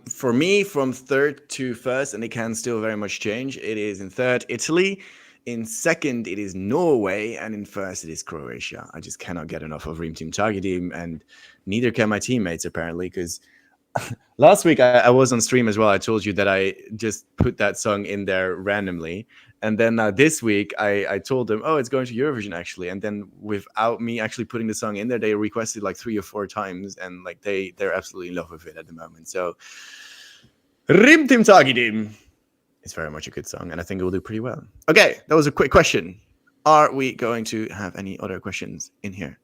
Speaker 1: For me, from third to first, and it can still very much change, it is in third, Italy. In second, it is Norway. And in first, it is Croatia. I just cannot get enough of Rimtim Tagidim, and neither can my teammates, apparently, because last week I was on stream as well. I told you that I just put that song in there randomly. And then this week, I told them, oh, it's going to Eurovision, actually. And then without me actually putting the song in there, they requested like 3 or 4 times. And like they're absolutely in love with it at the moment. So Rimtim Tagidim. It's very much a good song. And I think it will do pretty well. Okay, that was a quick question. Are we going to have any other questions in here?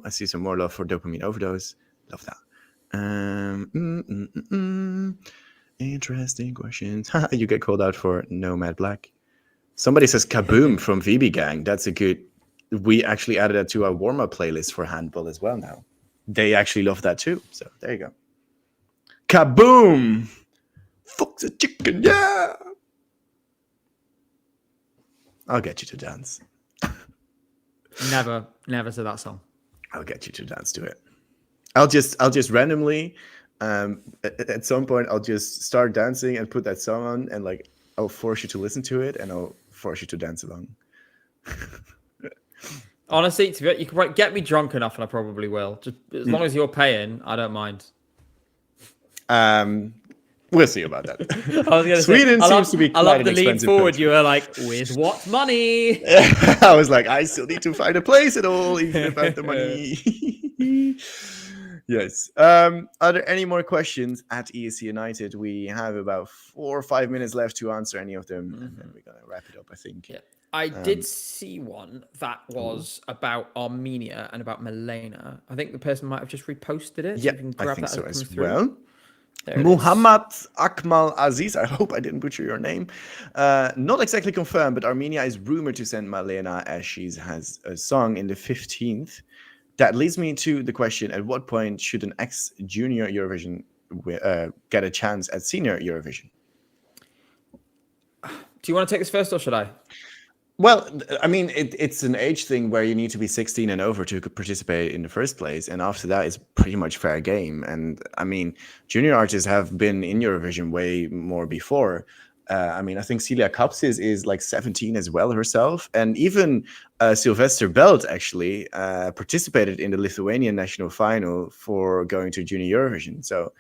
Speaker 1: I see some more love for Dopamine Overdose. Love that. Interesting questions. You get called out for Nomad Black. Somebody says Kaboom from VB Gang. That's a good. We actually added that to our warm-up playlist for handball as well now. They actually love that too. So there you go. Kaboom! Fuck the chicken, yeah! I'll get you to dance.
Speaker 2: Never said that song.
Speaker 1: I'll get you to dance to it. I'll just randomly at some point I'll just start dancing and put that song on, and like I'll force you to listen to it, and I'll force you to dance along.
Speaker 2: Honestly, you can probably get me drunk enough, and I probably will. Just as long as you're paying, I don't mind.
Speaker 1: We'll see about that.
Speaker 2: I was going to
Speaker 1: Sweden
Speaker 2: say,
Speaker 1: seems to be
Speaker 2: I
Speaker 1: quite
Speaker 2: love
Speaker 1: an
Speaker 2: the lead
Speaker 1: expensive
Speaker 2: forward.
Speaker 1: country.
Speaker 2: You were like, with what money?
Speaker 1: I was like, I still need to find a place at all, even if I have the money. Yes. Are there any more questions at ESCUnited? We have about 4 or 5 minutes left to answer any of them, and then we're gonna wrap it up, I think.
Speaker 2: Yeah. I did see one that was about Armenia and about Milena. I think the person might have just reposted it.
Speaker 1: Yeah,
Speaker 2: you can
Speaker 1: I
Speaker 2: grab
Speaker 1: think
Speaker 2: that
Speaker 1: so
Speaker 2: as it
Speaker 1: as
Speaker 2: comes through.
Speaker 1: well.
Speaker 2: There it
Speaker 1: Muhammad Akmal Aziz, I hope I didn't butcher your name. Not exactly confirmed, but Armenia is rumored to send Malena as she has a song in the 15th. That leads me to the question, at what point should an ex-junior Eurovision get a chance at senior Eurovision?
Speaker 2: Do you want to take this first or should I?
Speaker 1: Well, I mean, it's an age thing where you need to be 16 and over to participate in the first place. And after that, it's pretty much fair game. And I mean, junior artists have been in Eurovision way more before. I mean, I think Celia Kapsis is like 17 as well herself. And even Sylvester Belt actually participated in the Lithuanian national final for going to junior Eurovision. So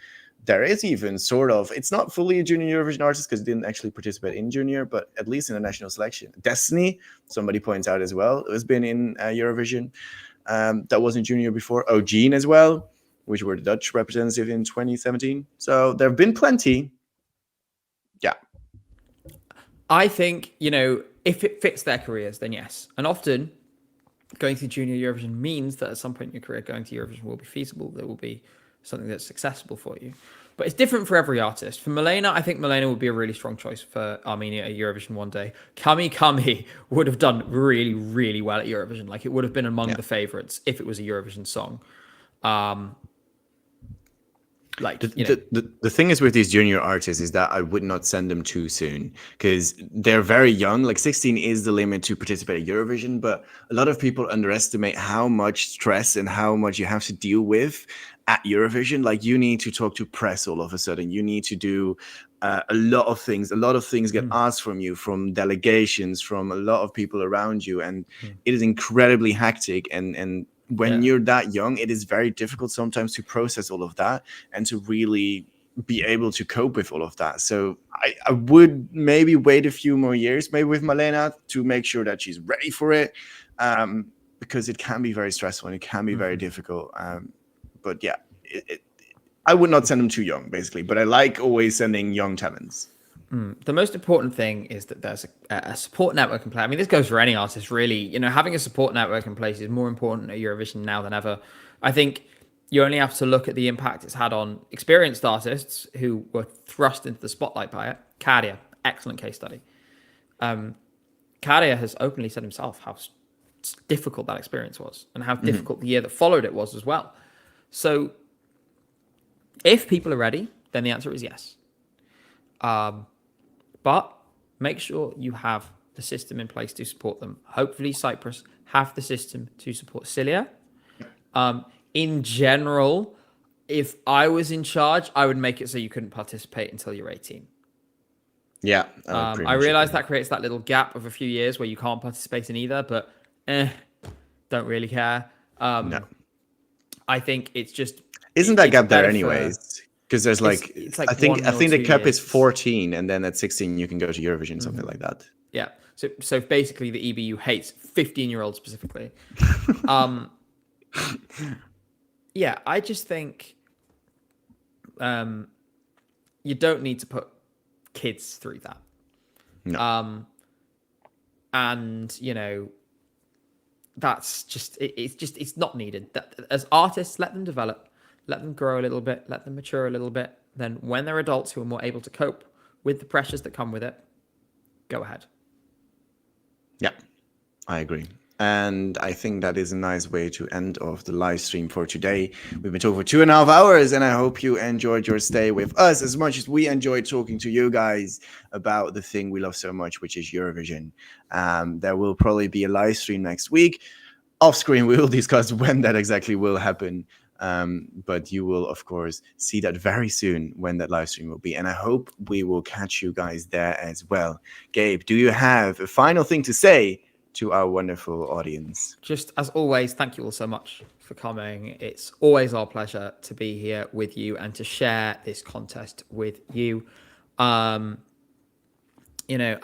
Speaker 1: there is even sort of, it's not fully a junior Eurovision artist because he didn't actually participate in junior, but at least in the national selection. Destiny, somebody points out as well, has been in Eurovision. That wasn't junior before. Eugene as well, which were the Dutch representative in 2017. So there have been plenty. Yeah.
Speaker 2: I think, if it fits their careers, then yes. And often going to junior Eurovision means that at some point in your career, going to Eurovision will be feasible. There will be something that's accessible for you. But it's different for every artist. For Milena, I think Milena would be a really strong choice for Armenia at Eurovision one day. Kami Kami would have done really, really well at Eurovision. Like, it would have been among the favorites if it was a Eurovision song.
Speaker 1: The thing is with these junior artists is that I would not send them too soon because they're very young. Like 16 is the limit to participate at Eurovision, but a lot of people underestimate how much stress and how much you have to deal with at Eurovision. Like, you need to talk to press all of a sudden. You need to do a lot of things. A lot of things get asked from you, from delegations, from a lot of people around you, and it is incredibly hectic. And when you're that young, it is very difficult sometimes to process all of that and to really be able to cope with all of that. So I would maybe wait a few more years, maybe with Malena, to make sure that she's ready for it, because it can be very stressful and it can be very difficult. But yeah, I would not send them too young, basically. But I like always sending young talents.
Speaker 2: The most important thing is that there's a support network in place. I mean, this goes for any artist, really. Having a support network in place is more important at Eurovision now than ever. I think you only have to look at the impact it's had on experienced artists who were thrust into the spotlight by it. Kadia, excellent case study. Kadia has openly said himself how difficult that experience was and how difficult the year that followed it was as well. So if people are ready, then the answer is yes. But make sure you have the system in place to support them. Hopefully Cyprus have the system to support Cilia. In general, if I was in charge, I would make it so you couldn't participate until you're 18.
Speaker 1: Yeah.
Speaker 2: I realize that creates that little gap of a few years where you can't participate in either, but don't really care.
Speaker 1: No.
Speaker 2: I think it's just...
Speaker 1: Isn't that gap there anyways? Because there's like,
Speaker 2: it's like
Speaker 1: I think the cap
Speaker 2: years.
Speaker 1: is 14, and then at 16 you can go to Eurovision, something like that.
Speaker 2: Yeah. So basically the EBU hates 15-year-olds specifically. Yeah, I just think you don't need to put kids through that.
Speaker 1: No.
Speaker 2: And that's just it's not needed. That as artists, let them develop, let them grow a little bit, let them mature a little bit. Then when they're adults who are more able to cope with the pressures that come with it, go ahead.
Speaker 1: Yeah, I agree. And I think that is a nice way to end off the live stream for today. We've been talking for 2.5 hours, and I hope you enjoyed your stay with us as much as we enjoyed talking to you guys about the thing we love so much, which is Eurovision. There will probably be a live stream next week. Off screen, we will discuss when that exactly will happen. But you will, of course, see that very soon when that live stream will be. And I hope we will catch you guys there as well. Gabe, do you have a final thing to say to our wonderful audience?
Speaker 2: Just as always, thank you all so much for coming. It's always our pleasure to be here with you and to share this contest with you. I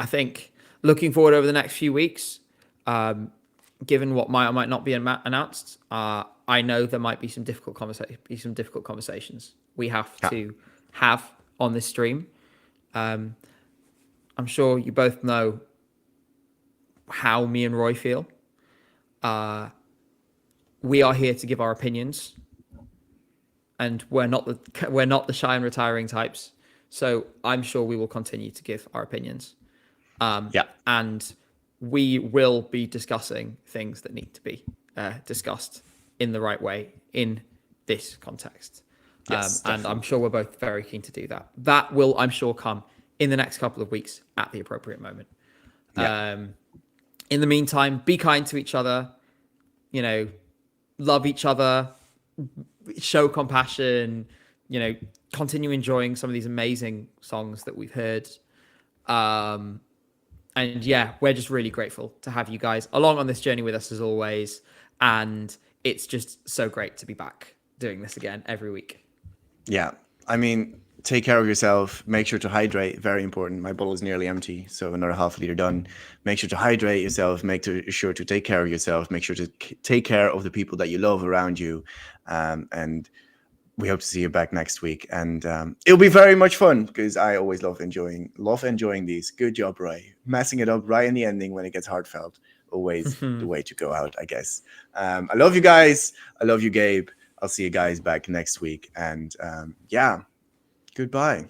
Speaker 2: think looking forward over the next few weeks, given what might or might not be announced, I know there might be some difficult conversations we have to have on this stream. I'm sure you both know how me and Roy feel. We are here to give our opinions, and we're not the shy and retiring types. So I'm sure we will continue to give our opinions. And we will be discussing things that need to be discussed in the right way in this context.
Speaker 1: Yes,
Speaker 2: and I'm sure we're both very keen to do that. That will, I'm sure, come in the next couple of weeks at the appropriate moment. In the meantime, be kind to each other, love each other, show compassion, continue enjoying some of these amazing songs that we've heard. And yeah, we're just really grateful to have you guys along on this journey with us as always. And it's just so great to be back doing this again every week.
Speaker 1: Yeah. I mean, take care of yourself. Make sure to hydrate. Very important. My bottle is nearly empty, so another half a liter done. Make sure to hydrate yourself. Make sure to take care of yourself. Make sure to take care of the people that you love around you. And we hope to see you back next week. And it'll be very much fun because I always love enjoying these. Good job, Roy. Messing it up right in the ending when it gets heartfelt. Always the way to go out, I guess. I love you guys. I love you, Gabe. I'll see you guys back next week. And goodbye.